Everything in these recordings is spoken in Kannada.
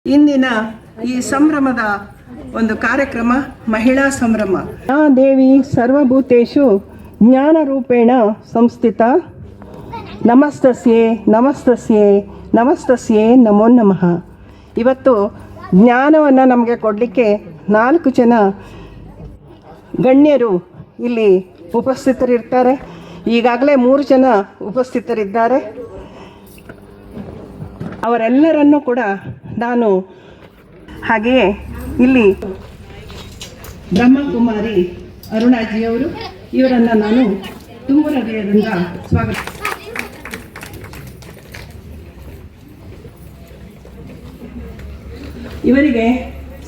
ಇಂದಿನ ಈ ಸಂಭ್ರಮದ ಒಂದು ಕಾರ್ಯಕ್ರಮ ಮಹಿಳಾ ಸಂಭ್ರಮ. ಯಾ ದೇವಿ ಸರ್ವಭೂತೇಷು ಜ್ಞಾನ ರೂಪೇಣ ಸಂಸ್ಥಿತ. ನಮಸ್ತಸ್ಯೆ ನಮಸ್ತಸ್ಯೆ ನಮಸ್ತಸ್ಯೆ ನಮೋ ನಮಃ. ಇವತ್ತು ಜ್ಞಾನವನ್ನು ನಮಗೆ ಕೊಡಲಿಕ್ಕೆ 4 ಜನ ಗಣ್ಯರು ಇಲ್ಲಿ ಉಪಸ್ಥಿತರಿರ್ತಾರೆ. ಈಗಾಗಲೇ 3 ಜನ ಉಪಸ್ಥಿತರಿದ್ದಾರೆ. ಅವರೆಲ್ಲರನ್ನೂ ಕೂಡ ನಾನು, ಹಾಗೆಯೇ ಇಲ್ಲಿ ಬ್ರಹ್ಮಕುಮಾರಿ ಅರುಣಾಜಿಯವರು, ಇವರನ್ನು ನಾನು ತುಂಬ ಹೃದಯದಿಂದ ಸ್ವಾಗತ. ಇವರಿಗೆ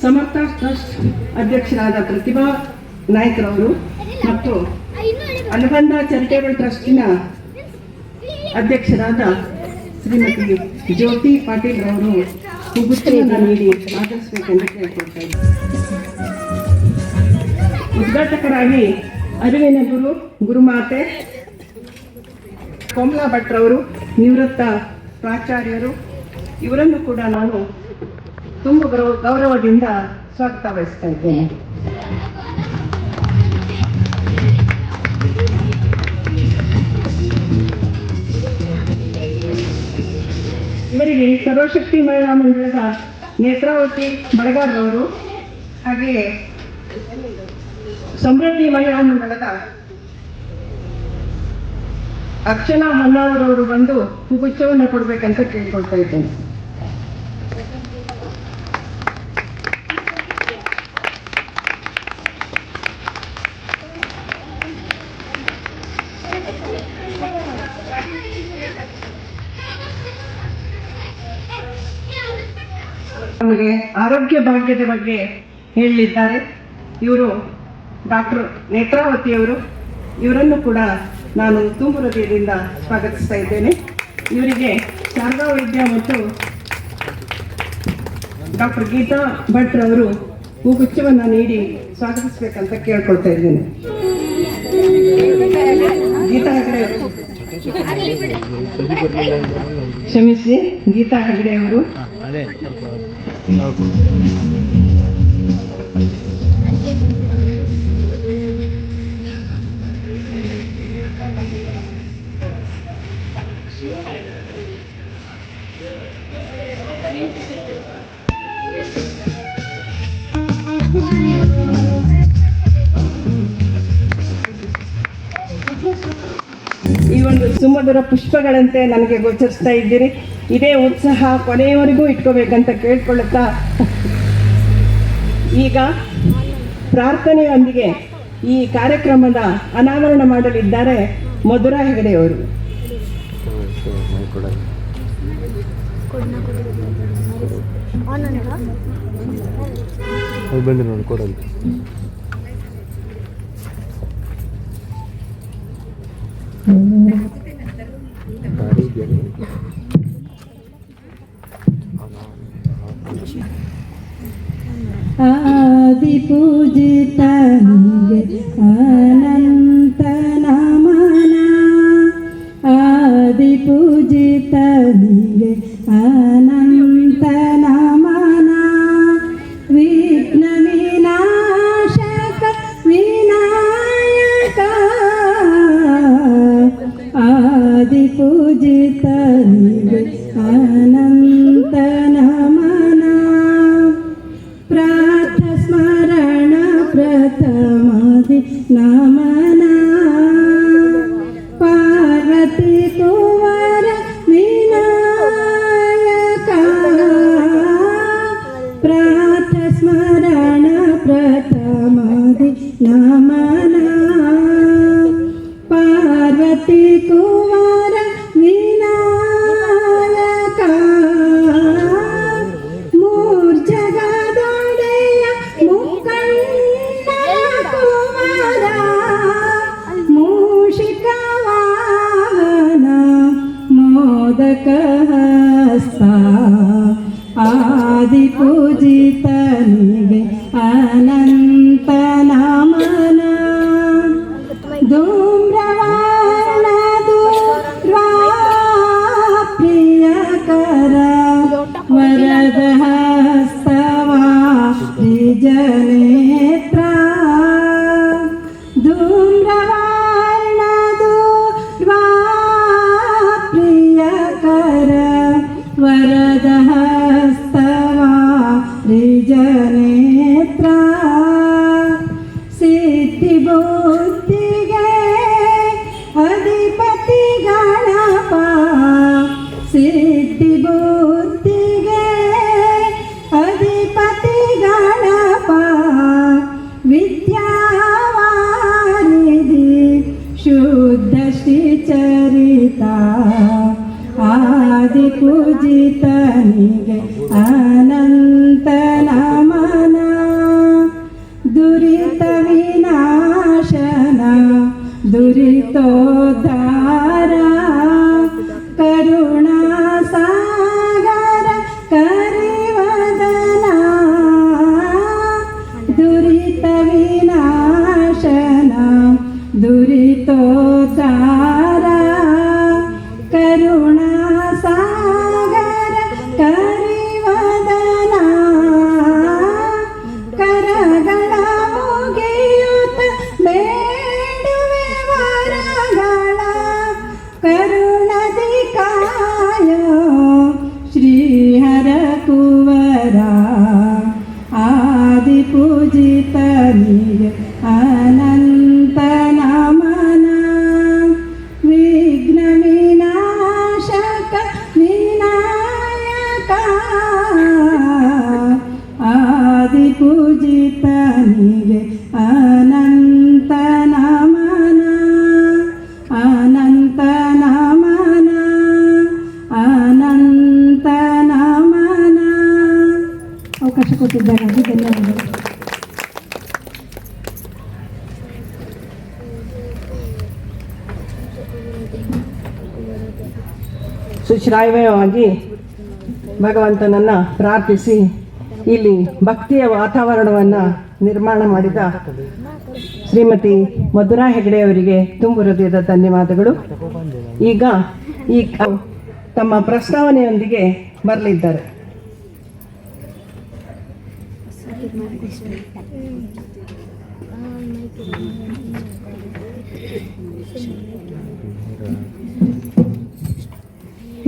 ಸಮರ್ಥ ಟ್ರಸ್ಟ್ ಅಧ್ಯಕ್ಷರಾದ ಪ್ರತಿಭಾ ನಾಯ್ಕರವರು ಮತ್ತು ಅನುಬಂಧ ಚಾರಿಟೇಬಲ್ ಟ್ರಸ್ಟಿನ ಅಧ್ಯಕ್ಷರಾದ ಶ್ರೀಮತಿ ಜ್ಯೋತಿ ಪಾಟೀಲ್ ಅವರು ಹೂಗುಚ್ಛವನ್ನು ನೀಡಿ ಆಗಮಿಸಬೇಕೆಂದು ಕೇಳ್ಕೊಳ್ತಾ ಇದ್ದಾರೆ. ಉದ್ಘಾಟಕರಾಗಿ ಅರಿವಿನ ಗುರುಮಾತೆ ಕೋಮಲಾ ಭಟ್ರವರು, ನಿವೃತ್ತ ಪ್ರಾಚಾರ್ಯರು, ಇವರನ್ನು ಕೂಡ ನಾನು ತುಂಬ ಗೌರವದಿಂದ ಸ್ವಾಗತ ಬಯಸ್ತಾ ಇದ್ದೇನೆ. ಇವರಿಗೆ ಸರ್ವಶಕ್ತಿ ಮಹಿಳಾ ಮಂಡಳದ ನೇತ್ರಾವತಿ ಬಡಗಾರವರು, ಹಾಗೆಯೇ ಸಮೃದ್ಧಿ ಮಹಿಳಾ ಮಂಡಳದ ಅರ್ಚನಾ ಹೊನ್ನಾವರವರು ಬಂದು ಹೂಗುಚ್ಛವನ್ನು ಕೊಡಬೇಕಂತ ಕೇಳ್ಕೊಳ್ತಾ ಇದ್ದೇನೆ. ನಮಗೆ ಆರೋಗ್ಯ ಭಾಗ್ಯದ ಬಗ್ಗೆ ಹೇಳಲಿದ್ದಾರೆ. ಇವರು ಡಾಕ್ಟರ್ ನೇತ್ರಾವತಿಯವರು. ಇವರನ್ನು ಕೂಡ ನಾನು ತುಂಬ ಹೃದಯದಿಂದ ಸ್ವಾಗತಿಸ್ತಾ ಇದ್ದೇನೆ. ಇವರಿಗೆ ಶಾರದಾ ವೈದ್ಯ ಮತ್ತು ಡಾಕ್ಟರ್ ಗೀತಾ ಭಟ್ರವರು ಹೂಗುಚ್ಛವನ್ನು ನೀಡಿ ಸ್ವಾಗತಿಸ್ಬೇಕಂತ ಕೇಳ್ಕೊಳ್ತಾ ಇದ್ದೇನೆ. ಗೀತಾ ಹೆಗಡೆ ಅವರು, ಕ್ಷಮಿಸಿ, ಗೀತಾ ಹೆಗಡೆ ಅವರು. ಈ ಒಂದು ಸುಮಧುರ ಪುಷ್ಪಗಳಂತೆ ನನಗೆ ಗೋಚರಿಸ್ತಾ ಇದ್ದೀರಿ. ಇದೇ ಉತ್ಸಾಹ ಕೊನೆಯವರೆಗೂ ಇಟ್ಕೋಬೇಕಂತ ಕೇಳ್ಕೊಳ್ಳುತ್ತಾ, ಈಗ ಪ್ರಾರ್ಥನೆಯೊಂದಿಗೆ ಈ ಕಾರ್ಯಕ್ರಮದ ಅನಾವರಣ ಮಾಡಲಿದ್ದಾರೆ ಮಧುರಾ ಹೆಗಡೆಯವರು. ಆದಿ ಪೂಜಿತ ಅನಂತ ನಮನ, ಆದಿ ಪೂಜಿತ ಅನಂತ ನಮನ, ವಿಘ್ನ ವಿನಾಶಕ ವಿನಾಯಕ, ಆದಿ ಪೂಜಿತ ಅನಂತ ನಮನ, ಪ್ರಾತ ಸ್ಮರಣ ಪ್ರಥಮಾದಿ ನಮನ, ಪಾರ್ವತಿ ಕುವರ ವಿನಾಯಕ, ಪ್ರಾತ ಸ್ಮರಣ ಪ್ರಥಮಾದಿ ನಮನ, ಪಾರ್ವತಿ ಕುವರ ವಿನಾಯಕ, ಮೂರ್ಜಗದೊಡೆಯ ಮುಖಂಡ ಕುಮಾರ, ಮೂಷಿಕ ವಾಹನ ಮೋದಕ ಹಸ್ತ, ಆದಿ ಪೂಜಿತನಿಗೆ ಅನಂತ ನಮನ, ಧೂಮ್ರವರ್ಣ ದುರ್ವಾ ಪ್ರಿಯಕರ ವರದ ಅಧಿಪತಿ ಗಣಪ ವಿದ್ಯಾವಾರಿಧಿ ಶುದ್ಧ ಶ್ರೀಚರಿತ ಆದಿ ಪೂಜಿತನಿಗೆ ಅನಂತ ನಮನ ದುರಿತ ವಿನಾಶನ ದುರಿತೋದ್ಧಾರ ಕರುಣಾ ಸಾಗರ ಕರಿವದನ ದುರಿತ ವಿನಾಶನ ದುರಿತೋದ್ಧಾರ ಕರುಣಾ ಸಾಗರ ಕರಿವದನ ಕರಗಳ ಮುಗಿಯುತ್ತ ಬೇಡುವೆ ವರಗಳ ಕರುಣದಿ ಕಾಯೋ ಶ್ರೀಹರ ಕುವರ ಆದಿ ಪೂಜಿತನಿಗೆ ಅನಂತ ನಮನ ವಿಘ್ನ ವಿನಾಶಕ ವಿನಾಯಕ ಆದಿ ಪೂಜಿತನಿಗೆ ಅನಂತ ನಮನ ಅನಂತ ನಮನ ಅನಂತ ನಮನ. ಅವಕಾಶ ಕೊಟ್ಟಿದ್ದಾರಾಗಿ ಧನ್ಯವಾದಗಳು. ಸುಶ್ರಾವ್ಯವಾಗಿ ಭಗವಂತನನ್ನು ಪ್ರಾರ್ಥಿಸಿ ಇಲ್ಲಿ ಭಕ್ತಿಯ ವಾತಾವರಣವನ್ನು ನಿರ್ಮಾಣ ಮಾಡಿದ ಶ್ರೀಮತಿ ಮಧುರಾ ಹೆಗಡೆ ಅವರಿಗೆ ತುಂಬು ಹೃದಯದ ಧನ್ಯವಾದಗಳು. ಈಗ ತಮ್ಮ ಪ್ರಸ್ತಾವನೆಯೊಂದಿಗೆ ಬರಲಿದ್ದಾರೆ.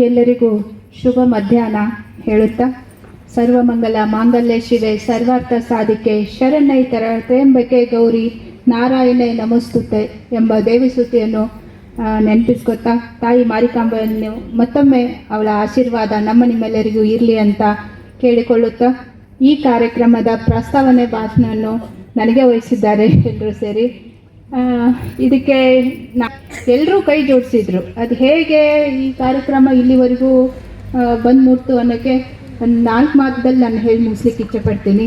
ಎಲ್ಲರಿಗೂ ಶುಭ ಮಧ್ಯಾಹ್ನ ಹೇಳುತ್ತಾ ಸರ್ವಮಂಗಲ ಮಾಂಗಲ್ಯ ಶಿವೆ ಸರ್ವಾರ್ಥ ಸಾಧಿಕೆ ಶರಣ್ಯೈತರ ತ್ರ್ಯಂಬಕೆ ಗೌರಿ ನಾರಾಯಣೇ ನಮಸ್ತುತೆ ಎಂಬ ದೇವಿಸ್ತುತಿಯನ್ನು ನೆನಪಿಸ್ಕೊತಾ ತಾಯಿ ಮಾರಿಕಾಂಬೆಯನ್ನು ಮತ್ತೊಮ್ಮೆ ಅವಳ ಆಶೀರ್ವಾದ ನಮ್ಮ ನಿಮ್ಮೆಲ್ಲರಿಗೂ ಇರಲಿ ಅಂತ ಕೇಳಿಕೊಳ್ಳುತ್ತಾ ಈ ಕಾರ್ಯಕ್ರಮದ ಪ್ರಸ್ತಾವನೆ ಭಾಷಣವನ್ನು ನನಗೆ ವಹಿಸಿದ್ದಾರೆ ಎಲ್ಲರೂ ಸೇರಿ. ಇದಕ್ಕೆ ಎಲ್ಲರೂ ಕೈ ಜೋಡಿಸಿದ್ರು. ಅದು ಹೇಗೆ ಈ ಕಾರ್ಯಕ್ರಮ ಇಲ್ಲಿವರೆಗೂ ಬಂದು ಮುಟ್ತು ಅನ್ನೋಕ್ಕೆ ಒಂದು 4 ಮಾತದಲ್ಲಿ ನಾನು ಹೇಳಿ ಮುಗಿಸ್ಲಿಕ್ಕೆ ಇಚ್ಛೆಪಡ್ತೀನಿ.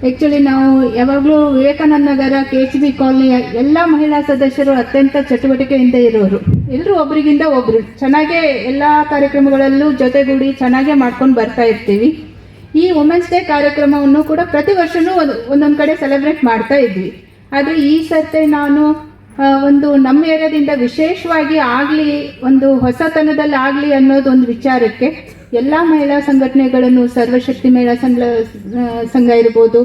ಆ್ಯಕ್ಚುಲಿ ನಾವು ಯಾವಾಗಲೂ ವಿವೇಕಾನಂದ ನಗರ KHB ಕಾಲನಿಯ ಎಲ್ಲ ಮಹಿಳಾ ಸದಸ್ಯರು ಅತ್ಯಂತ ಚಟುವಟಿಕೆಯಿಂದ ಇರೋರು. ಎಲ್ಲರೂ ಒಬ್ರಿಗಿಂತ ಒಬ್ಬರು ಚೆನ್ನಾಗೇ ಎಲ್ಲ ಕಾರ್ಯಕ್ರಮಗಳಲ್ಲೂ ಜೊತೆಗೂಡಿ ಚೆನ್ನಾಗೇ ಮಾಡ್ಕೊಂಡು ಬರ್ತಾ ಇರ್ತೀವಿ. ಈ ವುಮೆನ್ಸ್ ಡೇ ಕಾರ್ಯಕ್ರಮವನ್ನು ಕೂಡ ಪ್ರತಿ ವರ್ಷವೂ ಒಂದೊಂದು ಕಡೆ ಸೆಲೆಬ್ರೇಟ್ ಮಾಡ್ತಾ ಇದ್ವಿ. ಆದರೆ ಈ ಸರ್ತಿ ನಾನು ಒಂದು ನಮ್ಮ ಏರಿಯಾದಿಂದ ವಿಶೇಷವಾಗಿ ಆಗಲಿ, ಒಂದು ಹೊಸತನದಲ್ಲಿ ಆಗಲಿ ಅನ್ನೋದು ಒಂದು ವಿಚಾರಕ್ಕೆ ಎಲ್ಲ ಮಹಿಳಾ ಸಂಘಟನೆಗಳನ್ನು ಸರ್ವಶಕ್ತಿ ಮಹಿಳಾ ಸಂಘ ಇರ್ಬೋದು,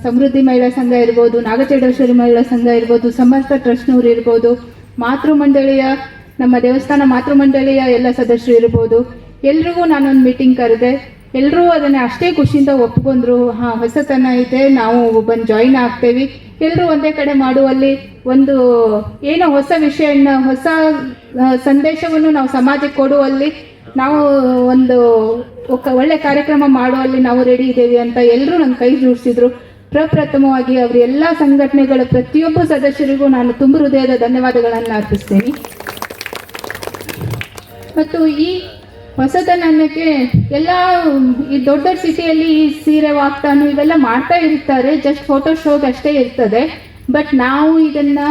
ಸಮೃದ್ಧಿ ಮಹಿಳಾ ಸಂಘ ಇರ್ಬೋದು, ನಾಗಚೇಡೇಶ್ವರಿ ಮಹಿಳಾ ಸಂಘ ಇರ್ಬೋದು, ಸಮರ್ಥ ಟ್ರಸ್ಟ್ನವ್ರು ಇರ್ಬೋದು, ಮಾತೃಮಂಡಳಿಯ ನಮ್ಮ ದೇವಸ್ಥಾನ ಮಾತೃಮಂಡಳಿಯ ಎಲ್ಲ ಸದಸ್ಯರು ಇರ್ಬೋದು, ಎಲ್ರಿಗೂ ನಾನೊಂದು ಮೀಟಿಂಗ್ ಕರೆದೆ. ಎಲ್ಲರೂ ಅದನ್ನು ಅಷ್ಟೇ ಖುಷಿಯಿಂದ ಒಪ್ಕೊಂಡ್ರು. ಹಾಂ, ಹೊಸತನ ಇದೆ, ನಾವು ಬಂದು ಜಾಯಿನ್ ಆಗ್ತೇವೆ, ಎಲ್ಲರೂ ಒಂದೇ ಕಡೆ ಮಾಡುವಲ್ಲಿ ಒಂದು ಏನೋ ಹೊಸ ವಿಷಯನ ಹೊಸ ಸಂದೇಶವನ್ನು ನಾವು ಸಮಾಜಕ್ಕೆ ಕೊಡುವಲ್ಲಿ ನಾವು ಒಂದು ಒಳ್ಳೆ ಕಾರ್ಯಕ್ರಮ ಮಾಡುವಲ್ಲಿ ನಾವು ರೆಡಿ ಇದ್ದೇವೆ ಅಂತ ಎಲ್ಲರೂ ನನ್ನ ಕೈ ಜೋಡಿಸಿದ್ರು. ಪ್ರಪ್ರಥಮವಾಗಿ ಅವರು ಎಲ್ಲ ಸಂಘಟನೆಗಳ ಪ್ರತಿಯೊಬ್ಬ ಸದಸ್ಯರಿಗೂ ನಾನು ತುಂಬ ಹೃದಯದ ಧನ್ಯವಾದಗಳನ್ನು ಅರ್ಪಿಸ್ತೇನೆ. ಮತ್ತು ಈ ಹೊಸತನಕ್ಕೆ ಎಲ್ಲ ಈ ದೊಡ್ಡ ಸಿಟಿಯಲ್ಲಿ ಈ ಸೀರೆ ವಾಗ್ತಾನು ಇವೆಲ್ಲ ಮಾಡ್ತಾ ಇರ್ತಾರೆ, ಜಸ್ಟ್ ಫೋಟೋ ಶೋಗೆ ಅಷ್ಟೇ ಇರ್ತದೆ. ಬಟ್ ನಾವು ಇದನ್ನು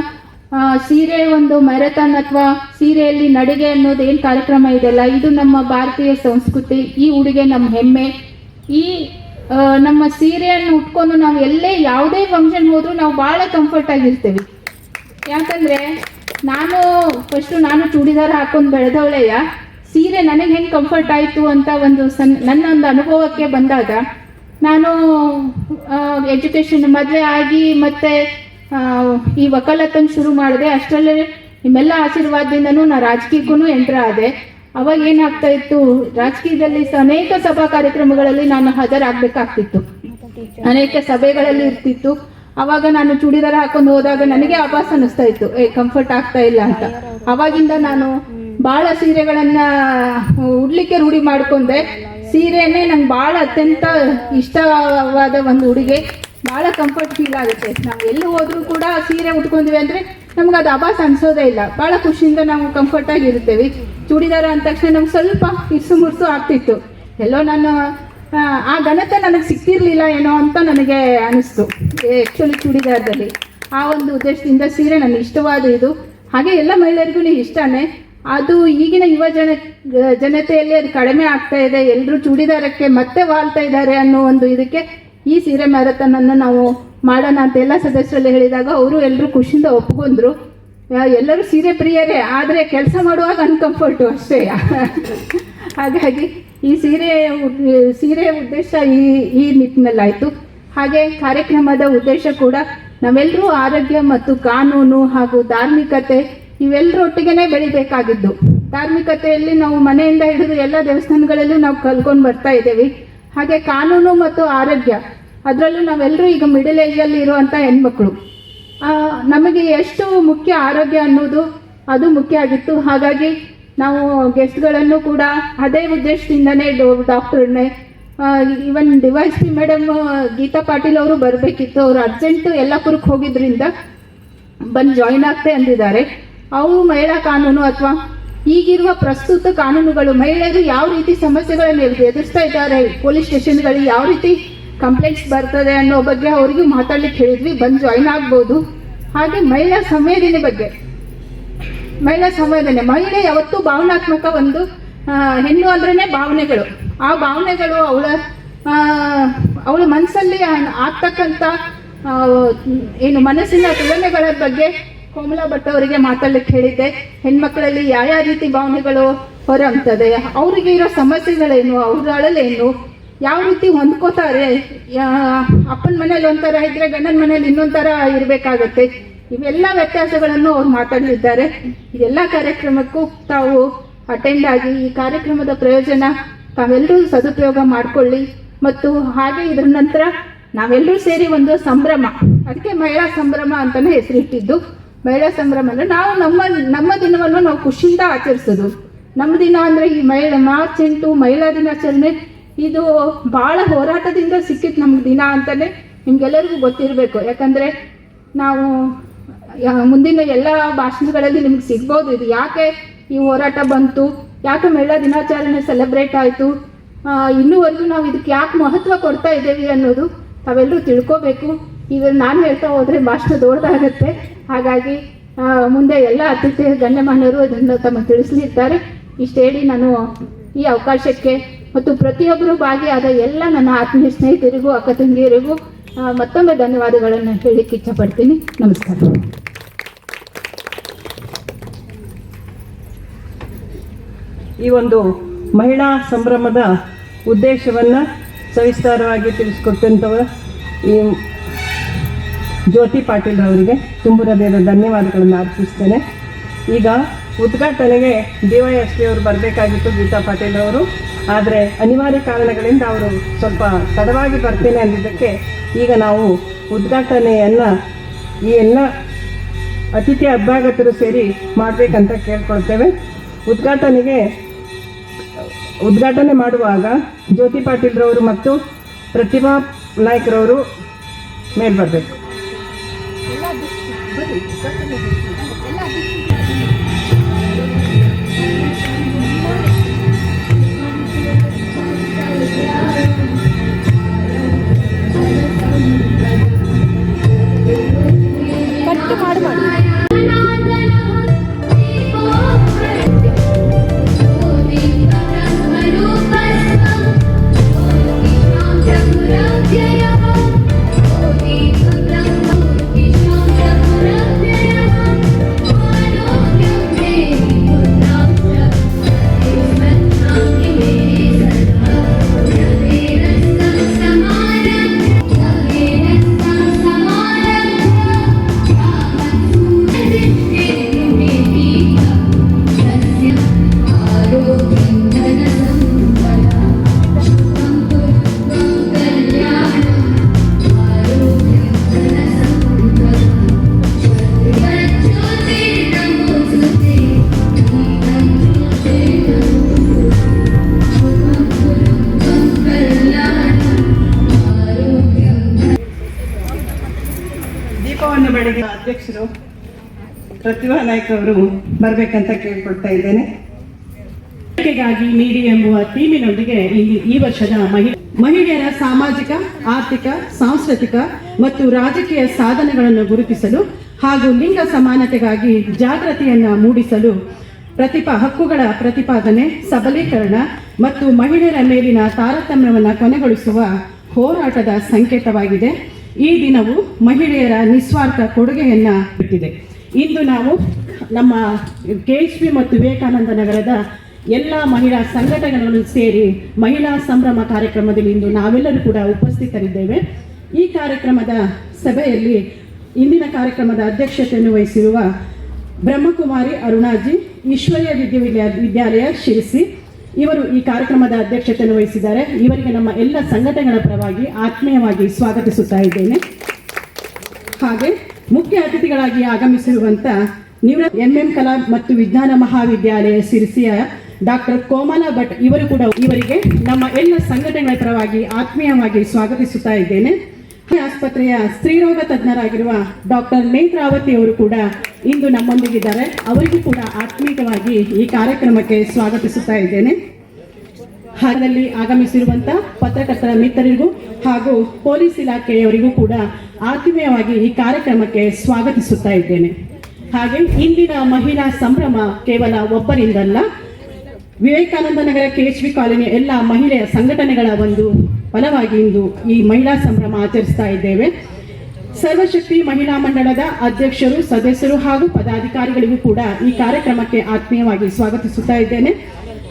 ಸೀರೆ ಒಂದು ಮ್ಯಾರಥಾನ್ ಅಥವಾ ಸೀರೆಯಲ್ಲಿ ನಡಿಗೆ ಅನ್ನೋದು ಏನು ಕಾರ್ಯಕ್ರಮ ಇದೆಯಲ್ಲ, ಇದು ನಮ್ಮ ಭಾರತೀಯ ಸಂಸ್ಕೃತಿ, ಈ ಉಡುಗೆ ನಮ್ಮ ಹೆಮ್ಮೆ. ಈ ನಮ್ಮ ಸೀರೆಯನ್ನು ಉಟ್ಕೊಂಡು ನಾವು ಎಲ್ಲೇ ಯಾವುದೇ ಫಂಕ್ಷನ್ ಹೋದರೂ ನಾವು ಭಾಳ ಕಂಫರ್ಟ್ ಆಗಿರ್ತೀವಿ. ಯಾಕಂದರೆ ನಾನು ಚೂಡಿದಾರ ಹಾಕೊಂಡು ಬೆಳೆದವಳೆಯ ಸೀರೆ ನನಗೆ ಹೆಂಗೆ ಕಂಫರ್ಟ್ ಆಯಿತು ಅಂತ ನನ್ನ ಒಂದು ಅನುಭವಕ್ಕೆ ಬಂದಾಗ, ನಾನು ಎಜುಕೇಷನ್ ಮದುವೆ ಆಗಿ ಮತ್ತು ಈ ವಕಾಲತನ್ನು ಶುರು ಮಾಡಿದೆ. ಅಷ್ಟರಲ್ಲೇ ನಿಮ್ಮೆಲ್ಲ ಆಶೀರ್ವಾದದಿಂದನೂ ನಾನು ರಾಜಕೀಯಕ್ಕೂ ಎಂಟ್ರ್ ಆದೆ. ಅವಾಗ ಏನಾಗ್ತಾ ಇತ್ತು, ರಾಜಕೀಯದಲ್ಲಿ ಅನೇಕ ಸಭಾ ಕಾರ್ಯಕ್ರಮಗಳಲ್ಲಿ ನಾನು ಹಾಜರಾಗಬೇಕಾಗ್ತಿತ್ತು, ಅನೇಕ ಸಭೆಗಳಲ್ಲಿ ಇರ್ತಿತ್ತು. ಆವಾಗ ನಾನು ಚೂಡಿದಾರ ಹಾಕೊಂಡು ಹೋದಾಗ ನನಗೆ ಆಭಾಸ ಅನ್ನಿಸ್ತಾ ಇತ್ತು, ಕಂಫರ್ಟ್ ಆಗ್ತಾ ಇಲ್ಲ ಅಂತ. ಆವಾಗಿಂದ ನಾನು ಭಾಳ ಸೀರೆಗಳನ್ನು ಉಡ್ಲಿಕ್ಕೆ ರೂಢಿ ಮಾಡ್ಕೊಂಡೆ. ಸೀರೆನೇ ನಂಗೆ ಭಾಳ ಅತ್ಯಂತ ಇಷ್ಟವಾದ ಒಂದು ಉಡುಗೆ. ಭಾಳ ಕಂಫರ್ಟ್ ಫೀಲ್ ಆಗುತ್ತೆ. ನಾವು ಎಲ್ಲೂ ಹೋದರೂ ಕೂಡ ಸೀರೆ ಉಟ್ಕೊಂಡ್ವಿ ಅಂದರೆ ನಮ್ಗೆ ಅದು ಆಭಾಸ ಅನಿಸೋದೇ ಇಲ್ಲ. ಭಾಳ ಖುಷಿಯಿಂದ ನಾವು ಕಂಫರ್ಟಾಗಿ ಇರ್ತೀವಿ. ಚೂಡಿದಾರ ಅಂದ ತಕ್ಷಣ ನಮ್ಗೆ ಸ್ವಲ್ಪ ಇರ್ಸು ಮುರ್ಸು ಆಗ್ತಿತ್ತು. ಎಲ್ಲೋ ನಾನು ಆ ಘನತೆ ನನಗೆ ಸಿಕ್ತಿರ್ಲಿಲ್ಲ ಏನೋ ಅಂತ ನನಗೆ ಅನಿಸ್ತು ಆ್ಯಕ್ಚುಲಿ ಚೂಡಿದಾರದಲ್ಲಿ. ಆ ಒಂದು ಉದ್ದೇಶದಿಂದ ಸೀರೆ ನನಗೆ ಇಷ್ಟವಾದ ಇದು. ಹಾಗೆ ಎಲ್ಲ ಮಹಿಳೆಯರಿಗೂ ಇಷ್ಟನೇ. ಅದು ಈಗಿನ ಜನತೆಯಲ್ಲಿ ಅದು ಕಡಿಮೆ ಆಗ್ತಾ ಇದೆ. ಎಲ್ಲರೂ ಚೂಡಿದಾರಕ್ಕೆ ಮತ್ತೆ ವಾಲ್ತಾ ಇದ್ದಾರೆ ಅನ್ನೋ ಒಂದು ಇದಕ್ಕೆ ಈ ಸೀರೆ ಮ್ಯಾರಥಾನನ್ನು ನಾವು ಮಾಡೋಣ ಅಂತ ಎಲ್ಲ ಸದಸ್ಯರಲ್ಲಿ ಹೇಳಿದಾಗ ಅವರು ಎಲ್ಲರೂ ಖುಷಿಯಿಂದ ಒಪ್ಕೊಂಡ್ರು. ಎಲ್ಲರೂ ಸೀರೆ ಪ್ರಿಯರೇ, ಆದರೆ ಕೆಲಸ ಮಾಡುವಾಗ ಅನ್ಕಂಫರ್ಟು ಅಷ್ಟೇ. ಹಾಗಾಗಿ ಈ ಸೀರೆ ಉದ್ದೇಶ ಈ ನಿಟ್ಟಿನಲ್ಲಾಯಿತು. ಹಾಗೆ ಕಾರ್ಯಕ್ರಮದ ಉದ್ದೇಶ ಕೂಡ ನಾವೆಲ್ಲರೂ ಆರೋಗ್ಯ ಮತ್ತು ಕಾನೂನು ಹಾಗೂ ಧಾರ್ಮಿಕತೆ ಇವೆಲ್ಲರೊಟ್ಟಿಗೆ ಬೆಳಿಬೇಕಾಗಿದ್ದು. ಧಾರ್ಮಿಕತೆಯಲ್ಲಿ ನಾವು ಮನೆಯಿಂದ ಹಿಡಿದು ಎಲ್ಲ ದೇವಸ್ಥಾನಗಳಲ್ಲೂ ನಾವು ಕಲ್ಕೊಂಡು ಬರ್ತಾ ಇದ್ದೇವೆ. ಹಾಗೆ ಕಾನೂನು ಮತ್ತು ಆರೋಗ್ಯ ಅದರಲ್ಲೂ ನಾವೆಲ್ಲರೂ ಈಗ ಮಿಡಲ್ ಏಜಲ್ಲಿ ಇರುವಂಥ ಹೆಣ್ಮಕ್ಳು, ನಮಗೆ ಎಷ್ಟು ಮುಖ್ಯ ಆರೋಗ್ಯ ಅನ್ನೋದು ಅದು ಮುಖ್ಯ ಆಗಿತ್ತು. ಹಾಗಾಗಿ ನಾವು ಗೆಸ್ಟ್ಗಳನ್ನು ಕೂಡ ಅದೇ ಉದ್ದೇಶದಿಂದನೇ ಡಾಕ್ಟ್ರನ್ನೇ even DYSP madam Geeta Patil ಅವರು ಬರಬೇಕಿತ್ತು. ಅವರು ಅರ್ಜೆಂಟು ಯಲ್ಲಾಪುರಕ್ಕೆ ಹೋಗಿದ್ರಿಂದ ಬಂದು ಜಾಯಿನ್ ಆಗ್ತೆ ಅಂದಿದ್ದಾರೆ. ಅವರು ಮಹಿಳಾ ಕಾನೂನು ಅಥವಾ ಈಗಿರುವ ಪ್ರಸ್ತುತ ಕಾನೂನುಗಳು ಮಹಿಳೆಯರು ಯಾವ ರೀತಿ ಸಮಸ್ಯೆಗಳನ್ನು ಎದುರಿಸ್ತಾ ಇದ್ದಾರೆ, ಪೊಲೀಸ್ ಸ್ಟೇಷನ್ಗಳಿಗೆ ಯಾವ ರೀತಿ ಕಂಪ್ಲೇಂಟ್ಸ್ ಬರ್ತದೆ ಅನ್ನೋ ಬಗ್ಗೆ ಅವರಿಗೂ ಮಾತಾಡ್ಲಿಕ್ಕೆ ಹೇಳಿದ್ವಿ. ಬಂದು ಜಾಯಿನ್ ಆಗ್ಬೋದು. ಹಾಗೆ ಮಹಿಳಾ ಸಂವೇದನೆ ಬಗ್ಗೆ, ಮಹಿಳೆ ಯಾವತ್ತೂ ಭಾವನಾತ್ಮಕ ಒಂದು ಹೆಣ್ಣು ಅಂದ್ರೇ ಭಾವನೆಗಳು. ಆ ಭಾವನೆಗಳು ಅವಳ ಮನಸ್ಸಲ್ಲಿ ಆಗ್ತಕ್ಕಂಥ ಏನು ಮನಸ್ಸಿನ ತುಲನೆಗಳ ಬಗ್ಗೆ ಕೋಮಲಾ ಭಟ್ ಅವರಿಗೆ ಮಾತಾಡ್ಲಿಕ್ಕೆ ಹೇಳಿದ್ದೆ. ಹೆಣ್ಮಕ್ಳಲ್ಲಿ ಯಾವ ರೀತಿ ಭಾವನೆಗಳು ಹೊರಹೊಮ್ಮುತ್ತದೆ, ಅವರಿಗೆ ಇರೋ ಸಮಸ್ಯೆಗಳೇನು, ಅವ್ರ ಅಳಲೇನು, ಯಾವ ರೀತಿ ಹೊಂದ್ಕೋತಾರೆ, ಅಪ್ಪನ ಮನೇಲಿ ಒಂಥರ ಇದ್ರೆ ಗಂಡನ ಮನೇಲಿ ಇನ್ನೊಂಥರ ಇರಬೇಕಾಗತ್ತೆ. ಇವೆಲ್ಲ ವ್ಯತ್ಯಾಸಗಳನ್ನು ಅವ್ರು ಮಾತಾಡಲಿದ್ದಾರೆ. ಇದೆಲ್ಲ ಕಾರ್ಯಕ್ರಮಕ್ಕೂ ತಾವು ಅಟೆಂಡ್ ಆಗಿ ಈ ಕಾರ್ಯಕ್ರಮದ ಪ್ರಯೋಜನ ತಾವೆಲ್ಲರೂ ಸದುಪಯೋಗ ಮಾಡಿಕೊಳ್ಳಿ. ಮತ್ತು ಹಾಗೆ ಇದರ ನಂತರ ನಾವೆಲ್ಲರೂ ಸೇರಿ ಒಂದು ಸಂಭ್ರಮ, ಅದಕ್ಕೆ ಮಹಿಳಾ ಸಂಭ್ರಮ ಅಂತಲೇ ಹೆಸರಿಟ್ಟಿದ್ದು. ಮಹಿಳಾ ಸಂಭ್ರಮ ಅಂದರೆ ನಾವು ನಮ್ಮ ದಿನವನ್ನು ನಾವು ಖುಷಿಯಿಂದ ಆಚರಿಸೋದು. ನಮ್ಮ ದಿನ ಅಂದರೆ ಈ ಮಾರ್ಚ್ 8 ಮಹಿಳಾ ದಿನಾಚರಣೆ, ಇದು ಭಾಳ ಹೋರಾಟದಿಂದ ಸಿಕ್ಕಿತ್ತು ನಮ್ಗೆ ದಿನ ಅಂತಲೇ ನಿಮ್ಗೆಲ್ಲರಿಗೂ ಗೊತ್ತಿರಬೇಕು. ಯಾಕಂದರೆ ನಾವು ಮುಂದಿನ ಎಲ್ಲ ಭಾಷಣಗಳಲ್ಲಿ ನಿಮ್ಗೆ ಸಿಗ್ಬೋದು ಇದು ಯಾಕೆ ಈ ಹೋರಾಟ ಬಂತು, ಯಾಕೆ ಮಹಿಳಾ ದಿನಾಚರಣೆ ಸೆಲೆಬ್ರೇಟ್ ಆಯಿತು, ಇನ್ನೂವರೆಗೂ ನಾವು ಇದಕ್ಕೆ ಯಾಕೆ ಮಹತ್ವ ಕೊಡ್ತಾ ಇದ್ದೇವೆ ಅನ್ನೋದು ತಾವೆಲ್ಲರೂ ತಿಳ್ಕೋಬೇಕು. ಈಗ ನಾನು ಹೇಳ್ತಾ ಹೋದರೆ ಭಾಷಣ ದೊಡ್ಡದಾಗತ್ತೆ. ಹಾಗಾಗಿ ಮುಂದೆ ಎಲ್ಲ ಅತಿಥಿ ಗಣ್ಯಮಾನ್ಯರು ಅದನ್ನು ತಮಗೆ ತಿಳಿಸಲಿದ್ದಾರೆ. ಇಷ್ಟು ಹೇಳಿ ನಾನು ಈ ಅವಕಾಶಕ್ಕೆ ಮತ್ತು ಪ್ರತಿಯೊಬ್ಬರು ಭಾಗಿಯಾದ ಎಲ್ಲ ನನ್ನ ಆತ್ಮೀಯ ಸ್ನೇಹಿತರಿಗೂ ಅಕ್ಕ ತಂಗಿಯರಿಗೂ ಮತ್ತೊಮ್ಮೆ ಧನ್ಯವಾದಗಳನ್ನು ಹೇಳಲಿಕ್ಕೆ ಇಚ್ಛಪಡ್ತೀನಿ. ನಮಸ್ಕಾರ. ಈ ಒಂದು ಮಹಿಳಾ ಸಂಭ್ರಮದ ಉದ್ದೇಶವನ್ನು ಸವಿಸ್ತಾರವಾಗಿ ತಿಳಿಸ್ಕೊಟ್ಟಂಥವ ಈ ಜ್ಯೋತಿ ಪಾಟೀಲ್ ಅವರಿಗೆ ತುಂಬ ಹೃದಯದ ಧನ್ಯವಾದಗಳನ್ನು ಅರ್ಪಿಸ್ತೇನೆ. ಈಗ ಉದ್ಘಾಟನೆಗೆ DYSP ಅವರು ಬರಬೇಕಾಗಿತ್ತು, ಗೀತಾ ಪಾಟೀಲ್ ಅವರು. ಆದರೆ ಅನಿವಾರ್ಯ ಕಾರಣಗಳಿಂದ ಅವರು ಸ್ವಲ್ಪ ತಡವಾಗಿ ಬರ್ತೇನೆ ಅಂದಿದ್ದಕ್ಕೆ ಈಗ ನಾವು ಉದ್ಘಾಟನೆಯನ್ನು ಈ ಎಲ್ಲ ಅತಿಥಿ ಅಭ್ಯಾಗತರು ಸೇರಿ ಮಾಡಬೇಕಂತ ಕೇಳ್ಕೊಳ್ತೇವೆ. ಉದ್ಘಾಟನೆ ಮಾಡುವಾಗ ಜ್ಯೋತಿ ಪಾಟೀಲ್ರವರು ಮತ್ತು ಪ್ರತಿಭಾ ನಾಯ್ಕರವರು ಮೇಲೆ ಬರಬೇಕು. ಮಾತನಾಡಿ ಅಧ್ಯಕ್ಷರು ಪ್ರತಿಭಾ ನಾಯ್ಕ ಅವರು ಬರಬೇಕಂತ ಕೇಳ್ಕೊಳ್ತಾ ಇದ್ದೇನೆ. ಗಾಗಿ ನೀಡಿ ಎಂಬುವ ಥೀಮಿನೊಂದಿಗೆ ಈ ವರ್ಷದ ಮಹಿಳೆಯರ ಸಾಮಾಜಿಕ, ಆರ್ಥಿಕ, ಸಾಂಸ್ಕೃತಿಕ ಮತ್ತು ರಾಜಕೀಯ ಸಾಧನೆಗಳನ್ನು ಗುರುತಿಸಲು ಹಾಗೂ ಲಿಂಗ ಸಮಾನತೆಗಾಗಿ ಜಾಗೃತಿಯನ್ನು ಮೂಡಿಸಲು ಹಕ್ಕುಗಳ ಪ್ರತಿಪಾದನೆ, ಸಬಲೀಕರಣ ಮತ್ತು ಮಹಿಳೆಯರ ಮೇಲಿನ ತಾರತಮ್ಯವನ್ನು ಕೊನೆಗೊಳಿಸುವ ಹೋರಾಟದ ಸಂಕೇತವಾಗಿದೆ. ಈ ದಿನವು ಮಹಿಳೆಯರ ನಿಸ್ವಾರ್ಥ ಕೊಡುಗೆಯನ್ನು ಬಿಟ್ಟಿದೆ. ಇಂದು ನಾವು ನಮ್ಮ KHP ಮತ್ತು ವಿವೇಕಾನಂದ ನಗರದ ಎಲ್ಲ ಮಹಿಳಾ ಸಂಘಟನೆಗಳನ್ನು ಸೇರಿ ಮಹಿಳಾ ಸಂಭ್ರಮ ಕಾರ್ಯಕ್ರಮದಲ್ಲಿ ಇಂದು ನಾವೆಲ್ಲರೂ ಕೂಡ ಉಪಸ್ಥಿತರಿದ್ದೇವೆ. ಈ ಕಾರ್ಯಕ್ರಮದ ಸಭೆಯಲ್ಲಿ ಇಂದಿನ ಕಾರ್ಯಕ್ರಮದ ಅಧ್ಯಕ್ಷತೆಯನ್ನು ವಹಿಸಿರುವ ಬ್ರಹ್ಮಕುಮಾರಿ ಅರುಣಾಜಿ, ಈಶ್ವರ್ಯ ವಿದ್ಯಾಲಯ ಶಿರಸಿ ಇವರು ಈ ಕಾರ್ಯಕ್ರಮದ ಅಧ್ಯಕ್ಷತೆಯನ್ನು ವಹಿಸಿದ್ದಾರೆ. ಇವರಿಗೆ ನಮ್ಮ ಎಲ್ಲ ಸಂಘಟನೆಗಳ ಪರವಾಗಿ ಆತ್ಮೀಯವಾಗಿ ಸ್ವಾಗತಿಸುತ್ತಾ ಇದ್ದೇನೆ. ಹಾಗೆ ಮುಖ್ಯ ಅತಿಥಿಗಳಾಗಿ ಆಗಮಿಸಿರುವಂಥ ನಿವೃತ್ತ MM ಕಲಾ ಮತ್ತು ವಿಜ್ಞಾನ ಮಹಾವಿದ್ಯಾಲಯ ಶಿರಸಿಯ ಡಾಕ್ಟರ್ ಕೋಮಲಾ ಭಟ್ ಇವರು ಕೂಡ ಇವರಿಗೆ ನಮ್ಮ ಎಲ್ಲ ಸಂಘಟನೆಗಳ ಪರವಾಗಿ ಆತ್ಮೀಯವಾಗಿ ಸ್ವಾಗತಿಸುತ್ತಾ ಇದ್ದೇನೆ. ಆಸ್ಪತ್ರೆಯ ಸ್ತ್ರೀರೋಗ ತಜ್ಞರಾಗಿರುವ ಡಾಕ್ಟರ್ ನೇತ್ರಾವತಿ ಅವರು ಕೂಡ ಇಂದು ನಮ್ಮೊಂದಿಗಿದ್ದಾರೆ. ಅವರಿಗೂ ಕೂಡ ಆತ್ಮೀಯವಾಗಿ ಈ ಕಾರ್ಯಕ್ರಮಕ್ಕೆ ಸ್ವಾಗತಿಸುತ್ತಾ ಇದ್ದೇನೆ. ಹಾಗಾಗಿ ಆಗಮಿಸಿರುವಂಥ ಪತ್ರಕರ್ತರ ಮಿತ್ರರಿಗೂ ಹಾಗೂ ಪೊಲೀಸ್ ಇಲಾಖೆಯವರಿಗೂ ಕೂಡ ಆತ್ಮೀಯವಾಗಿ ಈ ಕಾರ್ಯಕ್ರಮಕ್ಕೆ ಸ್ವಾಗತಿಸುತ್ತಾ ಇದ್ದೇನೆ. ಹಾಗೆ ಇಂದಿನ ಮಹಿಳಾ ಸಂಭ್ರಮ ಕೇವಲ ಒಬ್ಬರಿಂದಲ್ಲ, ವಿವೇಕಾನಂದ ನಗರ KHP ಕಾಲೋನಿಯ ಎಲ್ಲ ಮಹಿಳೆಯ ಸಂಘಟನೆಗಳ ಒಂದು ಫಲವಾಗಿ ಇಂದು ಈ ಮಹಿಳಾ ಸಂಭ್ರಮ ಆಚರಿಸ್ತಾ ಇದ್ದೇವೆ. ಸರ್ವಶಕ್ತಿ ಮಹಿಳಾ ಮಂಡಳದ ಅಧ್ಯಕ್ಷರು, ಸದಸ್ಯರು ಹಾಗೂ ಪದಾಧಿಕಾರಿಗಳಿಗೂ ಕೂಡ ಈ ಕಾರ್ಯಕ್ರಮಕ್ಕೆ ಆತ್ಮೀಯವಾಗಿ ಸ್ವಾಗತಿಸುತ್ತಾ ಇದ್ದೇನೆ.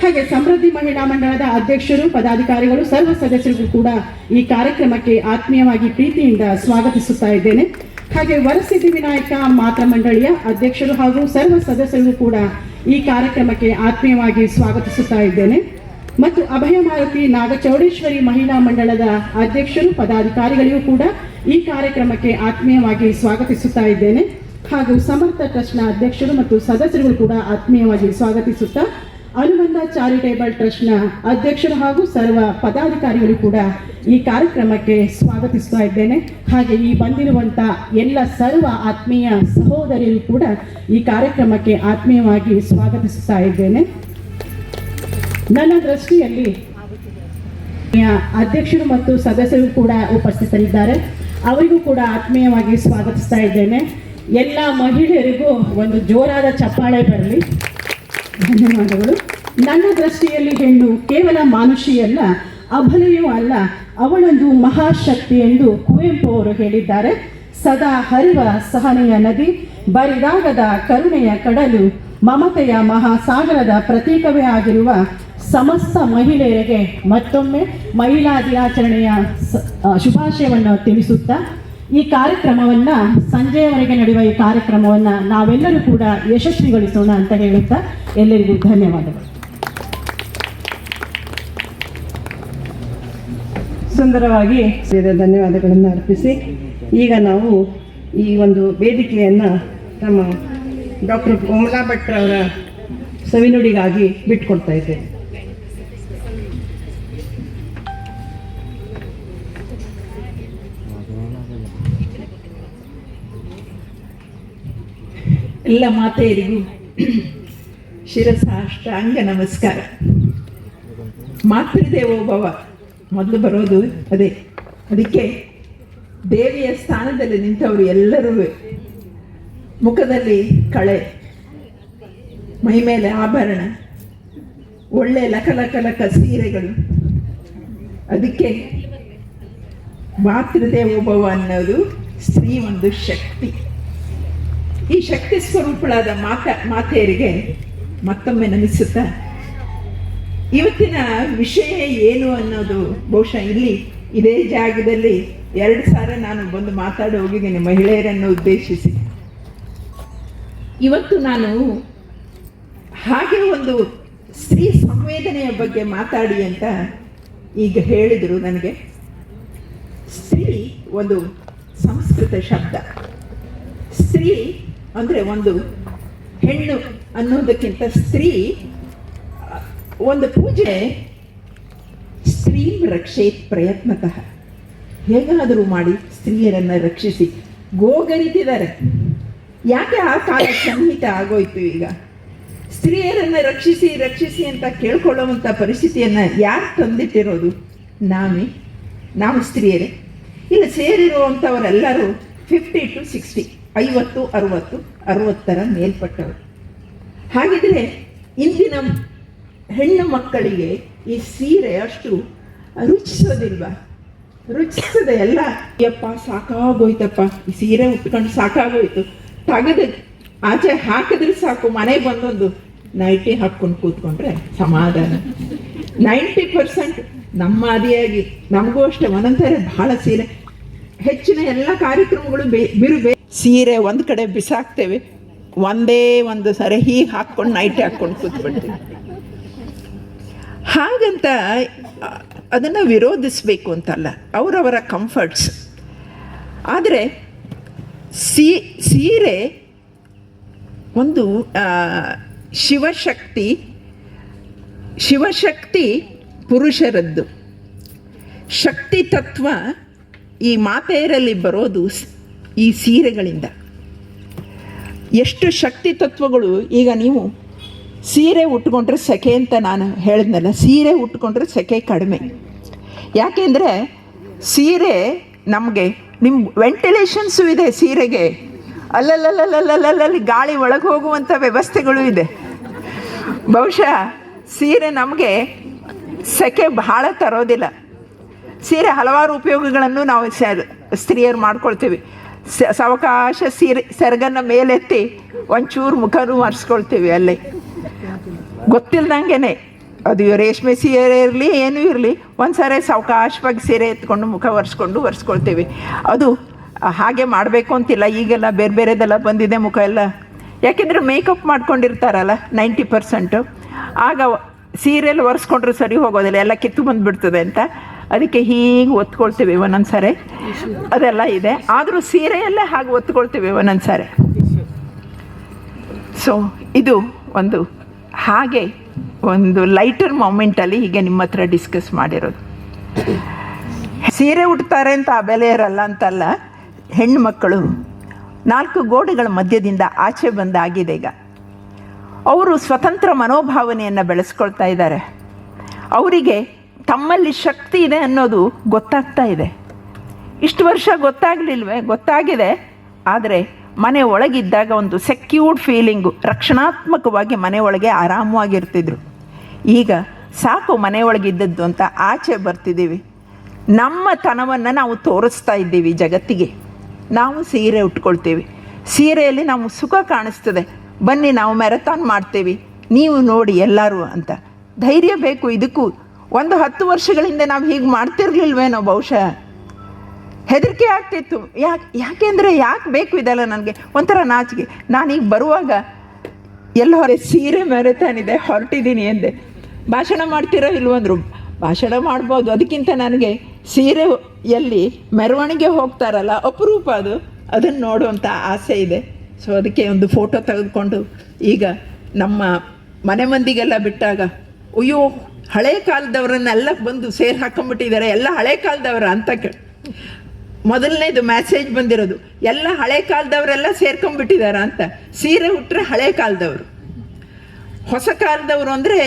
ಹಾಗೆ ಸಮೃದ್ಧಿ ಮಹಿಳಾ ಮಂಡಳದ ಅಧ್ಯಕ್ಷರು, ಪದಾಧಿಕಾರಿಗಳು, ಸರ್ವ ಸದಸ್ಯರಿಗೂ ಕೂಡ ಈ ಕಾರ್ಯಕ್ರಮಕ್ಕೆ ಆತ್ಮೀಯವಾಗಿ ಪ್ರೀತಿಯಿಂದ ಸ್ವಾಗತಿಸುತ್ತಾ ಇದ್ದೇನೆ. ಹಾಗೆ ವರಸಿದ್ಧಿ ವಿನಾಯಕ ಮಾತೃ ಮಂಡಳಿಯ ಅಧ್ಯಕ್ಷರು ಹಾಗೂ ಸರ್ವ ಸದಸ್ಯರಿಗೂ ಕೂಡ ಈ ಕಾರ್ಯಕ್ರಮಕ್ಕೆ ಆತ್ಮೀಯವಾಗಿ ಸ್ವಾಗತಿಸುತ್ತಾ ಇದ್ದೇನೆ. ಮತ್ತು ಅಭಯ ಮಾರುತಿ ನಾಗಚೌಡೇಶ್ವರಿ ಮಹಿಳಾ ಮಂಡಳದ ಅಧ್ಯಕ್ಷರು, ಪದಾಧಿಕಾರಿಗಳಿಗೂ ಕೂಡ ಈ ಕಾರ್ಯಕ್ರಮಕ್ಕೆ ಆತ್ಮೀಯವಾಗಿ ಸ್ವಾಗತಿಸುತ್ತಾ ಇದ್ದೇನೆ. ಹಾಗೂ ಸಮರ್ಥ ಟ್ರಸ್ಟ್ನ ಅಧ್ಯಕ್ಷರು ಮತ್ತು ಸದಸ್ಯರುಗಳು ಕೂಡ ಆತ್ಮೀಯವಾಗಿ ಸ್ವಾಗತಿಸುತ್ತಾ ಅನುಬಂಧ ಚಾರಿಟೇಬಲ್ ಟ್ರಸ್ಟ್ನ ಅಧ್ಯಕ್ಷರು ಹಾಗೂ ಸರ್ವ ಪದಾಧಿಕಾರಿಗಳು ಕೂಡ ಈ ಕಾರ್ಯಕ್ರಮಕ್ಕೆ ಸ್ವಾಗತಿಸ್ತಾ ಇದ್ದೇನೆ. ಹಾಗೆ ಈ ಬಂದಿರುವಂಥ ಎಲ್ಲ ಸರ್ವ ಆತ್ಮೀಯ ಸಹೋದರಿಯರು ಕೂಡ ಈ ಕಾರ್ಯಕ್ರಮಕ್ಕೆ ಆತ್ಮೀಯವಾಗಿ ಸ್ವಾಗತಿಸುತ್ತಾ ಇದ್ದೇನೆ. ನನ್ನ ದೃಷ್ಟಿಯಲ್ಲಿ ಅಧ್ಯಕ್ಷರು ಮತ್ತು ಸದಸ್ಯರು ಕೂಡ ಉಪಸ್ಥಿತರಿದ್ದಾರೆ. ಅವರಿಗೂ ಕೂಡ ಆತ್ಮೀಯವಾಗಿ ಸ್ವಾಗತಿಸ್ತಾ ಇದ್ದೇನೆ. ಎಲ್ಲ ಮಹಿಳೆಯರಿಗೂ ಒಂದು ಜೋರಾದ ಚಪ್ಪಾಳೆ ಬರಲಿ. ಧನ್ಯವಾದಗಳು. ನನ್ನ ದೃಷ್ಟಿಯಲ್ಲಿ ಹೆಣ್ಣು ಕೇವಲ ಮಾನುಷಿಯಲ್ಲ, ಅಬಲೆಯೂ ಅಲ್ಲ, ಅವಳೊಂದು ಮಹಾಶಕ್ತಿ ಎಂದು ಕುವೆಂಪು ಅವರು ಹೇಳಿದ್ದಾರೆ. ಸದಾ ಹರಿವ ಸಹನೆಯ ನದಿ, ಬರಿದಾಗದ ಕರುಣೆಯ ಕಡಲು, ಮಮತೆಯ ಮಹಾಸಾಗರದ ಪ್ರತೀಕವೇ ಆಗಿರುವ ಸಮಸ್ತ ಮಹಿಳೆಯರಿಗೆ ಮತ್ತೊಮ್ಮೆ ಮಹಿಳಾ ದಿನಾಚರಣೆಯ ಶುಭಾಶಯವನ್ನು ತಿಳಿಸುತ್ತಾ ಈ ಕಾರ್ಯಕ್ರಮವನ್ನು ಸಂಜೆಯವರೆಗೆ ನಡೆಯುವ ಈ ಕಾರ್ಯಕ್ರಮವನ್ನು ನಾವೆಲ್ಲರೂ ಕೂಡ ಯಶಸ್ವಿಗೊಳಿಸೋಣ ಅಂತ ಹೇಳುತ್ತಾ ಎಲ್ಲರಿಗೂ ಧನ್ಯವಾದಗಳು. ಸುಂದರವಾಗಿ ಧನ್ಯವಾದಗಳನ್ನು ಅರ್ಪಿಸಿ ಈಗ ನಾವು ಈ ಒಂದು ವೇದಿಕೆಯನ್ನು ನಮ್ಮ ಡಾಕ್ಟರ್ ಕೋಮಲಾ ಭಟ್ ಅವರ ಸವಿನುಡಿಗಾಗಿ ಬಿಟ್ಕೊಡ್ತಾ ಇದ್ದೇವೆ. ಎಲ್ಲ ಮಾತೆಯರಿಗೂ ಶಿರಸಾಷ್ಟಾಂಗ ನಮಸ್ಕಾರ. ಮಾತೃದೇವೋಭವ ಮೊದಲು ಬರೋದು ಅದೇ. ಅದಕ್ಕೆ ದೇವಿಯ ಸ್ಥಾನದಲ್ಲಿ ನಿಂತವರು ಎಲ್ಲರೂ ಮುಖದಲ್ಲಿ ಕಳೆ, ಮೈ ಮೇಲೆ ಆಭರಣ, ಒಳ್ಳೆ ಲಕ ಸೀರೆಗಳು. ಅದಕ್ಕೆ ಮಾತೃದೇವೋಭವ ಅನ್ನೋದು ಸ್ತ್ರೀ ಒಂದು ಶಕ್ತಿ. ಈ ಶಕ್ತಿ ಸ್ವರೂಪಳಾದ ಮಾತೆಯರಿಗೆ ಮತ್ತೊಮ್ಮೆ ನಮಿಸುತ್ತಾ ಇವತ್ತಿನ ವಿಷಯ ಏನು ಅನ್ನೋದು ಬಹುಶಃ ಇದೇ ಜಾಗದಲ್ಲಿ 2 ಸಾರಿ ನಾನು ಬಂದು ಮಾತಾಡಿ ಹೋಗಿದ್ದೀನಿ ಮಹಿಳೆಯರನ್ನು ಉದ್ದೇಶಿಸಿ. ಇವತ್ತು ನಾನು ಹಾಗೆ ಒಂದು ಸ್ತ್ರೀ ಸಂವೇದನೆಯ ಬಗ್ಗೆ ಮಾತಾಡಿ ಅಂತ ಈಗ ಹೇಳಿದರು ನನಗೆ. ಸ್ತ್ರೀ ಒಂದು ಸಂಸ್ಕೃತ ಶಬ್ದ. ಸ್ತ್ರೀ ಅಂದರೆ ಒಂದು ಹೆಣ್ಣು ಅನ್ನೋದಕ್ಕಿಂತ ಸ್ತ್ರೀ ಒಂದು ಪೂಜೆ. ಸ್ತ್ರೀ ರಕ್ಷೇತ್ ಪ್ರಯತ್ನತಃ, ಹೇಗಾದರೂ ಮಾಡಿ ಸ್ತ್ರೀಯರನ್ನು ರಕ್ಷಿಸಿ ಗೋಗರಿತಿದ್ದಾರೆ. ಯಾಕೆ ಆ ಕಾಲ ಸನ್ನಿಹಿತ ಆಗೋಯ್ತು? ಈಗ ಸ್ತ್ರೀಯರನ್ನು ರಕ್ಷಿಸಿ ರಕ್ಷಿಸಿ ಅಂತ ಕೇಳ್ಕೊಳ್ಳುವಂಥ ಪರಿಸ್ಥಿತಿಯನ್ನು ಯಾರು ತಂದಿಟ್ಟಿರೋದು? ನಾವು ಸ್ತ್ರೀಯರೇ. ಇಲ್ಲಿ ಸೇರಿರುವಂಥವರೆಲ್ಲರೂ 50 to 60, 50, 60, 60ರ ಮೇಲ್ಪಟ್ಟವರು. ಹಾಗಿದ್ರೆ ಇಂದಿನ ಹೆಣ್ಣು ಮಕ್ಕಳಿಗೆ ಈ ಸೀರೆ ಅಷ್ಟು ರುಚಿಸೋದಿಲ್ವಾ? ರುಚಿಸದೆ ಎಲ್ಲ, ಯಪ್ಪ ಸಾಕಾಗೋಯ್ತಪ್ಪ, ಈ ಸೀರೆ ಉಟ್ಕೊಂಡು ಸಾಕಾಗೋಯ್ತು, ತೆಗೆದು ಆಚೆ ಹಾಕಿದ್ರೆ ಸಾಕು, ಮನೆಗೆ ಬಂದೊಂದು ನೈಟಿ ಹಾಕ್ಕೊಂಡು ಕೂತ್ಕೊಂಡ್ರೆ ಸಮಾಧಾನ. 90% ನಮ್ಮ ಆದಿಯಾಗಿ ನಮಗೂ ಅಷ್ಟೇ ಒಂದೊಂದ್ಸರಿ ಭಾಳ ಸೀರೆ, ಹೆಚ್ಚಿನ ಎಲ್ಲ ಕಾರ್ಯಕ್ರಮಗಳು ಸೀರೆ ಒಂದು ಕಡೆ ಬಿಸಾಕ್ತೇವೆ, ಒಂದೇ ಒಂದು ಸರಿ ಹೀಗೆ ಹಾಕ್ಕೊಂಡು ನೈಟಿ ಹಾಕ್ಕೊಂಡು ಕೂತ್ಬಿಡ್ತೀವಿ. ಹಾಗಂತ ಅದನ್ನು ವಿರೋಧಿಸಬೇಕು ಅಂತಲ್ಲ, ಅವರವರ ಕಂಫರ್ಟ್ಸ್. ಆದರೆ ಸೀರೆ ಒಂದು ಶಿವಶಕ್ತಿ ಪುರುಷರದ್ದು. ಶಕ್ತಿ ತತ್ವ ಈ ಮಾತೆಯರಲ್ಲಿ ಬರೋದು ಈ ಸೀರೆಗಳಿಂದ. ಎಷ್ಟು ಶಕ್ತಿ ತತ್ವಗಳು! ಈಗ ನೀವು ಸೀರೆ ಉಟ್ಕೊಂಡ್ರೆ ಸೆಕೆ ಅಂತ ನಾನು ಹೇಳಿದ್ನಲ್ಲ, ಸೀರೆ ಉಟ್ಕೊಂಡ್ರೆ ಸೆಕೆ ಕಡಿಮೆ. ಯಾಕೆಂದರೆ ಸೀರೆ ನಮಗೆ, ನಿಮ್ಮ ವೆಂಟಿಲೇಷನ್ಸು ಇದೆ ಸೀರೆಗೆ, ಅಲ್ಲಲ್ಲಿ ಗಾಳಿ ಒಳಗೆ ಹೋಗುವಂಥ ವ್ಯವಸ್ಥೆಗಳು ಇದೆ. ಬಹುಶಃ ಸೀರೆ ನಮಗೆ ಸೆಕೆ ಬಹಳ ತರೋದಿಲ್ಲ. ಸೀರೆ ಹಲವಾರು ಉಪಯೋಗಗಳನ್ನು ನಾವು ಸ್ತ್ರೀಯರು ಮಾಡ್ಕೊಳ್ತೀವಿ. ಸಾವಕಾಶ ಸೀರೆ ಸೆರಗನ್ನು ಮೇಲೆತ್ತಿ ಒಂಚೂರು ಮುಖನೂ ಒರೆಸ್ಕೊಳ್ತೀವಿ. ಅಲ್ಲೇ ಗೊತ್ತಿಲ್ದಂಗೆ ಅದು ರೇಷ್ಮೆ ಸೀರೆ ಇರಲಿ ಏನೂ ಇರಲಿ, ಒಂದು ಸಾರಿ ಸಾವಕಾಶವಾಗಿ ಸೀರೆ ಎತ್ಕೊಂಡು ಮುಖ ಒರೆಸ್ಕೊಳ್ತೀವಿ. ಅದು ಹಾಗೆ ಮಾಡಬೇಕು ಅಂತಿಲ್ಲ, ಈಗೆಲ್ಲ ಬೇರೆ ಬೇರೆದೆಲ್ಲ ಬಂದಿದೆ ಮುಖ ಎಲ್ಲ. ಯಾಕೆಂದರೆ ಮೇಕಪ್ ಮಾಡ್ಕೊಂಡಿರ್ತಾರಲ್ಲ 90%, ಆಗ ಸೀರೆಯಲ್ಲಿ ಒರೆಸ್ಕೊಂಡ್ರೆ ಸರಿ ಹೋಗೋದಿಲ್ಲ, ಎಲ್ಲ ಕಿತ್ತು ಬಂದುಬಿಡ್ತದೆ ಅಂತ. ಅದಕ್ಕೆ ಹೀಗೆ ಒತ್ಕೊಳ್ತೀವಿ ಒಂದೊಂದು ಸಾರಿ, ಅದೆಲ್ಲ ಇದೆ. ಆದರೂ ಸೀರೆಯಲ್ಲೇ ಹಾಗೆ ಒತ್ಕೊಳ್ತೀವಿ ಒಂದೊಂದು ಸಾರಿ. ಸೊ ಇದು ಒಂದು ಹಾಗೆ ಒಂದು ಲೈಟರ್ ಮೊಮೆಂಟಲ್ಲಿ ಹೀಗೆ ನಿಮ್ಮ ಹತ್ರ ಡಿಸ್ಕಸ್ ಮಾಡಿರೋದು. ಸೀರೆ ಉಡ್ತಾರೆ ಅಂತ ಆ ಬೆಲೆ ಇರಲ್ಲ ಅಂತಲ್ಲ. ಹೆಣ್ಣು ಮಕ್ಕಳು 4 ಗೋಡೆಗಳ ಮಧ್ಯದಿಂದ ಆಚೆ ಬಂದಾಗಿದೆ. ಈಗ ಅವರು ಸ್ವತಂತ್ರ ಮನೋಭಾವನೆಯನ್ನು ಬೆಳೆಸ್ಕೊಳ್ತಾ ಇದ್ದಾರೆ. ಅವರಿಗೆ ತಮ್ಮಲ್ಲಿ ಶಕ್ತಿ ಇದೆ ಅನ್ನೋದು ಗೊತ್ತಾಗ್ತಾ ಇದೆ. ಇಷ್ಟು ವರ್ಷ ಗೊತ್ತಾಗಲಿಲ್ವೇ? ಗೊತ್ತಾಗಿದೆ. ಆದರೆ ಮನೆ ಒಳಗಿದ್ದಾಗ ಒಂದು ಸೆಕ್ಯೂರ್ಡ್ ಫೀಲಿಂಗು, ರಕ್ಷಣಾತ್ಮಕವಾಗಿ ಮನೆ ಒಳಗೆ ಆರಾಮವಾಗಿರ್ತಿದ್ರು. ಈಗ ಸಾಕು ಮನೆಯೊಳಗಿದ್ದದ್ದು ಅಂತ ಆಚೆ ಬರ್ತಿದ್ದೀವಿ. ನಮ್ಮ ತನವನ್ನು ನಾವು ತೋರಿಸ್ತಾ ಇದ್ದೀವಿ ಜಗತ್ತಿಗೆ. ನಾವು ಸೀರೆ ಉಟ್ಕೊಳ್ತೀವಿ, ಸೀರೆಯಲ್ಲಿ ನಾವು ಸುಖ ಕಾಣಿಸ್ತದೆ, ಬನ್ನಿ ನಾವು ಮ್ಯಾರಥಾನ್ ಮಾಡ್ತೀವಿ, ನೀವು ನೋಡಿ ಎಲ್ಲರೂ ಅಂತ. ಧೈರ್ಯ ಬೇಕು ಇದಕ್ಕೂ. ಒಂದು 10 ವರ್ಷಗಳಿಂದ ನಾವು ಹೀಗೆ ಮಾಡ್ತಿರ್ಲಿಲ್ವೇನೋ ಬಹುಶಃ. ಹೆದರಿಕೆ ಆಗ್ತಿತ್ತು. ಯಾಕೆಂದರೆ ಯಾಕೆ ಬೇಕು ಇದೆಲ್ಲ? ನನಗೆ ಒಂಥರ ನಾಚಿಕೆ. ನಾನೀಗ ಬರುವಾಗ ಎಲ್ಲೋ ಸೀರೆ ಮ್ಯಾರಥಾನ್ ಇದೆ, ಹೊರಟಿದ್ದೀನಿ ಎಂದೆ. ಭಾಷಣ ಮಾಡ್ತಿರೋ ಇಲ್ವಂದ್ರು. ಭಾಷಣ ಮಾಡ್ಬೋದು, ಅದಕ್ಕಿಂತ ನನಗೆ ಸೀರೆಯಲ್ಲಿ ಮೆರವಣಿಗೆ ಹೋಗ್ತಾರಲ್ಲ, ಅಪರೂಪ ಅದನ್ನು ನೋಡುವಂಥ ಆಸೆ ಇದೆ. ಸೊ ಅದಕ್ಕೆ ಒಂದು ಫೋಟೋ ತೆಗೆದುಕೊಂಡು ಈಗ ನಮ್ಮ ಮನೆ ಮಂದಿಗೆಲ್ಲ ಬಿಟ್ಟಾಗ, ಅಯ್ಯೋ ಹಳೆ ಕಾಲದವರನ್ನೆಲ್ಲ ಬಂದು ಸೇರಿ ಹಾಕೊಂಡ್ಬಿಟ್ಟಿದ್ದಾರೆ, ಎಲ್ಲ ಹಳೆ ಕಾಲದವರ ಅಂತ ಮೊದಲನೇದು ಮೆಸೇಜ್ ಬಂದಿರೋದು, ಎಲ್ಲ ಹಳೆ ಕಾಲದವರೆಲ್ಲ ಸೇರ್ಕೊಂಡ್ಬಿಟ್ಟಿದಾರ ಅಂತ. ಸೀರೆ ಉಟ್ಟರೆ ಹಳೆ ಕಾಲದವರು, ಹೊಸ ಕಾಲದವರು ಅಂದರೆ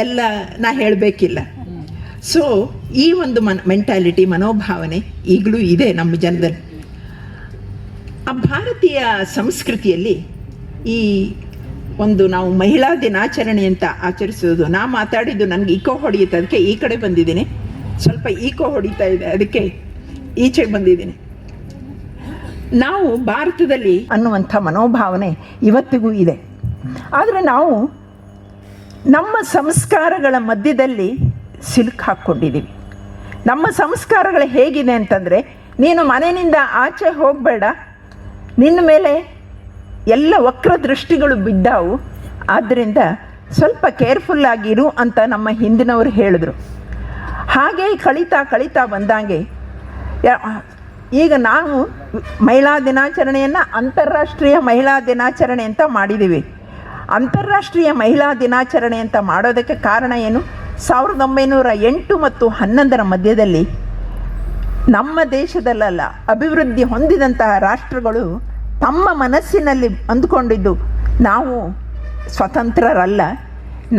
ಎಲ್ಲ ನಾ ಹೇಳಬೇಕಿಲ್ಲ. ಸೊ ಈ ಒಂದು ಮೆಂಟಾಲಿಟಿ, ಮನೋಭಾವನೆ ಈಗಲೂ ಇದೆ ನಮ್ಮ ಜನದಲ್ಲಿ. ಆ ಭಾರತೀಯ ಸಂಸ್ಕೃತಿಯಲ್ಲಿ ಈ ಒಂದು ನಾವು ಮಹಿಳಾ ದಿನಾಚರಣೆ ಅಂತ ಆಚರಿಸೋದು, ನಾ ಮಾತಾಡಿದ್ದು ನನಗೆ ಈಕೋ ಹೊಡೆಯುತ್ತೆ, ಅದಕ್ಕೆ ಈ ಕಡೆ ಬಂದಿದ್ದೀನಿ. ಸ್ವಲ್ಪ ಈಕೋ ಹೊಡಿತಾ ಇದೆ, ಅದಕ್ಕೆ ಈಚೆಗೆ ಬಂದಿದ್ದೀನಿ. ನಾವು ಭಾರತದಲ್ಲಿ ಅನ್ನುವಂಥ ಮನೋಭಾವನೆ ಇವತ್ತಿಗೂ ಇದೆ. ಆದರೆ ನಾವು ನಮ್ಮ ಸಂಸ್ಕಾರಗಳ ಮಧ್ಯದಲ್ಲಿ ಸಿಲುಕು ಹಾಕ್ಕೊಂಡಿದ್ದೀವಿ. ನಮ್ಮ ಸಂಸ್ಕಾರಗಳು ಹೇಗಿದೆ ಅಂತಂದರೆ, ನೀನು ಮನೆಯಿಂದ ಆಚೆ ಹೋಗಬೇಡ, ನಿನ್ನ ಮೇಲೆ ಎಲ್ಲ ವಕ್ರ ದೃಷ್ಟಿಗಳು ಬಿದ್ದಾವು, ಆದ್ದರಿಂದ ಸ್ವಲ್ಪ ಕೇರ್ಫುಲ್ಲಾಗಿರು ಅಂತ ನಮ್ಮ ಹಿಂದಿನವರು ಹೇಳಿದ್ರು. ಹಾಗೆ ಕಳೀತಾ ಬಂದಂಗೆ ಈಗ ನಾವು ಮಹಿಳಾ ದಿನಾಚರಣೆಯನ್ನು ಅಂತಾರಾಷ್ಟ್ರೀಯ ಮಹಿಳಾ ದಿನಾಚರಣೆ ಅಂತ ಮಾಡಿದ್ದೀವಿ. ಅಂತಾರಾಷ್ಟ್ರೀಯ ಮಹಿಳಾ ದಿನಾಚರಣೆ ಅಂತ ಮಾಡೋದಕ್ಕೆ ಕಾರಣ ಏನು? 1908 ಮತ್ತು 11 ಮಧ್ಯದಲ್ಲಿ ನಮ್ಮ ದೇಶದಲ್ಲ, ಅಭಿವೃದ್ಧಿ ಹೊಂದಿದಂತಹ ರಾಷ್ಟ್ರಗಳು ತಮ್ಮ ಮನಸ್ಸಿನಲ್ಲಿ ಅಂದುಕೊಂಡಿದ್ದು ನಾವು ಸ್ವತಂತ್ರರಲ್ಲ,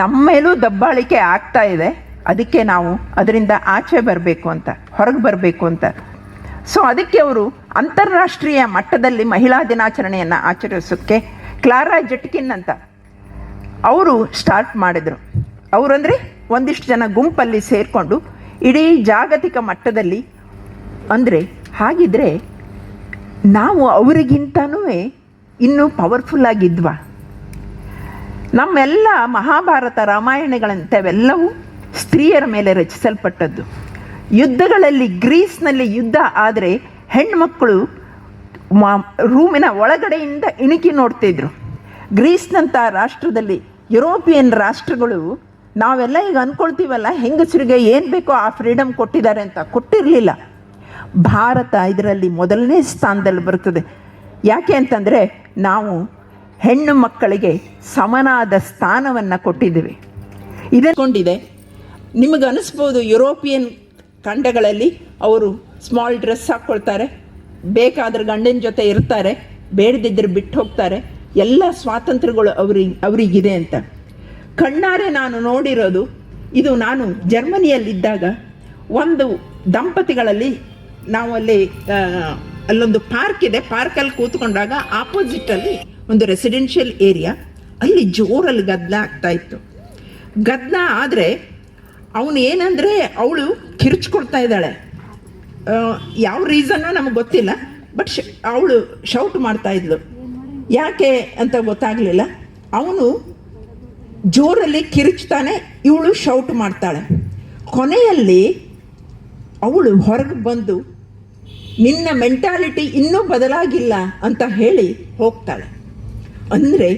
ನಮ್ಮ ಮೇಲೂ ದಬ್ಬಾಳಿಕೆ ಆಗ್ತಾ ಇದೆ, ಅದಕ್ಕೆ ನಾವು ಅದರಿಂದ ಆಚೆ ಬರಬೇಕು ಅಂತ, ಹೊರಗೆ ಬರಬೇಕು ಅಂತ. ಸೊ ಅದಕ್ಕೆ ಅವರು ಅಂತಾರಾಷ್ಟ್ರೀಯ ಮಟ್ಟದಲ್ಲಿ ಮಹಿಳಾ ದಿನಾಚರಣೆಯನ್ನು ಆಚರಿಸೋಕ್ಕೆ ಕ್ಲಾರಾ ಜೆಟ್ಕಿನ್ ಅಂತ ಅವರು ಸ್ಟಾರ್ಟ್ ಮಾಡಿದರು. ಅವರಂದರೆ ಒಂದಿಷ್ಟು ಜನ ಗುಂಪಲ್ಲಿ ಸೇರಿಕೊಂಡು ಇಡೀ ಜಾಗತಿಕ ಮಟ್ಟದಲ್ಲಿ, ಅಂದರೆ ಹಾಗಿದ್ರೆ ನಾವು ಅವರಿಗಿಂತನೂ ಇನ್ನೂ ಪವರ್ಫುಲ್ಲಾಗಿದ್ವಾ? ನಮ್ಮೆಲ್ಲ ಮಹಾಭಾರತ ರಾಮಾಯಣಗಳಂಥವೆಲ್ಲವೂ ಸ್ತ್ರೀಯರ ಮೇಲೆ ರಚಿಸಲ್ಪಟ್ಟದ್ದು. ಯುದ್ಧಗಳಲ್ಲಿ, ಗ್ರೀಸ್ನಲ್ಲಿ ಯುದ್ಧ ಆದರೆ ಹೆಣ್ಮಕ್ಕಳು ರೂಮಿನ ಒಳಗಡೆಯಿಂದ ಇಣುಕಿ ನೋಡ್ತಿದ್ರು. ಗ್ರೀಸ್ನಂಥ ರಾಷ್ಟ್ರದಲ್ಲಿ ಯುರೋಪಿಯನ್ ರಾಷ್ಟ್ರಗಳು, ನಾವೆಲ್ಲ ಈಗ ಅಂದ್ಕೊಳ್ತೀವಲ್ಲ ಹೆಂಗಸರಿಗೆ ಏನು ಬೇಕೋ ಆ ಫ್ರೀಡಮ್ ಕೊಟ್ಟಿದ್ದಾರೆ ಅಂತ, ಕೊಟ್ಟಿರಲಿಲ್ಲ. ಭಾರತ ಇದರಲ್ಲಿ ಮೊದಲನೇ ಸ್ಥಾನದಲ್ಲಿ ಬರ್ತದೆ. ಯಾಕೆ ಅಂತಂದರೆ ನಾವು ಹೆಣ್ಣು ಮಕ್ಕಳಿಗೆ ಸಮನಾದ ಸ್ಥಾನವನ್ನು ಕೊಟ್ಟಿದ್ದೀವಿ. ಇದಕ್ಕೊಂಡಿದೆ. ನಿಮಗೆ ಅನಿಸ್ಬೋದು ಯುರೋಪಿಯನ್ ಖಂಡಗಳಲ್ಲಿ ಅವರು ಸ್ಮಾಲ್ ಡ್ರೆಸ್ ಹಾಕ್ಕೊಳ್ತಾರೆ, ಬೇಕಾದ್ರೆ ಗಂಡನ ಜೊತೆ ಇರ್ತಾರೆ, ಬೇಡದಿದ್ದರೆ ಬಿಟ್ಟು ಹೋಗ್ತಾರೆ, ಎಲ್ಲ ಸ್ವಾತಂತ್ರ್ಯಗಳು ಅವರಿಗಿದೆ ಅಂತ. ಕಣ್ಣಾರೆ ನಾನು ನೋಡಿರೋದು ಇದು. ನಾನು ಜರ್ಮನಿಯಲ್ಲಿದ್ದಾಗ ಒಂದು ದಂಪತಿಗಳಲ್ಲಿ ನಾವು ಅಲ್ಲೊಂದು ಪಾರ್ಕ್ ಇದೆ, ಪಾರ್ಕಲ್ಲಿ ಕೂತ್ಕೊಂಡಾಗ ಆಪೋಸಿಟಲ್ಲಿ ಒಂದು ರೆಸಿಡೆನ್ಷಿಯಲ್ ಏರಿಯಾ, ಅಲ್ಲಿ ಜೋರಲ್ಲಿ ಗದ್ದಲ ಆಗ್ತಾಯಿತ್ತು. ಗದ್ದಲ ಆದರೆ ಅವನು ಏನಂದರೆ, ಅವಳು ಕಿರ್ಚ್ಕೊಳ್ತಾ ಇದ್ದಾಳೆ, ಯಾವ ರೀಸನ್ನೋ ನಮಗೆ ಗೊತ್ತಿಲ್ಲ, ಬಟ್ ಅವಳು ಶೌಟ್ ಮಾಡ್ತಾಯಿದ್ಲು. ಯಾಕೆ ಅಂತ ಗೊತ್ತಾಗಲಿಲ್ಲ. ಅವನು ಜೋರಲ್ಲಿ ಕಿರುಚ್ತಾನೆ, ಇವಳು ಶೌಟ್ ಮಾಡ್ತಾಳೆ. ಕೊನೆಯಲ್ಲಿ ಅವಳು ಹೊರಗೆ ಬಂದು ನಿನ್ನ ಮೆಂಟಾಲಿಟಿ ಇನ್ನೂ ಬದಲಾಗಿಲ್ಲ ಅಂತ ಹೇಳಿ ಹೋಗ್ತಾಳೆ. ಅಂದರೆ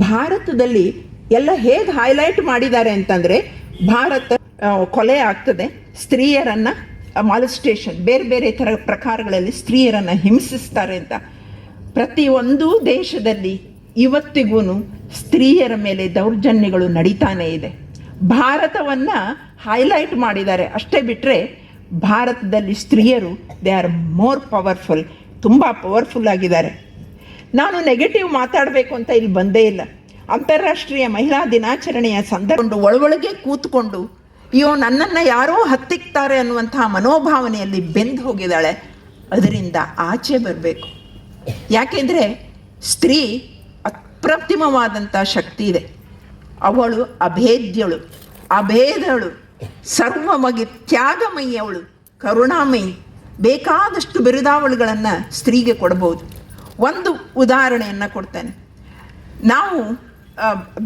ಭಾರತದಲ್ಲಿ ಎಲ್ಲ ಹೇಗೆ ಹೈಲೈಟ್ ಮಾಡಿದ್ದಾರೆ ಅಂತಂದರೆ, ಭಾರತ ಕೊಲೆ ಆಗ್ತದೆ, ಸ್ತ್ರೀಯರನ್ನು ಮಾಲೆಸ್ಟೇಷನ್, ಬೇರೆ ಬೇರೆ ಥರ ಪ್ರಕಾರಗಳಲ್ಲಿ ಸ್ತ್ರೀಯರನ್ನು ಹಿಂಸಿಸ್ತಾರೆ ಅಂತ. ಪ್ರತಿಯೊಂದು ದೇಶದಲ್ಲಿ ಇವತ್ತಿಗೂ ಸ್ತ್ರೀಯರ ಮೇಲೆ ದೌರ್ಜನ್ಯಗಳು ನಡೀತಾನೇ ಇದೆ. ಭಾರತವನ್ನು ಹೈಲೈಟ್ ಮಾಡಿದ್ದಾರೆ ಅಷ್ಟೇ ಬಿಟ್ಟರೆ, ಭಾರತದಲ್ಲಿ ಸ್ತ್ರೀಯರು ದೇ ಆರ್ ಮೋರ್ ಪವರ್ಫುಲ್, ತುಂಬ ಪವರ್ಫುಲ್ ಆಗಿದ್ದಾರೆ. ನಾನು ನೆಗೆಟಿವ್ ಮಾತಾಡಬೇಕು ಅಂತ ಇಲ್ಲಿ ಬಂದೇ ಇಲ್ಲ. ಅಂತಾರಾಷ್ಟ್ರೀಯ ಮಹಿಳಾ ದಿನಾಚರಣೆಯ ಸಂದರ್ಭ ಒಳಗೊಳಗೆ ಕೂತ್ಕೊಂಡು ಅಯ್ಯೋ ನನ್ನನ್ನು ಯಾರೋ ಹತ್ತಿಕ್ತಾರೆ ಅನ್ನುವಂತಹ ಮನೋಭಾವನೆಯಲ್ಲಿ ಬೆಂದು ಹೋಗಿದ್ದಾಳೆ. ಅದರಿಂದ ಆಚೆ ಬರಬೇಕು. ಯಾಕೆಂದರೆ ಸ್ತ್ರೀ ಅಪ್ರತಿಮವಾದಂಥ ಶಕ್ತಿ ಇದೆ. ಅವಳು ಅಭೇದ್ಯಳು, ಅಭೇದಳು, ಸರ್ವಮಗಿ, ತ್ಯಾಗಮಯಿ, ಅವಳು ಕರುಣಾಮಯಿ. ಬೇಕಾದಷ್ಟು ಬಿರುದಾವಳಿಗಳನ್ನು ಸ್ತ್ರೀಗೆ ಕೊಡ್ಬೋದು. ಒಂದು ಉದಾಹರಣೆಯನ್ನು ಕೊಡ್ತೇನೆ. ನಾವು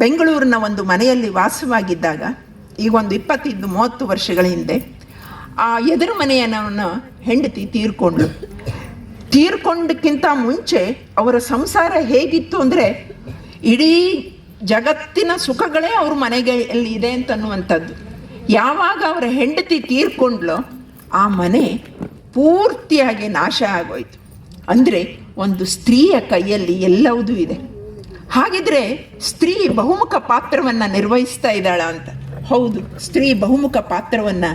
ಬೆಂಗಳೂರಿನ ಒಂದು ಮನೆಯಲ್ಲಿ ವಾಸವಾಗಿದ್ದಾಗ, ಈಗ ಒಂದು 25-30 ವರ್ಷಗಳ ಹಿಂದೆ, ಆ ಎದುರು ಮನೆಯನ್ನು ಹೆಂಡತಿ ತೀರ್ಕೊಂಡಕ್ಕಿಂತ ಮುಂಚೆ ಅವರ ಸಂಸಾರ ಹೇಗಿತ್ತು ಅಂದರೆ, ಇಡೀ ಜಗತ್ತಿನ ಸುಖಗಳೇ ಅವ್ರ ಮನೆಯಲ್ಲಿ ಇದೆ ಅಂತನ್ನುವಂಥದ್ದು. ಯಾವಾಗ ಅವರ ಹೆಂಡತಿ ತೀರ್ಕೊಂಡ್ಲೋ ಆ ಮನೆ ಪೂರ್ತಿಯಾಗಿ ನಾಶ ಆಗೋಯ್ತು. ಅಂದರೆ ಒಂದು ಸ್ತ್ರೀಯ ಕೈಯಲ್ಲಿ ಎಲ್ಲವೂ ಇದೆ. ಹಾಗಿದ್ರೆ ಸ್ತ್ರೀ ಬಹುಮುಖ ಪಾತ್ರವನ್ನು ನಿರ್ವಹಿಸ್ತಾ ಇದ್ದಾಳ ಅಂತ? ಹೌದು, ಸ್ತ್ರೀ ಬಹುಮುಖ ಪಾತ್ರವನ್ನು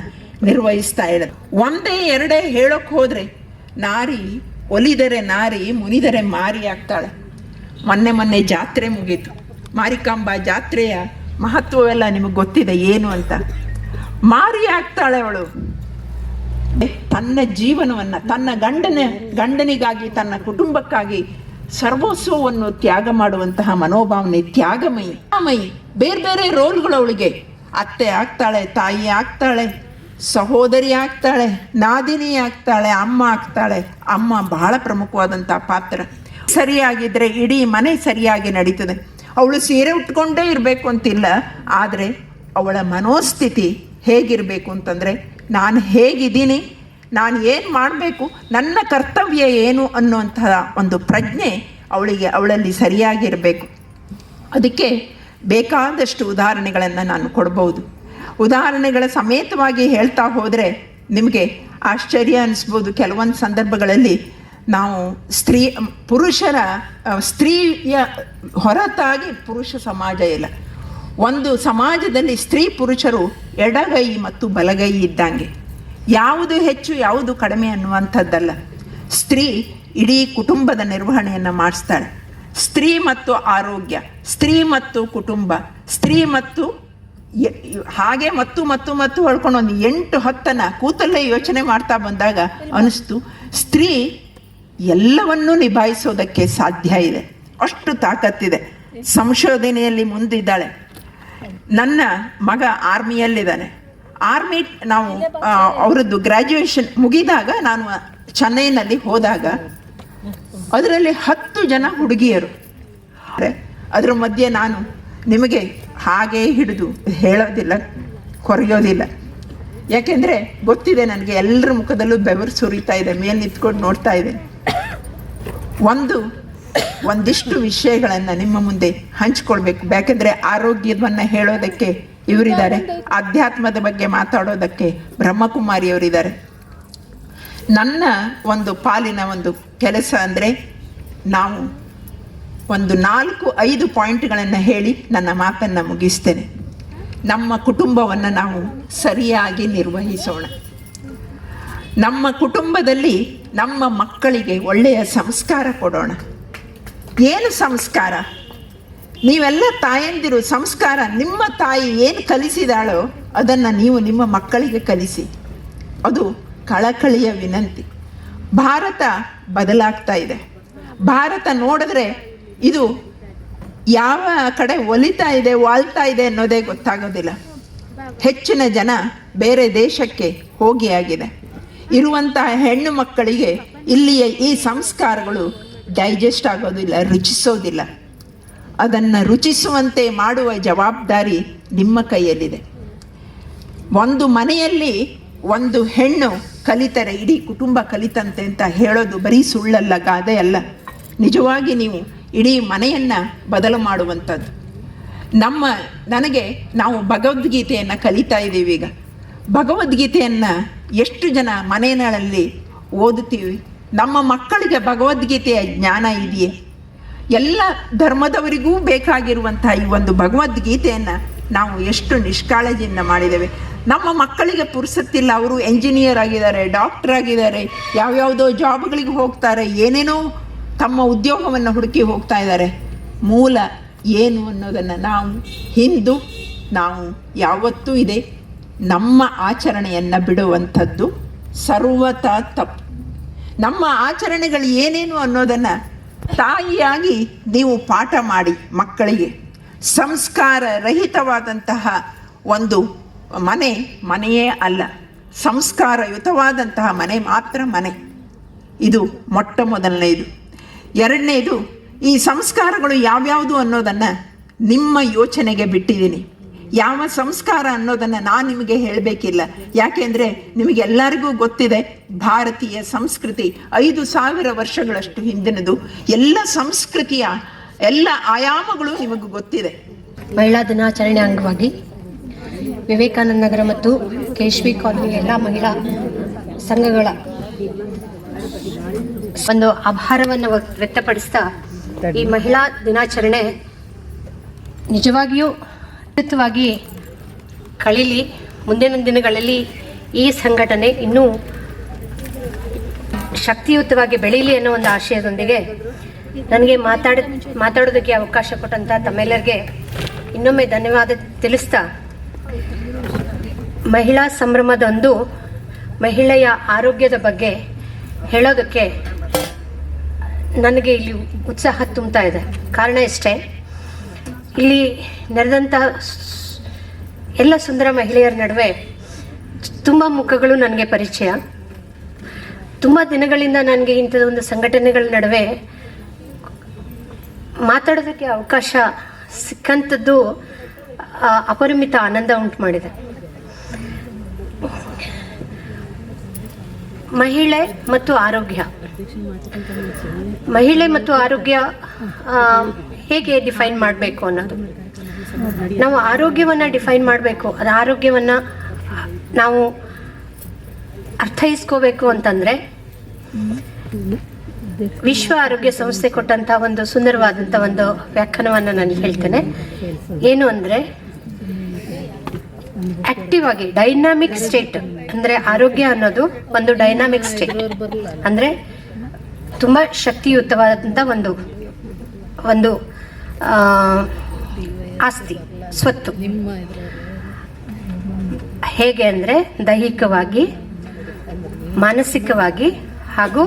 ನಿರ್ವಹಿಸ್ತಾ ಇದ್ದಾಳೆ. ಒಂದೇ ಎರಡೇ ಹೇಳೋಕ್ಕೆ ಹೋದರೆ, ನಾರಿ ಒಲಿದರೆ ನಾರಿ, ಮುನಿದರೆ ಮಾರಿ ಆಗ್ತಾಳೆ. ಮೊನ್ನೆ ಜಾತ್ರೆ ಮುಗೀತು. ಮಾರಿಕಾಂಬಾ ಜಾತ್ರೆಯ ಮಹತ್ವವೆಲ್ಲ ನಿಮಗೆ ಗೊತ್ತಿದೆ ಏನು ಅಂತ. ಮಾರಿ ಆಗ್ತಾಳೆ ಅವಳು. ತನ್ನ ಜೀವನವನ್ನು, ತನ್ನ ಗಂಡನಿಗಾಗಿ, ತನ್ನ ಕುಟುಂಬಕ್ಕಾಗಿ ಸರ್ವಸ್ವವನ್ನು ತ್ಯಾಗ ಮಾಡುವಂತಹ ಮನೋಭಾವನೆ, ತ್ಯಾಗಮಯಿ. ಬೇರೆ ಬೇರೆ ರೋಲ್ಗಳು ಅವಳಿಗೆ. ಅತ್ತೆ ಆಗ್ತಾಳೆ, ತಾಯಿ ಆಗ್ತಾಳೆ, ಸಹೋದರಿ ಆಗ್ತಾಳೆ, ನಾದಿನಿ ಆಗ್ತಾಳೆ, ಅಮ್ಮ ಆಗ್ತಾಳೆ. ಅಮ್ಮ ಬಹಳ ಪ್ರಮುಖವಾದಂಥ ಪಾತ್ರ. ಸರಿಯಾಗಿದ್ದರೆ ಇಡೀ ಮನೆ ಸರಿಯಾಗಿ ನಡೀತದೆ. ಅವಳು ಸೀರೆ ಉಟ್ಕೊಂಡೇ ಇರಬೇಕು ಅಂತಿಲ್ಲ, ಆದರೆ ಅವಳ ಮನೋಸ್ಥಿತಿ ಹೇಗಿರಬೇಕು ಅಂತಂದರೆ, ನಾನು ಹೇಗಿದ್ದೀನಿ, ನಾನು ಏನು ಮಾಡಬೇಕು, ನನ್ನ ಕರ್ತವ್ಯ ಏನು ಅನ್ನುವಂತಹ ಒಂದು ಪ್ರಜ್ಞೆ ಅವಳಲ್ಲಿ ಸರಿಯಾಗಿರಬೇಕು. ಅದಕ್ಕೆ ಬೇಕಾದಷ್ಟು ಉದಾಹರಣೆಗಳನ್ನು ನಾನು ಕೊಡ್ಬೋದು. ಉದಾಹರಣೆಗಳ ಸಮೇತವಾಗಿ ಹೇಳ್ತಾ ಹೋದರೆ ನಿಮಗೆ ಆಶ್ಚರ್ಯ ಅನಿಸ್ಬೋದು. ಕೆಲವೊಂದು ಸಂದರ್ಭಗಳಲ್ಲಿ ನಾವು ಸ್ತ್ರೀಯ ಹೊರತಾಗಿ ಪುರುಷ ಸಮಾಜ ಇಲ್ಲ. ಒಂದು ಸಮಾಜದಲ್ಲಿ ಸ್ತ್ರೀ ಪುರುಷರು ಎಡಗೈ ಮತ್ತು ಬಲಗೈ ಇದ್ದಂಗೆ. ಯಾವುದು ಹೆಚ್ಚು ಯಾವುದು ಕಡಿಮೆ ಅನ್ನುವಂಥದ್ದಲ್ಲ. ಸ್ತ್ರೀ ಇಡೀ ಕುಟುಂಬದ ನಿರ್ವಹಣೆಯನ್ನು ಮಾಡಿಸ್ತಾಳೆ. ಸ್ತ್ರೀ ಮತ್ತು ಆರೋಗ್ಯ, ಸ್ತ್ರೀ ಮತ್ತು ಕುಟುಂಬ, ಸ್ತ್ರೀ ಮತ್ತು ಹಾಗೆ ಮತ್ತು ಹೊಳ್ಕೊಂಡು ಒಂದು 8-10 ಕೂತಲ್ಲೇ ಯೋಚನೆ ಮಾಡ್ತಾ ಬಂದಾಗ ಅನಿಸ್ತು ಸ್ತ್ರೀ ಎಲ್ಲವನ್ನೂ ನಿಭಾಯಿಸೋದಕ್ಕೆ ಸಾಧ್ಯ ಇದೆ, ಅಷ್ಟು ತಾಕತ್ತಿದೆ. ಸಂಶೋಧನೆಯಲ್ಲಿ ಮುಂದಿದ್ದಾಳೆ. ನನ್ನ ಮಗ ಆರ್ಮಿಯಲ್ಲಿದ್ದಾನೆ. ಆರ್ಮಿ ನಾವು ಅವರದ್ದು ಗ್ರ್ಯಾಜುಯೇಷನ್ ಮುಗಿದಾಗ ನಾನು ಚೆನ್ನೈನಲ್ಲಿ ಹೋದಾಗ ಅದರಲ್ಲಿ 10 ಜನ ಹುಡುಗಿಯರು. ಅದರ ಮಧ್ಯೆ ನಾನು ನಿಮಗೆ ಹಾಗೇ ಹಿಡಿದು ಹೇಳೋದಿಲ್ಲ, ಕೊರೆಯೋದಿಲ್ಲ. ಯಾಕೆಂದರೆ ಗೊತ್ತಿದೆ ನನಗೆ, ಎಲ್ಲರ ಮುಖದಲ್ಲೂ ಬೆವರು ಸುರಿತಾ ಇದೆ, ಮೇಲೆ ನಿಂತ್ಕೊಂಡು ನೋಡ್ತಾ ಇದೆ. ಒಂದಿಷ್ಟು ವಿಷಯಗಳನ್ನು ನಿಮ್ಮ ಮುಂದೆ ಹಂಚ್ಕೊಳ್ಬೇಕು. ಯಾಕೆಂದರೆ ಆರೋಗ್ಯವನ್ನು ಹೇಳೋದಕ್ಕೆ ಇವರಿದ್ದಾರೆ, ಆಧ್ಯಾತ್ಮದ ಬಗ್ಗೆ ಮಾತಾಡೋದಕ್ಕೆ ಬ್ರಹ್ಮಕುಮಾರಿಯವರಿದ್ದಾರೆ. ನನ್ನ ಒಂದು ಪಾಲಿನ ಒಂದು ಕೆಲಸ ಅಂದರೆ ನಾವು ಒಂದು 4-5 ಪಾಯಿಂಟ್ಗಳನ್ನು ಹೇಳಿ ನನ್ನ ಮಾತನ್ನು ಮುಗಿಸ್ತೇನೆ. ನಮ್ಮ ಕುಟುಂಬವನ್ನು ನಾವು ಸರಿಯಾಗಿ ನಿರ್ವಹಿಸೋಣ. ನಮ್ಮ ಕುಟುಂಬದಲ್ಲಿ ನಮ್ಮ ಮಕ್ಕಳಿಗೆ ಒಳ್ಳೆಯ ಸಂಸ್ಕಾರ ಕೊಡೋಣ. ಏನು ಸಂಸ್ಕಾರ? ನೀವೆಲ್ಲ ತಾಯಂದಿರು ಸಂಸ್ಕಾರ, ನಿಮ್ಮ ತಾಯಿ ಏನು ಕಲಿಸಿದಾಳೋ ಅದನ್ನು ನೀವು ನಿಮ್ಮ ಮಕ್ಕಳಿಗೆ ಕಲಿಸಿ. ಅದು ಕಳಕಳಿಯ ವಿನಂತಿ. ಭಾರತ ಬದಲಾಗ್ತಾ ಇದೆ. ಭಾರತ ನೋಡಿದ್ರೆ ಇದು ಯಾವ ಕಡೆ ಒಲಿತಾ ಇದೆ, ವಾಲ್ತಾ ಇದೆ ಅನ್ನೋದೇ ಗೊತ್ತಾಗೋದಿಲ್ಲ. ಹೆಚ್ಚಿನ ಜನ ಬೇರೆ ದೇಶಕ್ಕೆ ಹೋಗಿ ಆಗಿದೆ. ಇರುವಂತಹ ಹೆಣ್ಣು ಮಕ್ಕಳಿಗೆ ಇಲ್ಲಿಯ ಈ ಸಂಸ್ಕಾರಗಳು ಡೈಜೆಸ್ಟ್ ಆಗೋದಿಲ್ಲ, ರುಚಿಸೋದಿಲ್ಲ. ಅದನ್ನು ರುಚಿಸುವಂತೆ ಮಾಡುವ ಜವಾಬ್ದಾರಿ ನಿಮ್ಮ ಕೈಯಲ್ಲಿದೆ. ಒಂದು ಮನೆಯಲ್ಲಿ ಒಂದು ಹೆಣ್ಣು ಕಲಿತರೆ ಇಡೀ ಕುಟುಂಬ ಕಲಿತಂತೆ ಅಂತ ಹೇಳೋದು ಬರೀ ಸುಳ್ಳಲ್ಲ, ಗಾದೆ ಅಲ್ಲ. ನಿಜವಾಗಿ ನೀವು ಇಡೀ ಮನೆಯನ್ನು ಬದಲು ಮಾಡುವಂಥದ್ದು. ನಾವು ಭಗವದ್ಗೀತೆಯನ್ನು ಕಲಿತಾ ಇದ್ದೀವಿ ಈಗ. ಭಗವದ್ಗೀತೆಯನ್ನು ಎಷ್ಟು ಜನ ಮನೆಯಲ್ಲಿ ಓದುತ್ತೀವಿ? ನಮ್ಮ ಮಕ್ಕಳಿಗೆ ಭಗವದ್ಗೀತೆಯ ಜ್ಞಾನ ಇದೆಯೇ? ಎಲ್ಲ ಧರ್ಮದವರಿಗೂ ಬೇಕಾಗಿರುವಂಥ ಈ ಒಂದು ಭಗವದ್ಗೀತೆಯನ್ನು ನಾವು ಎಷ್ಟು ನಿಷ್ಕಾಳಜಿಯಿಂದ ಮಾಡಿದ್ದೇವೆ. ನಮ್ಮ ಮಕ್ಕಳಿಗೆ ಪುರ್ಸತ್ತಿಲ್ಲ, ಅವರು ಎಂಜಿನಿಯರ್ ಆಗಿದ್ದಾರೆ, ಡಾಕ್ಟರ್ ಆಗಿದ್ದಾರೆ, ಯಾವ್ಯಾವುದೋ ಜಾಬ್ಗಳಿಗೆ ಹೋಗ್ತಾರೆ, ಏನೇನೋ ತಮ್ಮ ಉದ್ಯೋಗವನ್ನು ಹುಡುಕಿ ಹೋಗ್ತಾ ಇದ್ದಾರೆ. ಮೂಲ ಏನು ಅನ್ನೋದನ್ನು ನಾವು ಯಾವತ್ತೂ ಇದೆ ನಮ್ಮ ಆಚರಣೆಯನ್ನು ಬಿಡುವಂಥದ್ದು ಸರ್ವತಾ ತಪ್ಪು. ನಮ್ಮ ಆಚರಣೆಗಳು ಏನೇನು ಅನ್ನೋದನ್ನು ತಾಯಿಯಾಗಿ ನೀವು ಪಾಠ ಮಾಡಿ ಮಕ್ಕಳಿಗೆ. ಸಂಸ್ಕಾರ ರಹಿತವಾದಂತಹ ಒಂದು ಮನೆಯೇ ಅಲ್ಲ, ಸಂಸ್ಕಾರಯುತವಾದಂತಹ ಮನೆ ಮಾತ್ರ ಮನೆ. ಇದು ಮೊಟ್ಟ ಮೊದಲನೇದು. ಎರಡನೇದು, ಈ ಸಂಸ್ಕಾರಗಳು ಯಾವ್ಯಾವುದು ಅನ್ನೋದನ್ನು ನಿಮ್ಮ ಯೋಚನೆಗೆ ಬಿಟ್ಟಿದ್ದೀನಿ. ಯಾವ ಸಂಸ್ಕಾರ ಅನ್ನೋದನ್ನು ನಾನು ನಿಮಗೆ ಹೇಳಬೇಕಿಲ್ಲ. ಯಾಕೆಂದರೆ ನಿಮಗೆಲ್ಲರಿಗೂ ಗೊತ್ತಿದೆ, ಭಾರತೀಯ ಸಂಸ್ಕೃತಿ 5,000 ವರ್ಷಗಳಷ್ಟು ಹಿಂದಿನದು. ಎಲ್ಲ ಸಂಸ್ಕೃತಿಯ ಎಲ್ಲ ಆಯಾಮಗಳು ನಿಮಗೆ ಗೊತ್ತಿದೆ. ಮಹಿಳಾ ದಿನಾಚರಣೆ ಅಂಗವಾಗಿ ವಿವೇಕಾನಂದ ನಗರ ಮತ್ತು ಕೇಶವಿ ಕಾಲೋನಿ ಎಲ್ಲ ಮಹಿಳಾ ಸಂಘಗಳ ಒಂದು ಆಭಾರವನ್ನು ವ್ಯಕ್ತಪಡಿಸ್ತಾ ಈ ಮಹಿಳಾ ದಿನಾಚರಣೆ ನಿಜವಾಗಿಯೂ ಅದ್ಭುತವಾಗಿ ಕಳೀಲಿ. ಮುಂದಿನ ದಿನಗಳಲ್ಲಿ ಈ ಸಂಘಟನೆ ಇನ್ನೂ ಶಕ್ತಿಯುತವಾಗಿ ಬೆಳೀಲಿ ಅನ್ನೋ ಒಂದು ಆಶಯದೊಂದಿಗೆ ನನಗೆ ಮಾತಾಡೋದಕ್ಕೆ ಅವಕಾಶ ಕೊಟ್ಟಂಥ ತಮ್ಮೆಲ್ಲರಿಗೆ ಇನ್ನೊಮ್ಮೆ ಧನ್ಯವಾದ ತಿಳಿಸ್ತಾ, ಮಹಿಳಾ ಸಂಭ್ರಮದೊಂದು ಮಹಿಳೆಯ ಆರೋಗ್ಯದ ಬಗ್ಗೆ ಹೇಳೋದಕ್ಕೆ ನನಗೆ ಇಲ್ಲಿ ಉತ್ಸಾಹ ತುಂಬ್ತಾ ಇದೆ. ಕಾರಣ ಇಷ್ಟೇ, ಇಲ್ಲಿ ನೆರೆದಂಥ ಎಲ್ಲ ಸುಂದರ ಮಹಿಳೆಯರ ನಡುವೆ ತುಂಬ ಮುಖಗಳು ನನಗೆ ಪರಿಚಯ. ತುಂಬ ದಿನಗಳಿಂದ ನನಗೆ ಇಂಥದೊಂದು ಸಂಘಟನೆಗಳ ನಡುವೆ ಮಾತಾಡೋದಕ್ಕೆ ಅವಕಾಶ ಸಿಕ್ಕಂಥದ್ದು ಅಪರಿಮಿತ ಆನಂದ ಉಂಟು ಮಾಡಿದೆ. ಮಹಿಳೆ ಮತ್ತು ಆರೋಗ್ಯ ಹೇಗೆ ಡಿಫೈನ್ ಮಾಡಬೇಕು ಅನ್ನೋದು, ನಾವು ಆರೋಗ್ಯವನ್ನು ಡಿಫೈನ್ ಮಾಡಬೇಕು. ಅದು ಆರೋಗ್ಯವನ್ನು ನಾವು ಅರ್ಥೈಸ್ಕೋಬೇಕು ಅಂತಂದರೆ ವಿಶ್ವ ಆರೋಗ್ಯ ಸಂಸ್ಥೆ ಕೊಟ್ಟಂಥ ಒಂದು ಸುಂದರವಾದಂಥ ಒಂದು ವ್ಯಾಖ್ಯಾನವನ್ನು ನಾನು ಹೇಳ್ತೇನೆ. ಏನು ಅಂದರೆ, ಆಕ್ಟಿವ್ ಆಗಿ ಡೈನಾಮಿಕ್ ಸ್ಟೇಟ್, ಅಂದರೆ ಆರೋಗ್ಯ ಅನ್ನೋದು ಒಂದು ಡೈನಾಮಿಕ್ ಸ್ಟೇಟ್, ಅಂದರೆ ತುಂಬ ಶಕ್ತಿಯುತವಾದಂಥ ಒಂದು ಆಸ್ತಿ, ಸ್ವತ್ತು. ಹೇಗೆ ಅಂದರೆ ದೈಹಿಕವಾಗಿ, ಮಾನಸಿಕವಾಗಿ ಹಾಗೂ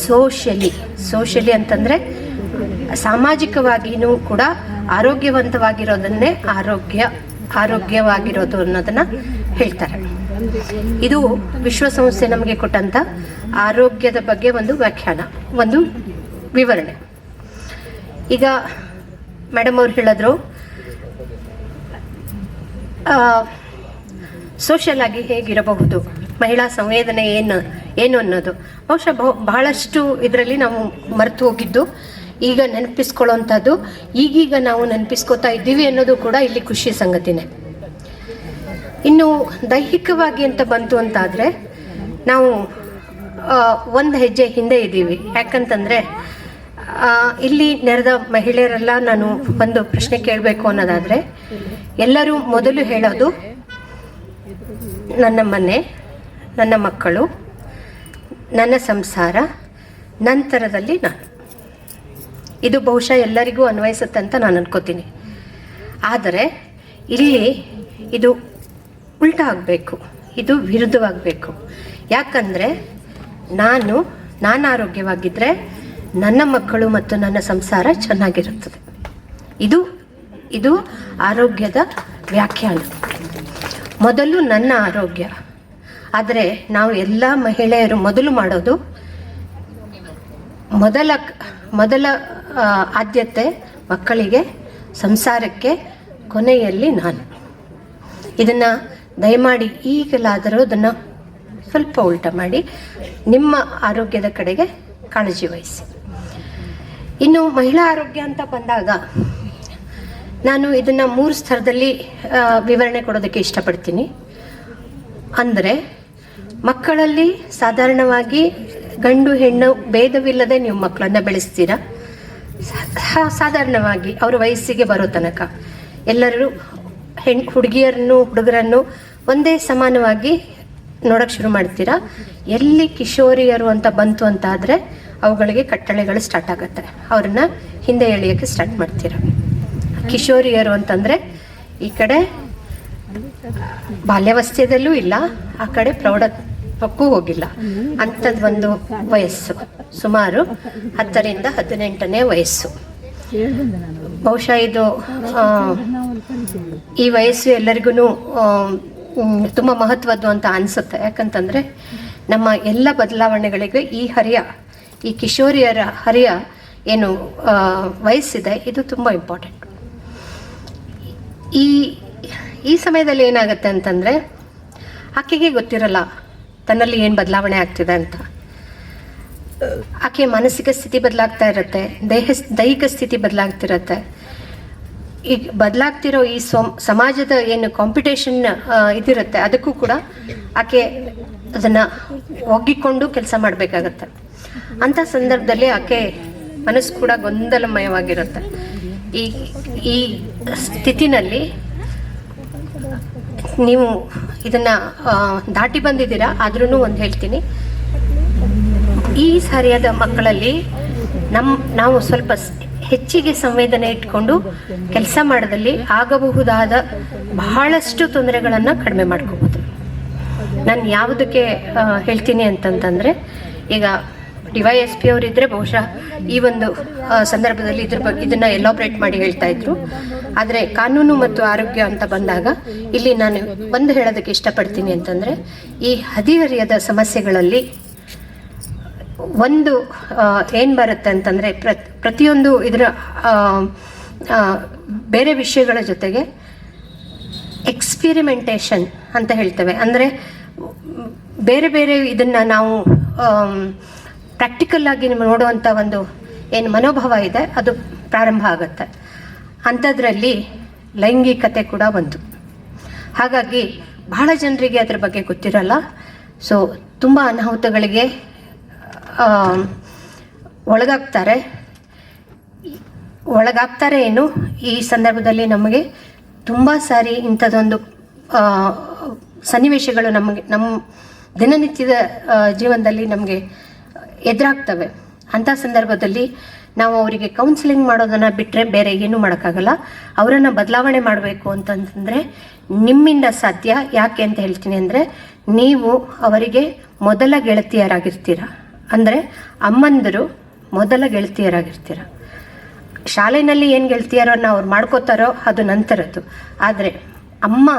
ಸೋಷಿಯಲಿ ಅಂತಂದರೆ ಸಾಮಾಜಿಕವಾಗಿಯೂ ಕೂಡ ಆರೋಗ್ಯವಂತವಾಗಿರೋದನ್ನೇ ಆರೋಗ್ಯವಾಗಿರೋದು ಅನ್ನೋದನ್ನು ಹೇಳ್ತಾರೆ. ಇದು ವಿಶ್ವಸಂಸ್ಥೆ ನಮಗೆ ಕೊಟ್ಟಂಥ ಆರೋಗ್ಯದ ಬಗ್ಗೆ ಒಂದು ವ್ಯಾಖ್ಯಾನ, ಒಂದು ವಿವರಣೆ. ಈಗ ಮೇಡಮ್ ಅವ್ರು ಹೇಳಿದ್ರು ಸೋಷಿಯಲ್ ಆಗಿ ಹೇಗಿರಬಹುದು, ಮಹಿಳಾ ಸಂವೇದನೆ ಏನು ಅನ್ನೋದು ಬಹುಶಃ ಬಹಳಷ್ಟು ಇದರಲ್ಲಿ ನಾವು ಮರೆತು ಹೋಗಿದ್ದು, ಈಗ ನೆನಪಿಸ್ಕೊಳ್ಳೋವಂಥದ್ದು ಈಗೀಗ ನಾವು ನೆನಪಿಸ್ಕೋತಾ ಇದ್ದೀವಿ ಅನ್ನೋದು ಕೂಡ ಇಲ್ಲಿ ಖುಷಿ ಸಂಗತಿನೇ. ಇನ್ನು ದೈಹಿಕವಾಗಿ ಅಂತ ಬಂತು ಅಂತಾದರೆ ನಾವು ಒಂದು ಹೆಜ್ಜೆ ಹಿಂದೆ ಇದ್ದೀವಿ. ಯಾಕಂತಂದರೆ ಇಲ್ಲಿ ನೆರೆದ ಮಹಿಳೆಯರೆಲ್ಲ ನಾನು ಒಂದು ಪ್ರಶ್ನೆ ಕೇಳಬೇಕು ಅನ್ನೋದಾದರೆ, ಎಲ್ಲರೂ ಮೊದಲು ಹೇಳೋದು ನನ್ನ ಮನೆ, ನನ್ನ ಮಕ್ಕಳು, ನನ್ನ ಸಂಸಾರ, ನಂತರದಲ್ಲಿ ನಾನು. ಇದು ಬಹುಶಃ ಎಲ್ಲರಿಗೂ ಅನ್ವಯಿಸುತ್ತೆ ಅಂತ ನಾನು ಅನ್ಕೋತೀನಿ. ಆದರೆ ಇಲ್ಲಿ ಇದು ಉಲ್ಟಾ ಆಗಬೇಕು, ಇದು ವಿರುದ್ಧವಾಗಬೇಕು. ಯಾಕಂದರೆ ನಾನು ಆರೋಗ್ಯವಾಗಿದ್ದರೆ ನನ್ನ ಮಕ್ಕಳು ಮತ್ತು ನನ್ನ ಸಂಸಾರ ಚೆನ್ನಾಗಿರುತ್ತದೆ. ಇದು ಆರೋಗ್ಯದ ವ್ಯಾಖ್ಯಾನ. ಮೊದಲು ನನ್ನ ಆರೋಗ್ಯ. ಆದರೆ ನಾವು ಎಲ್ಲ ಮಹಿಳೆಯರು ಮೊದಲು ಮಾಡೋದು, ಮೊದಲ ಆದ್ಯತೆ ಮಕ್ಕಳಿಗೆ, ಸಂಸಾರಕ್ಕೆ, ಕೊನೆಯಲ್ಲಿ ನಾನು. ಇದನ್ನು ದಯಮಾಡಿ ಈಗಲಾದರೂ ಅದನ್ನು ಸ್ವಲ್ಪ ಉಲ್ಟ ಮಾಡಿ ನಿಮ್ಮ ಆರೋಗ್ಯದ ಕಡೆಗೆ ಕಾಳಜಿ ವಹಿಸಿ. ಇನ್ನು ಮಹಿಳಾ ಆರೋಗ್ಯ ಅಂತ ಬಂದಾಗ ನಾನು ಇದನ್ನು 3 ಸ್ತರದಲ್ಲಿ ವಿವರಣೆ ಕೊಡೋದಕ್ಕೆ ಇಷ್ಟಪಡ್ತೀನಿ. ಅಂದರೆ ಮಕ್ಕಳಲ್ಲಿ ಸಾಧಾರಣವಾಗಿ ಗಂಡು ಹೆಣ್ಣು ಭೇದವಿಲ್ಲದೆ ನೀವು ಮಕ್ಕಳನ್ನು ಬೆಳೆಸ್ತೀರಾ. ಸಾಧಾರಣವಾಗಿ ಅವರ ವಯಸ್ಸಿಗೆ ಬರೋ ತನಕ ಎಲ್ಲರೂ ಹುಡುಗಿಯರನ್ನು ಹುಡುಗರನ್ನು ಒಂದೇ ಸಮಾನವಾಗಿ ನೋಡೋಕ್ಕೆ ಶುರು ಮಾಡ್ತೀರಾ. ಎಲ್ಲಿ ಕಿಶೋರಿಯರು ಅಂತ ಬಂತು ಅಂತ ಆದರೆ ಅವುಗಳಿಗೆ ಕಟ್ಟಳೆಗಳು ಸ್ಟಾರ್ಟ್ ಆಗುತ್ತೆ, ಅವ್ರನ್ನ ಹಿಂದೆ ಎಳೆಯೋಕ್ಕೆ ಸ್ಟಾರ್ಟ್ ಮಾಡ್ತೀರಾ. ಕಿಶೋರಿಯರು ಅಂತಂದರೆ ಈ ಕಡೆ ಬಾಲ್ಯಾವಸ್ಥೆಯಲ್ಲೂ ಇಲ್ಲ, ಆ ಕಡೆ ಪ್ರೌಢತ್ವಕ್ಕೂ ಹೋಗಿಲ್ಲ, ಅಂಥದ್ದೊಂದು ವಯಸ್ಸು, ಸುಮಾರು 10ರಿಂದ 18ನೇ ವಯಸ್ಸು. ಬಹುಶಃ ಇದು ಈ ವಯಸ್ಸು ಎಲ್ಲರಿಗೂ ತುಂಬ ಮಹತ್ವದ್ದು ಅಂತ ಅನಿಸುತ್ತೆ. ಯಾಕಂತಂದರೆ ನಮ್ಮ ಎಲ್ಲ ಬದಲಾವಣೆಗಳಿಗೆ ಈ ಕಿಶೋರಿಯರ ಹರಿಯ ಏನು ವಯಸ್ಸಿದೆ, ಇದು ತುಂಬ ಇಂಪಾರ್ಟೆಂಟ್. ಈ ಸಮಯದಲ್ಲಿ ಏನಾಗುತ್ತೆ ಅಂತಂದರೆ ಆಕೆಗೆ ಗೊತ್ತಿರಲ್ಲ ತನ್ನಲ್ಲಿ ಏನು ಬದಲಾವಣೆ ಆಗ್ತಿದೆ ಅಂತ. ಆಕೆ ಮಾನಸಿಕ ಸ್ಥಿತಿ ಬದಲಾಗ್ತಾ ಇರುತ್ತೆ, ದೈಹಿಕ ಸ್ಥಿತಿ ಬದಲಾಗ್ತಿರತ್ತೆ. ಈಗ ಬದಲಾಗ್ತಿರೋ ಈ ಸಮಾಜದ ಏನು ಕಾಂಪಿಟೇಷನ್ ಇದಿರುತ್ತೆ, ಅದಕ್ಕೂ ಕೂಡ ಆಕೆ ಅದನ್ನು ಒಗ್ಗಿಕೊಂಡು ಕೆಲಸ ಮಾಡಬೇಕಾಗತ್ತೆ. ಅಂಥ ಸಂದರ್ಭದಲ್ಲಿ ಆಕೆ ಮನಸ್ಸು ಕೂಡ ಗೊಂದಲಮಯವಾಗಿರುತ್ತೆ. ಈ ಸ್ಥಿತಿನಲ್ಲಿ ನೀವು ಇದನ್ನು ದಾಟಿ ಬಂದಿದ್ದೀರಾ. ಆದ್ರೂ ಒಂದು ಹೇಳ್ತೀನಿ, ಈ ಸರಿಯಾದ ಮಕ್ಕಳಲ್ಲಿ ನಾವು ಸ್ವಲ್ಪ ಹೆಚ್ಚಿಗೆ ಸಂವೇದನೆ ಇಟ್ಕೊಂಡು ಕೆಲಸ ಮಾಡೋದಲ್ಲಿ ಆಗಬಹುದಾದ ಬಹಳಷ್ಟು ತೊಂದರೆಗಳನ್ನು ಕಡಿಮೆ ಮಾಡ್ಕೋಬೋದು. ನಾನು ಯಾವುದಕ್ಕೆ ಹೇಳ್ತೀನಿ ಅಂತಂತಂದರೆ, ಈಗ DYSP ಅವರಿದ್ದರೆ ಬಹುಶಃ ಈ ಒಂದು ಸಂದರ್ಭದಲ್ಲಿ ಇದನ್ನು ಎಲಾಬ್ರೇಟ್ ಮಾಡಿ ಹೇಳ್ತಾ ಇದ್ರು. ಆದರೆ ಕಾನೂನು ಮತ್ತು ಆರೋಗ್ಯ ಅಂತ ಬಂದಾಗ ಇಲ್ಲಿ ನಾನು ಒಂದು ಹೇಳೋದಕ್ಕೆ ಇಷ್ಟಪಡ್ತೀನಿ ಅಂತಂದರೆ, ಈ ಹದಿಹರಿಯದ ಸಮಸ್ಯೆಗಳಲ್ಲಿ ಒಂದು ಏನು ಬರುತ್ತೆ ಅಂತಂದರೆ, ಪ್ರತಿಯೊಂದು ಇದರ ಬೇರೆ ವಿಷಯಗಳ ಜೊತೆಗೆ ಎಕ್ಸ್ಪಿರಿಮೆಂಟೇಷನ್ ಅಂತ ಹೇಳ್ತೇವೆ. ಅಂದರೆ ಬೇರೆ ಬೇರೆ ಇದನ್ನು ನಾವು ಪ್ರಾಕ್ಟಿಕಲ್ ಆಗಿ ನೋಡುವಂಥ ಒಂದು ಏನು ಮನೋಭಾವ ಇದೆ, ಅದು ಪ್ರಾರಂಭ ಆಗುತ್ತೆ. ಅಂಥದ್ರಲ್ಲಿ ಲೈಂಗಿಕತೆ ಕೂಡ ಒಂದು. ಹಾಗಾಗಿ ಬಹಳ ಜನರಿಗೆ ಅದರ ಬಗ್ಗೆ ಗೊತ್ತಿರಲ್ಲ. ಸೊ ತುಂಬ ಅನಾಹುತಗಳಿಗೆ ಒಳಗಾಗ್ತಾರೆ ಏನು. ಈ ಸಂದರ್ಭದಲ್ಲಿ ನಮಗೆ ತುಂಬ ಸಾರಿ ಇಂಥದ್ದೊಂದು ಸನ್ನಿವೇಶಗಳು ನಮ್ಮ ದಿನನಿತ್ಯದ ಜೀವನದಲ್ಲಿ ನಮಗೆ ಎದುರಾಗ್ತವೆ. ಅಂಥ ಸಂದರ್ಭದಲ್ಲಿ ನಾವು ಅವರಿಗೆ ಕೌನ್ಸಿಲಿಂಗ್ ಮಾಡೋದನ್ನು ಬಿಟ್ಟರೆ ಬೇರೆ ಏನೂ ಮಾಡೋಕ್ಕಾಗಲ್ಲ. ಅವರನ್ನು ಬದಲಾವಣೆ ಮಾಡಬೇಕು ಅಂತಂತಂದರೆ ನಿಮ್ಮಿಂದ ಸಾಧ್ಯ. ಯಾಕೆ ಅಂತ ಹೇಳ್ತೀನಿ ಅಂದರೆ, ನೀವು ಅವರಿಗೆ ಮೊದಲ ಗೆಳತಿಯರಾಗಿರ್ತೀರ. ಅಂದರೆ ಅಮ್ಮಂದರು ಮೊದಲ ಗೆಳತಿಯರಾಗಿರ್ತೀರ. ಶಾಲೆಯಲ್ಲಿ ಏನು ಗೆಳತಿಯರನ್ನು ಅವ್ರು ಮಾಡ್ಕೋತಾರೋ ಅದು ನಂತರದ್ದು. ಆದರೆ ಅಮ್ಮ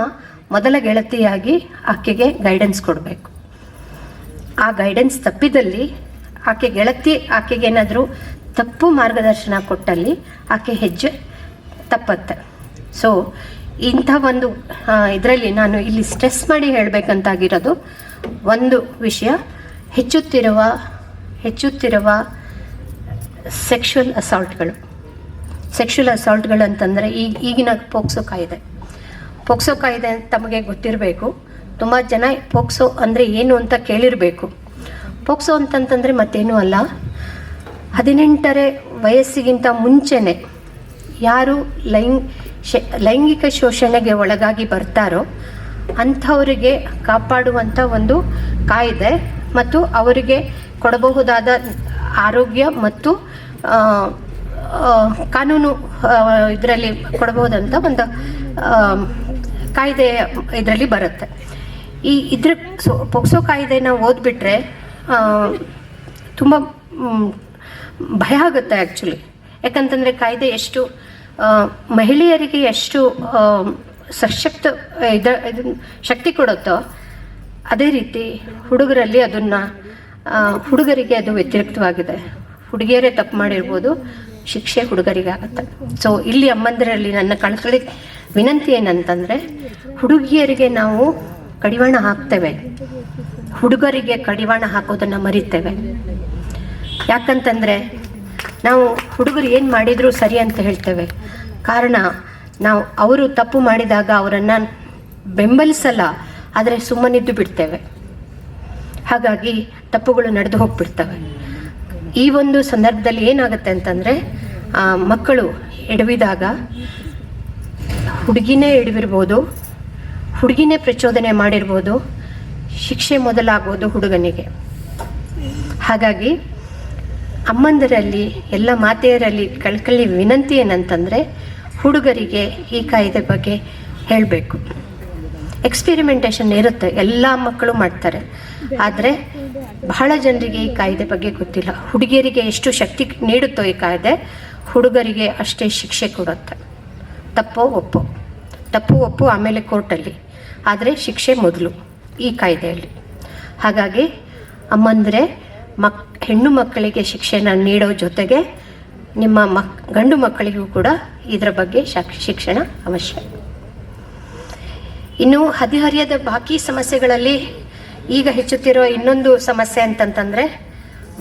ಮೊದಲ ಗೆಳತಿಯಾಗಿ ಆಕೆಗೆ ಗೈಡೆನ್ಸ್ ಕೊಡಬೇಕು. ಆ ಗೈಡೆನ್ಸ್ ತಪ್ಪಿದಲ್ಲಿ ಆಕೆಗೇನಾದರೂ ತಪ್ಪು ಮಾರ್ಗದರ್ಶನ ಕೊಟ್ಟಲ್ಲಿ ಆಕೆ ಹೆಜ್ಜೆ ತಪ್ಪತ್ತೆ. ಸೊ ಇಂಥ ಒಂದು ಇದರಲ್ಲಿ ನಾನು ಇಲ್ಲಿ ಸ್ಟ್ರೆಸ್ ಮಾಡಿ ಹೇಳಬೇಕಂತಾಗಿರೋದು ಒಂದು ವಿಷಯ, ಹೆಚ್ಚುತ್ತಿರುವ ಸೆಕ್ಷುವಲ್ ಅಸಾಲ್ಟ್ಗಳು ಅಂತಂದರೆ ಈಗಿನ ಪೋಕ್ಸೋ ಕಾಯ್ದೆ ತಮಗೆ ಗೊತ್ತಿರಬೇಕು. ತುಂಬ ಜನ ಪೋಕ್ಸೋ ಅಂದರೆ ಏನು ಅಂತ ಕೇಳಿರಬೇಕು. ಪೋಕ್ಸೋ ಅಂತಂತಂದರೆ ಮತ್ತೇನೂ ಅಲ್ಲ, 18ರ ವಯಸ್ಸಿಗಿಂತ ಮುಂಚೆನೇ ಯಾರು ಲೈಂಗಿಕ ಶೋಷಣೆಗೆ ಒಳಗಾಗಿ ಬರ್ತಾರೋ ಅಂಥವರಿಗೆ ಕಾಪಾಡುವಂಥ ಒಂದು ಕಾಯ್ದೆ ಮತ್ತು ಅವರಿಗೆ ಕೊಡಬಹುದಾದ ಆರೋಗ್ಯ ಮತ್ತು ಕಾನೂನು ಇದರಲ್ಲಿ ಕೊಡಬಹುದಂಥ ಒಂದು ಕಾಯ್ದೆ ಇದರಲ್ಲಿ ಬರುತ್ತೆ. ಪೋಕ್ಸೋ ಕಾಯ್ದೆನ ಓದ್ಬಿಟ್ರೆ ತುಂಬ ಭಯ ಆಗುತ್ತೆ ಆ್ಯಕ್ಚುಲಿ. ಯಾಕಂತಂದರೆ ಕಾಯ್ದೆ ಎಷ್ಟು ಮಹಿಳೆಯರಿಗೆ ಎಷ್ಟು ಶಕ್ತಿ ಕೊಡುತ್ತೋ ಅದೇ ರೀತಿ ಹುಡುಗರಿಗೆ ಅದು ವ್ಯತಿರಿಕ್ತವಾಗಿದೆ. ಹುಡುಗಿಯರೇ ತಪ್ಪು ಮಾಡಿರ್ಬೋದು, ಶಿಕ್ಷೆ ಹುಡುಗರಿಗೆ ಆಗುತ್ತೆ. ಸೊ ಇಲ್ಲಿ ಅಮ್ಮಂದಿರಲ್ಲಿ ನನ್ನ ಕಳಕಳಿ ವಿನಂತಿ ಏನಂತಂದರೆ, ಹುಡುಗಿಯರಿಗೆ ನಾವು ಕಡಿವಾಣ ಹಾಕ್ತೇವೆ, ಹುಡುಗರಿಗೆ ಕಡಿವಾಣ ಹಾಕೋದನ್ನು ಮರಿತೇವೆ. ಯಾಕಂತಂದರೆ ನಾವು ಹುಡುಗರು ಏನು ಮಾಡಿದರೂ ಸರಿ ಅಂತ ಹೇಳ್ತೇವೆ. ಕಾರಣ ನಾವು ಅವರು ತಪ್ಪು ಮಾಡಿದಾಗ ಅವರನ್ನು ಬೆಂಬಲಿಸಲ್ಲ, ಆದರೆ ಸುಮ್ಮನಿದ್ದು ಬಿಡ್ತೇವೆ. ಹಾಗಾಗಿ ತಪ್ಪುಗಳು ನಡೆದು ಹೋಗ್ಬಿಡ್ತವೆ. ಈ ಒಂದು ಸಂದರ್ಭದಲ್ಲಿ ಏನಾಗುತ್ತೆ ಅಂತಂದರೆ, ಮಕ್ಕಳು ಎಡವಿದಾಗ ಹುಡುಗಿನೇ ಎಡವಿರ್ಬೋದು, ಹುಡುಗಿನೇ ಪ್ರಚೋದನೆ ಮಾಡಿರ್ಬೋದು, ಶಿಕ್ಷೆ ಮೊದಲಾಗೋದು ಹುಡುಗನಿಗೆ. ಹಾಗಾಗಿ ಅಮ್ಮಂದರಲ್ಲಿ ಎಲ್ಲ ಮಾತೆಯರಲ್ಲಿ ಕಳಕಳಿ ವಿನಂತಿ ಏನಂತಂದರೆ, ಹುಡುಗರಿಗೆ ಈ ಕಾಯ್ದೆ ಬಗ್ಗೆ ಹೇಳಬೇಕು. ಎಕ್ಸ್ಪೆರಿಮೆಂಟೇಷನ್ ಇರುತ್ತೆ, ಎಲ್ಲ ಮಕ್ಕಳು ಮಾಡ್ತಾರೆ. ಆದರೆ ಬಹಳ ಜನರಿಗೆ ಈ ಕಾಯ್ದೆ ಬಗ್ಗೆ ಗೊತ್ತಿಲ್ಲ. ಹುಡುಗಿಯರಿಗೆ ಎಷ್ಟು ಶಕ್ತಿ ನೀಡುತ್ತೋ ಈ ಕಾಯ್ದೆ, ಹುಡುಗರಿಗೆ ಅಷ್ಟೇ ಶಿಕ್ಷೆ ಕೊಡುತ್ತೆ. ತಪ್ಪು ಒಪ್ಪು ಆಮೇಲೆ ಕೋರ್ಟಲ್ಲಿ, ಆದರೆ ಶಿಕ್ಷೆ ಮೊದಲು ಈ ಕಾಯ್ದೆಯಲ್ಲಿ. ಹಾಗಾಗಿ ಅಮ್ಮಂದರೆ ಹೆಣ್ಣು ಮಕ್ಕಳಿಗೆ ಶಿಕ್ಷಣ ನೀಡೋ ಜೊತೆಗೆ ನಿಮ್ಮ ಗಂಡು ಮಕ್ಕಳಿಗೂ ಕೂಡ ಇದರ ಬಗ್ಗೆ ಶಿಕ್ಷಣ ಅವಶ್ಯ. ಇನ್ನು ಹದಿಹರಿಯದ ಬಾಕಿ ಸಮಸ್ಯೆಗಳಲ್ಲಿ ಈಗ ಹೆಚ್ಚುತ್ತಿರೋ ಇನ್ನೊಂದು ಸಮಸ್ಯೆ ಅಂತಂತಂದರೆ,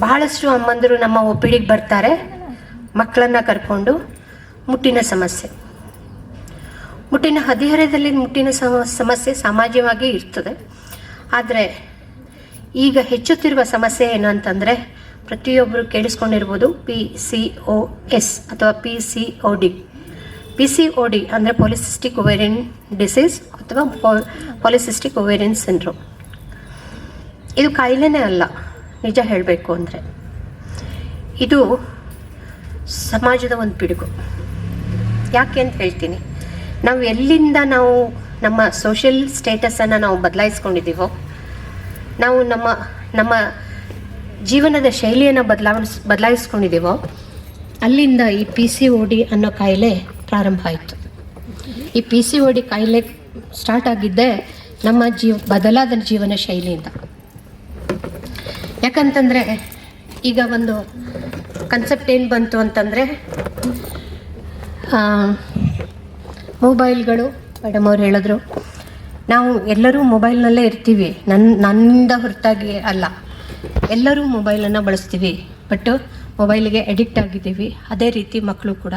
ಬಹಳಷ್ಟು ಅಮ್ಮಂದರು ನಮ್ಮ ಒಪ್ಪಿಡಿಗೆ ಬರ್ತಾರೆ ಮಕ್ಕಳನ್ನು ಕರ್ಕೊಂಡು. ಮುಟ್ಟಿನ ಸಮಸ್ಯೆ, ಹದಿಹರೆಯದಲ್ಲಿ ಮುಟ್ಟಿನ ಸಮಸ್ಯೆ ಸಾಮಾನ್ಯವಾಗಿ ಇರ್ತದೆ. ಆದರೆ ಈಗ ಹೆಚ್ಚುತ್ತಿರುವ ಸಮಸ್ಯೆ ಏನು ಅಂತಂದರೆ, ಪ್ರತಿಯೊಬ್ಬರು ಕೇಳಿಸ್ಕೊಂಡಿರ್ಬೋದು PCOS ಅಥವಾ PCOD ಅಂದರೆ ಪಾಲಿಸಿಸ್ಟಿಕ್ ಓವೇರಿಯನ್ ಡಿಸೀಸ್ ಅಥವಾ ಪಾಲಿಸಿಸ್ಟಿಕ್ ಓವೇರಿಯನ್ ಸಿಂಡ್ರೋಮ್. ಇದು ಕಾಯಿಲೆನೇ ಅಲ್ಲ, ನಿಜ ಹೇಳಬೇಕು ಅಂದರೆ ಇದು ಸಮಾಜದ ಒಂದು ಪಿಡುಗು. ಯಾಕೆ ಅಂತ ಹೇಳ್ತೀನಿ. ನಾವು ಎಲ್ಲಿಂದ ನಮ್ಮ ಸೋಷಿಯಲ್ ಸ್ಟೇಟಸನ್ನು ನಾವು ಬದಲಾಯಿಸ್ಕೊಂಡಿದ್ದೀವೋ, ನಾವು ನಮ್ಮ ಜೀವನದ ಶೈಲಿಯನ್ನು ಬದಲಾಯಿಸ್ಕೊಂಡಿದ್ದೀವೋ, ಅಲ್ಲಿಂದ ಈ PCOD ಅನ್ನೋ ಕಾಯಿಲೆ ಪ್ರಾರಂಭ ಆಯಿತು. ಈ PCOD ಕಾಯಿಲೆ ಸ್ಟಾರ್ಟ್ ಆಗಿದ್ದೇ ನಮ್ಮ ಬದಲಾದ ಜೀವನ ಶೈಲಿಯಿಂದ. ಯಾಕಂತಂದರೆ ಈಗ ಒಂದು ಕನ್ಸೆಪ್ಟ್ ಏನು ಬಂತು ಅಂತಂದರೆ, ಮೊಬೈಲ್ಗಳು, ಮೇಡಮ್ ಅವ್ರು ಹೇಳಿದ್ರು, ನಾವು ಎಲ್ಲರೂ ಮೊಬೈಲ್ನಲ್ಲೇ ಇರ್ತೀವಿ, ನನ್ನಿಂದ ಹೊರತಾಗಿ ಅಲ್ಲ, ಎಲ್ಲರೂ ಮೊಬೈಲನ್ನು ಬಳಸ್ತೀವಿ, ಬಟ್ ಮೊಬೈಲಿಗೆ ಅಡಿಕ್ಟ್ ಆಗಿದ್ದೀವಿ. ಅದೇ ರೀತಿ ಮಕ್ಕಳು ಕೂಡ.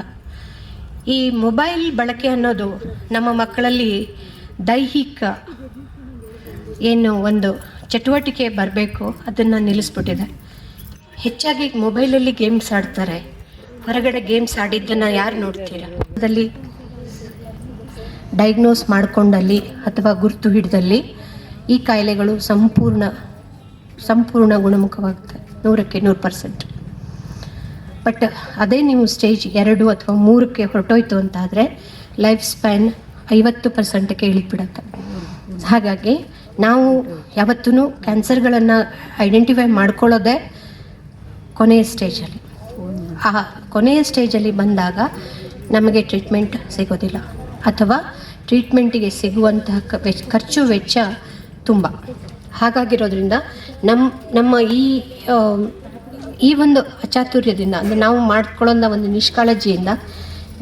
ಈ ಮೊಬೈಲ್ ಬಳಕೆ ಅನ್ನೋದು ನಮ್ಮ ಮಕ್ಕಳಲ್ಲಿ ದೈಹಿಕ ಏನು ಒಂದು ಚಟುವಟಿಕೆ ಬರಬೇಕು, ಅದನ್ನು ನಿಲ್ಲಿಸ್ಬಿಟ್ಟಿದೆ. ಹೆಚ್ಚಾಗಿ ಮೊಬೈಲಲ್ಲಿ ಗೇಮ್ಸ್ ಆಡ್ತಾರೆ. ಹೊರಗಡೆ ಗೇಮ್ಸ್ ಆಡಿದ್ದನ್ನು ಯಾರು ನೋಡ್ತೀರಾ? ಅದರಲ್ಲಿ ಡಯಾಗ್ನೋಸ್ ಮಾಡಿಕೊಂಡಲ್ಲಿ ಅಥವಾ ಗುರುತು ಹಿಡಿದಲ್ಲಿ ಈ ಕಾಯಿಲೆಗಳು ಸಂಪೂರ್ಣ ಗುಣಮುಖವಾಗ್ತದೆ 100% ಬಟ್ ಅದೇ ನೀವು ಸ್ಟೇಜ್ 2 ಅಥವಾ 3ಕ್ಕೆ ಹೊರಟೋಯ್ತು ಅಂತಾದರೆ ಲೈಫ್ ಸ್ಪ್ಯಾನ್ 50%ಕ್ಕೆ ಇಳಿದ್ಬಿಡುತ್ತೆ. ಹಾಗಾಗಿ ನಾವು ಯಾವತ್ತೂ ಕ್ಯಾನ್ಸರ್ಗಳನ್ನು ಐಡೆಂಟಿಫೈ ಮಾಡ್ಕೊಳ್ಳೋದೇ ಕೊನೆಯ ಸ್ಟೇಜಲ್ಲಿ. ಆ ಕೊನೆಯ ಸ್ಟೇಜಲ್ಲಿ ಬಂದಾಗ ನಮಗೆ ಟ್ರೀಟ್ಮೆಂಟ್ ಸಿಗೋದಿಲ್ಲ ಅಥವಾ ಟ್ರೀಟ್ಮೆಂಟಿಗೆ ಸಿಗುವಂತಹ ಖರ್ಚು ವೆಚ್ಚ ತುಂಬ. ಹಾಗಾಗಿರೋದ್ರಿಂದ ನಮ್ಮ ಈ ಒಂದು ಅಚಾತುರ್ಯದಿಂದ, ಅಂದರೆ ನಾವು ಮಾಡ್ಕೊಳ್ಳೋಂಥ ಒಂದು ನಿಷ್ಕಾಳಜಿಯಿಂದ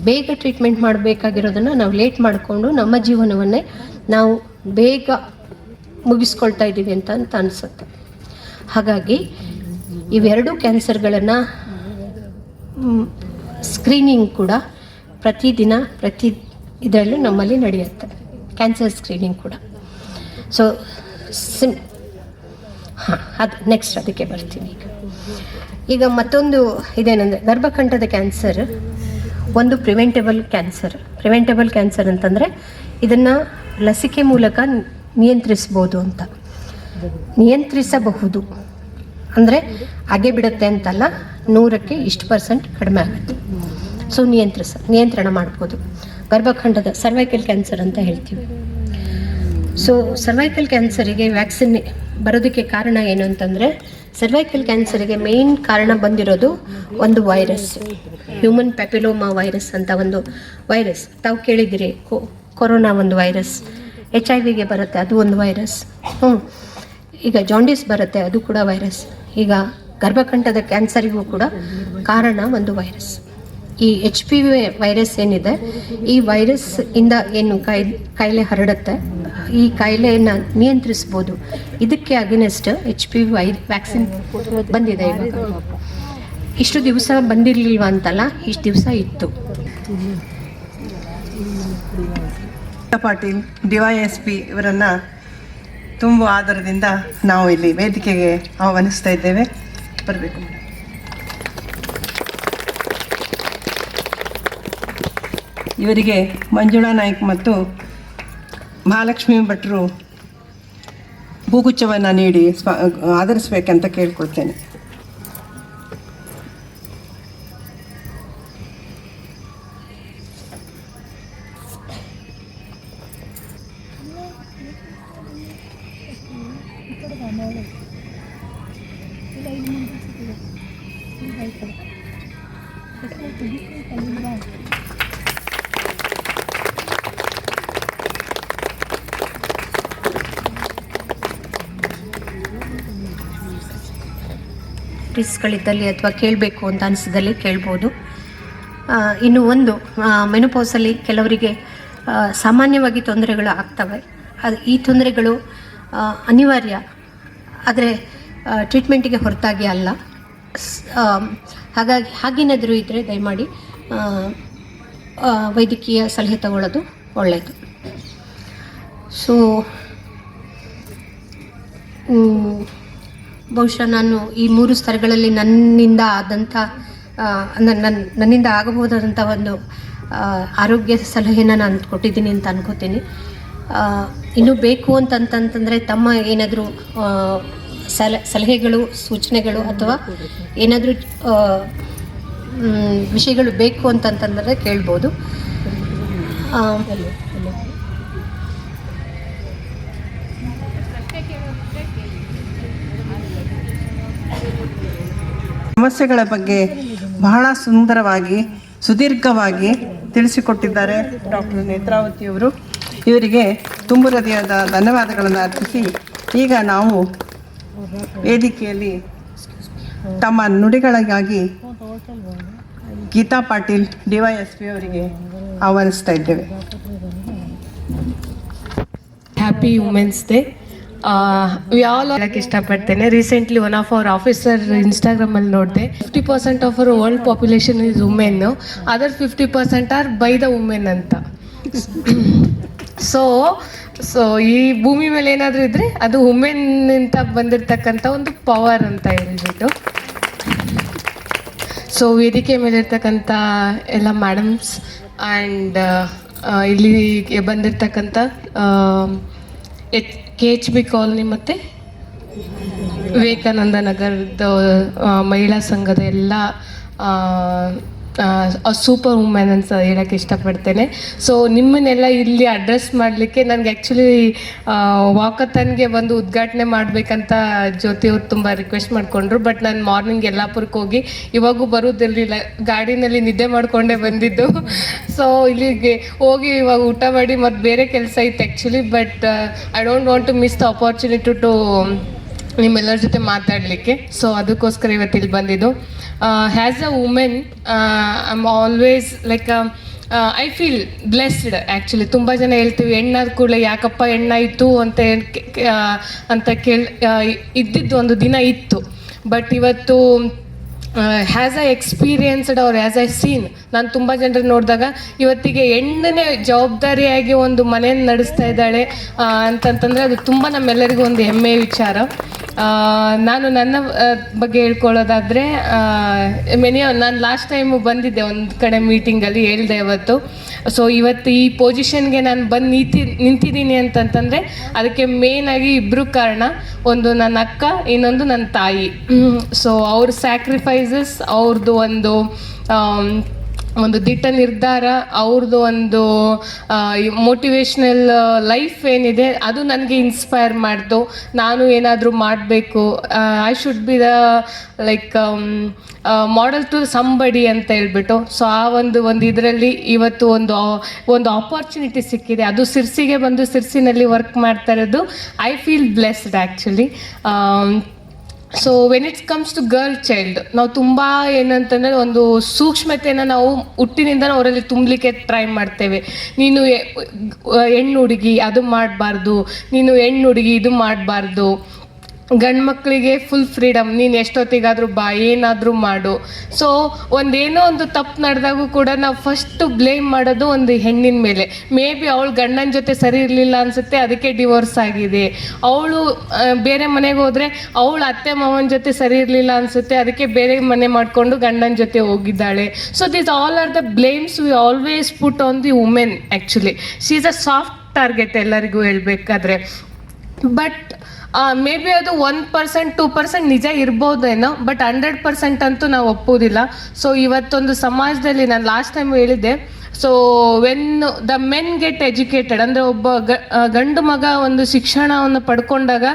ಬೇಗ ಟ್ರೀಟ್ಮೆಂಟ್ ಮಾಡಬೇಕಾಗಿರೋದನ್ನು ನಾವು ಲೇಟ್ ಮಾಡಿಕೊಂಡು ನಮ್ಮ ಜೀವನವನ್ನೇ ನಾವು ಬೇಗ ಮುಗಿಸ್ಕೊಳ್ತಾ ಇದ್ದೀವಿ ಅಂತ ಅನಿಸುತ್ತೆ. ಹಾಗಾಗಿ ಇವೆರಡು ಕ್ಯಾನ್ಸರ್ಗಳನ್ನು ಸ್ಕ್ರೀನಿಂಗ್ ಕೂಡ ಪ್ರತಿದಿನ ಇದರಲ್ಲೂ ನಮ್ಮಲ್ಲಿ ನಡೆಯುತ್ತೆ, ಕ್ಯಾನ್ಸರ್ ಸ್ಕ್ರೀನಿಂಗ್ ಕೂಡ. ಸೊ ನೆಕ್ಸ್ಟ್ ಅದಕ್ಕೆ ಬರ್ತೀನಿ. ಈಗ ಮತ್ತೊಂದು ಇದೇನೆಂದರೆ ಗರ್ಭಕಂಠದ ಕ್ಯಾನ್ಸರ್ ಒಂದು ಪ್ರಿವೆಂಟೇಬಲ್ ಕ್ಯಾನ್ಸರ್ ಅಂತಂದರೆ ಇದನ್ನು ಲಸಿಕೆ ಮೂಲಕ ನಿಯಂತ್ರಿಸ್ಬೋದು ಅಂತ. ನಿಯಂತ್ರಿಸಬಹುದು ಅಂದರೆ ಹಾಗೆ ಬಿಡುತ್ತೆ ಅಂತಲ್ಲ, 100ಕ್ಕೆ ಇಷ್ಟು % ಕಡಿಮೆ ಆಗುತ್ತೆ. ಸೊ ನಿಯಂತ್ರಣ ಮಾಡ್ಬೋದು. ಗರ್ಭಕಂಠದ ಸರ್ವೈಕಲ್ ಕ್ಯಾನ್ಸರ್ ಅಂತ ಹೇಳ್ತೀವಿ. ಸೊ ಸರ್ವೈಕಲ್ ಕ್ಯಾನ್ಸರಿಗೆ ವ್ಯಾಕ್ಸಿನ್ ಬರೋದಕ್ಕೆ ಕಾರಣ ಏನು ಅಂತಂದರೆ, ಸರ್ವೈಕಲ್ ಕ್ಯಾನ್ಸರಿಗೆ ಮೇನ್ ಕಾರಣ ಬಂದಿರೋದು ಒಂದು ವೈರಸ್, ಹ್ಯೂಮನ್ ಪ್ಯಾಪಿಲೋಮಾ ವೈರಸ್ ಅಂತ ಒಂದು ವೈರಸ್. ತಾವು ಕೇಳಿದ್ದೀರಿ, ಕೊರೋನಾ ಒಂದು ವೈರಸ್, HIV ಬರುತ್ತೆ, ಅದು ಒಂದು ವೈರಸ್. ಈಗ ಜಾಂಡೀಸ್ ಬರುತ್ತೆ, ಅದು ಕೂಡ ವೈರಸ್. ಈಗ ಗರ್ಭಕಂಠದ ಕ್ಯಾನ್ಸರಿಗೂ ಕೂಡ ಕಾರಣ ಒಂದು ವೈರಸ್. ಈ HPV ವೈರಸ್ ಏನಿದೆ, ಈ ವೈರಸ್ ಇಂದ ಏನು ಕಾಯಿಲೆ ಹರಡುತ್ತೆ, ಈ ಕಾಯಿಲೆಯನ್ನು ನಿಯಂತ್ರಿಸ್ಬೋದು. ಇದಕ್ಕೆ ಅಗೇನೆಸ್ಟ್ HPV ವ್ಯಾಕ್ಸಿನ್ ಬಂದಿದೆ. ಇವಾಗ ಇಷ್ಟು ದಿವಸ ಬಂದಿರಲಿಲ್ವ ಅಂತಲ್ಲ, ಇಷ್ಟು ದಿವಸ ಇತ್ತು. ಪಾಟೀಲ್ DYSP ಇವರನ್ನು ತುಂಬ ಆದರದಿಂದ ನಾವು ಇಲ್ಲಿ ವೇದಿಕೆಗೆ ಆಹ್ವಾನಿಸ್ತಾ ಇದ್ದೇವೆ. ಬರಬೇಕು. ಇವರಿಗೆ ಮಂಜುಳಾ ನಾಯ್ಕ್ ಮತ್ತು ಮಹಾಲಕ್ಷ್ಮಿ ಭಟ್ರು ಹೂಗುಚ್ಛವನ್ನು ನೀಡಿ ಆಧರಿಸಬೇಕಂತ ಕೇಳ್ಕೊಳ್ತೇನೆ. ಗಳಿದ್ದಲ್ಲಿ ಅಥವಾ ಕೇಳಬೇಕು ಅಂತ ಅನಿಸಿದಲ್ಲಿ ಕೇಳ್ಬೋದು. ಇನ್ನು ಒಂದು ಮೆನೋಪಾಸಲ್ಲಿ ಕೆಲವರಿಗೆ ಸಾಮಾನ್ಯವಾಗಿ ತೊಂದರೆಗಳು ಆಗ್ತವೆ. ಈ ತೊಂದರೆಗಳು ಅನಿವಾರ್ಯ, ಆದರೆ ಟ್ರೀಟ್ಮೆಂಟಿಗೆ ಹೊರತಾಗಿ ಅಲ್ಲ. ಹಾಗಾಗಿ ಹಾಗೇನಾದರೂ ಇದ್ದರೆ ದಯಮಾಡಿ ವೈದ್ಯಕೀಯ ಸಲಹೆ ತಗೊಳ್ಳೋದು ಒಳ್ಳೆಯದು. ಸೊ ಬಹುಶಃ ನಾನು ಈ 3 ಸ್ತರಗಳಲ್ಲಿ ನನ್ನಿಂದ ಆಗಬಹುದಾದಂಥ ಒಂದು ಆರೋಗ್ಯ ಸಲಹೆನ ನಾನು ಕೊಟ್ಟಿದ್ದೀನಿ ಅಂತ ಅನ್ಕೋತೀನಿ. ಇನ್ನೂ ಬೇಕು ಅಂತಂತಂದರೆ ತಮ್ಮ ಏನಾದರೂ ಸಲಹೆಗಳು, ಸೂಚನೆಗಳು ಅಥವಾ ಏನಾದರೂ ವಿಷಯಗಳು ಬೇಕು ಅಂತಂತಂದರೆ ಕೇಳ್ಬೋದು. ಸಮಸ್ಯೆಗಳ ಬಗ್ಗೆ ಬಹಳ ಸುಂದರವಾಗಿ, ಸುದೀರ್ಘವಾಗಿ ತಿಳಿಸಿಕೊಟ್ಟಿದ್ದಾರೆ ಡಾಕ್ಟರ್ ನೇತ್ರಾವತಿಯವರು. ಇವರಿಗೆ ತುಂಬ ಹೃದಯದ ಧನ್ಯವಾದಗಳನ್ನು ಅರ್ಪಿಸಿ, ಈಗ ನಾವು ವೇದಿಕೆಯಲ್ಲಿ ತಮ್ಮ ನುಡಿಗಳಿಗಾಗಿ ಗೀತಾ ಪಾಟೀಲ್ DYSP ಅವರಿಗೆ ಆಹ್ವಾನಿಸ್ತಾ ಇದ್ದೇವೆ. Happy women's day. We all ಹೇಳಕ್ಕೆ ಇಷ್ಟಪಡ್ತೇನೆ. Recently one of our officer ಇನ್ಸ್ಟಾಗ್ರಾಮಲ್ಲಿ ನೋಡಿದೆ, 50% of our world population is women, other 50% are by the women ಅಂತ. ಸೊ ಈ ಭೂಮಿ ಮೇಲೆ ಏನಾದರೂ ಇದ್ದರೆ ಅದು ವುಮೆನ್ ಅಂತ ಬಂದಿರತಕ್ಕಂಥ ಒಂದು ಪವರ್ ಅಂತ ಹೇಳ್ಬಿಟ್ಟು. ಸೊ ವೇದಿಕೆ ಮೇಲಿರ್ತಕ್ಕಂಥ ಎಲ್ಲ ಮೇಡಮ್ಸ್ ಆ್ಯಂಡ್ ಇಲ್ಲಿಗೆ ಬಂದಿರತಕ್ಕಂಥ KHB ಕಾಲನಿ ಮತ್ತು ವಿವೇಕಾನಂದ ನಗರದ ಮಹಿಳಾ ಸಂಘದ ಎಲ್ಲ ಸೂಪರ್ ವುಮೆನ್ ಅಂತ ಹೇಳೋಕ್ಕೆ ಇಷ್ಟಪಡ್ತೇನೆ. ಸೊ ನಿಮ್ಮನ್ನೆಲ್ಲ ಇಲ್ಲಿ ಅಡ್ರೆಸ್ ಮಾಡಲಿಕ್ಕೆ ನನಗೆ ಆ್ಯಕ್ಚುಲಿ ವಾಕಥಾನ್ಗೆ ಬಂದು ಉದ್ಘಾಟನೆ ಮಾಡಬೇಕಂತ ಜ್ಯೋತಿಯವ್ರು ತುಂಬ ರಿಕ್ವೆಸ್ಟ್ ಮಾಡಿಕೊಂಡ್ರು. ಬಟ್ ನಾನು ಮಾರ್ನಿಂಗ್ ಯಲ್ಲಾಪುರಕ್ಕೆ ಹೋಗಿ ಇವಾಗೂ ಬರೋದಿರಲಿಲ್ಲ, ಗಾಡಿನಲ್ಲಿ ನಿದ್ದೆ ಮಾಡಿಕೊಂಡೇ ಬಂದಿದ್ದು. ಸೊ ಇಲ್ಲಿಗೆ ಹೋಗಿ ಇವಾಗ ಊಟ ಮಾಡಿ ಮತ್ತು ಬೇರೆ ಕೆಲಸ ಇತ್ತು actually. But I don't want to miss the opportunity to ನಿಮ್ಮೆಲ್ಲರ ಜೊತೆ ಮಾತಾಡಲಿಕ್ಕೆ. ಸೊ ಅದಕ್ಕೋಸ್ಕರ ಇವತ್ತಿಲ್ಲಿ ಬಂದಿದ್ದು. As a women I am always like I feel blessed actually. ತುಂಬ ಜನ ಹೇಳ್ತೀವಿ ಹೆಣ್ಣಾದ ಕೂಡಲೇ ಯಾಕಪ್ಪ ಹೆಣ್ಣಾಯಿತು ಅಂತ ಇದ್ದಿದ್ದು ಒಂದು ದಿನ ಇತ್ತು. ಬಟ್ ಇವತ್ತು ಹ್ಯಾಸ್ ಐ ಎಕ್ಸ್ಪೀರಿಯನ್ಸ್ಡ್ ಅವ್ರು ಹ್ಯಾಸ್ ಐ ಸೀನ್, ನಾನು ತುಂಬ ಜನರನ್ನು ನೋಡಿದಾಗ ಇವತ್ತಿಗೆ ಹೆಣ್ಣನೇ ಜವಾಬ್ದಾರಿಯಾಗಿ ಒಂದು ಮನೆಯನ್ನು ನಡೆಸ್ತಾ ಇದ್ದಾಳೆ ಅಂತಂತಂದರೆ ಅದು ತುಂಬ ನಮ್ಮೆಲ್ಲರಿಗೂ ಒಂದು ಹೆಮ್ಮೆಯ ವಿಚಾರ. ನಾನು ನನ್ನ ಬಗ್ಗೆ ಹೇಳ್ಕೊಳ್ಳೋದಾದರೆ ನಾನು ಲಾಸ್ಟ್ ಟೈಮು ಬಂದಿದ್ದೆ ಒಂದು ಕಡೆ ಮೀಟಿಂಗಲ್ಲಿ ಹೇಳಿದೆ ಇವತ್ತು. ಸೊ ಇವತ್ತು ಈ ಪೊಸಿಷನ್ಗೆ ನಾನು ಬಂದು ನಿಂತಿದ್ದೀನಿ ಅಂತಂತಂದರೆ ಅದಕ್ಕೆ ಮೇಯ್ನಾಗಿ ಇಬ್ಬರು ಕಾರಣ. ಒಂದು ನನ್ನ ಅಕ್ಕ, ಇನ್ನೊಂದು ನನ್ನ ತಾಯಿ. ಸೊ ಅವ್ರ ಸ್ಯಾಕ್ರಿಫೈಸಸ್, ಅವ್ರದ್ದು ಒಂದು ದಿಟ್ಟ ನಿರ್ಧಾರ, ಅವ್ರದ್ದು ಒಂದು ಮೋಟಿವೇಶ್ನಲ್ ಲೈಫ್ ಏನಿದೆ ಅದು ನನಗೆ ಇನ್ಸ್ಪೈರ್ ಮಾಡ್ತು. ನಾನು ಏನಾದರೂ ಮಾಡಬೇಕು, I should be the like model to somebody ಅಂತ ಹೇಳ್ಬಿಟ್ಟು. ಸೊ ಆ ಒಂದು ಇದರಲ್ಲಿ ಇವತ್ತು ಒಂದು ಆಪರ್ಚುನಿಟಿ ಸಿಕ್ಕಿದೆ. ಅದು ಸಿರ್ಸಿಗೆ ಬಂದು ಸಿರ್ಸಿನಲ್ಲಿ ವರ್ಕ್ ಮಾಡ್ತಾ ಇರೋದು I feel blessed actually. So when it's comes to girl child, ನಾವು ತುಂಬ ಏನಂತಂದರೆ ಒಂದು ಸೂಕ್ಷ್ಮತೆಯನ್ನು ನಾವು ಹುಟ್ಟಿನಿಂದ ಅವರಲ್ಲಿ ತುಂಬಲಿಕ್ಕೆ ಟ್ರೈ ಮಾಡ್ತೇವೆ. ನೀನು ಹೆಣ್ಣು ಹುಡುಗಿ ಅದು ಮಾಡಬಾರ್ದು, ನೀನು ಹೆಣ್ಣು ಹುಡುಗಿ ಇದು ಮಾಡಬಾರ್ದು, ಗಂಡು ಮಕ್ಕಳಿಗೆ ಫುಲ್ ಫ್ರೀಡಮ್, ನೀನು ಎಷ್ಟೊತ್ತಿಗಾದರೂ ಬಾ, ಏನಾದರೂ ಮಾಡು. ಸೊ ಒಂದೇನೋ ಒಂದು ತಪ್ಪು ನಡೆದಾಗೂ ಕೂಡ ನಾವು ಫಸ್ಟು ಬ್ಲೇಮ್ ಮಾಡೋದು ಒಂದು ಹೆಣ್ಣಿನ ಮೇಲೆ. ಮೇ ಬಿ ಅವಳು ಗಂಡನ ಜೊತೆ ಸರಿ ಇರಲಿಲ್ಲ ಅನಿಸುತ್ತೆ, ಅದಕ್ಕೆ ಡಿವೋರ್ಸ್ ಆಗಿದೆ. ಅವಳು ಬೇರೆ ಮನೆಗೆ ಹೋದರೆ ಅವಳು ಅತ್ತೆ ಮಾವನ ಜೊತೆ ಸರಿ ಇರಲಿಲ್ಲ ಅನಿಸುತ್ತೆ, ಅದಕ್ಕೆ ಬೇರೆ ಮನೆ ಮಾಡಿಕೊಂಡು ಗಂಡನ ಜೊತೆ ಹೋಗಿದ್ದಾಳೆ. So this all are the blames we always put on the women actually. She is a soft target ಎಲ್ಲರಿಗೂ ಹೇಳಬೇಕಾದ್ರೆ. ಬಟ್ ಮೇ ಬಿ ಅದು 1% 2% ನಿಜ ಇರ್ಬೋದೇನೋ, ಬಟ್ 100% ಅಂತೂ ನಾವು ಒಪ್ಪೋದಿಲ್ಲ. ಸೊ ಇವತ್ತೊಂದು ಸಮಾಜದಲ್ಲಿ ನಾನು ಲಾಸ್ಟ್ ಟೈಮ್ ಹೇಳಿದ್ದೆ, so when the men get educated ಅಂದರೆ ಒಬ್ಬ ಗಂಡು ಮಗ ಒಂದು ಶಿಕ್ಷಣವನ್ನು ಪಡ್ಕೊಂಡಾಗ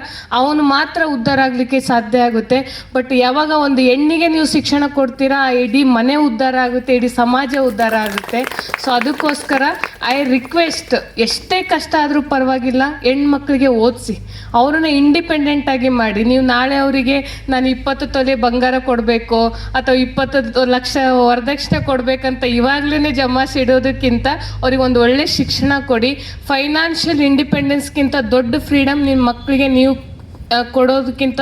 ಅವನು ಮಾತ್ರ ಉದ್ಧಾರ ಆಗಲಿಕ್ಕೆ ಸಾಧ್ಯ ಆಗುತ್ತೆ. ಬಟ್ ಯಾವಾಗ ಒಂದು ಹೆಣ್ಣಿಗೆ ನೀವು ಶಿಕ್ಷಣ ಕೊಡ್ತೀರಾ, ಇಡೀ ಮನೆ ಉದ್ಧಾರ ಆಗುತ್ತೆ, ಇಡೀ ಸಮಾಜ ಉದ್ಧಾರ ಆಗುತ್ತೆ. ಸೊ ಅದಕ್ಕೋಸ್ಕರ ಐ ರಿಕ್ವೆಸ್ಟ್, ಎಷ್ಟೇ ಕಷ್ಟ ಆದರೂ ಪರವಾಗಿಲ್ಲ, ಹೆಣ್ಮಕ್ಳಿಗೆ ಓದಿಸಿ, ಅವ್ರನ್ನ ಇಂಡಿಪೆಂಡೆಂಟಾಗಿ ಮಾಡಿ. ನೀವು ನಾಳೆ ಅವರಿಗೆ ನಾನು 20 ತೊಲೆ ಬಂಗಾರ ಕೊಡಬೇಕು ಅಥವಾ 20 ಲಕ್ಷ ವರದಕ್ಷಿಣೆ ಕೊಡಬೇಕಂತ ಇವಾಗಲೇ ಜಮಾಸಿ ಇಡೋದಕ್ಕಿಂತ ಅವ್ರಿಗೆ ಒಂದು ಒಳ್ಳೆ ಶಿಕ್ಷಣ ಕೊಡಿ. ಫೈನಾನ್ಷಿಯಲ್ ಇಂಡಿಪೆಂಡೆನ್ಸ್ಗಿಂತ ದೊಡ್ಡ ಫ್ರೀಡಮ್ ನಿಮ್ಮ ಮಕ್ಕಳಿಗೆ ನೀವು ಕೊಡೋದಕ್ಕಿಂತ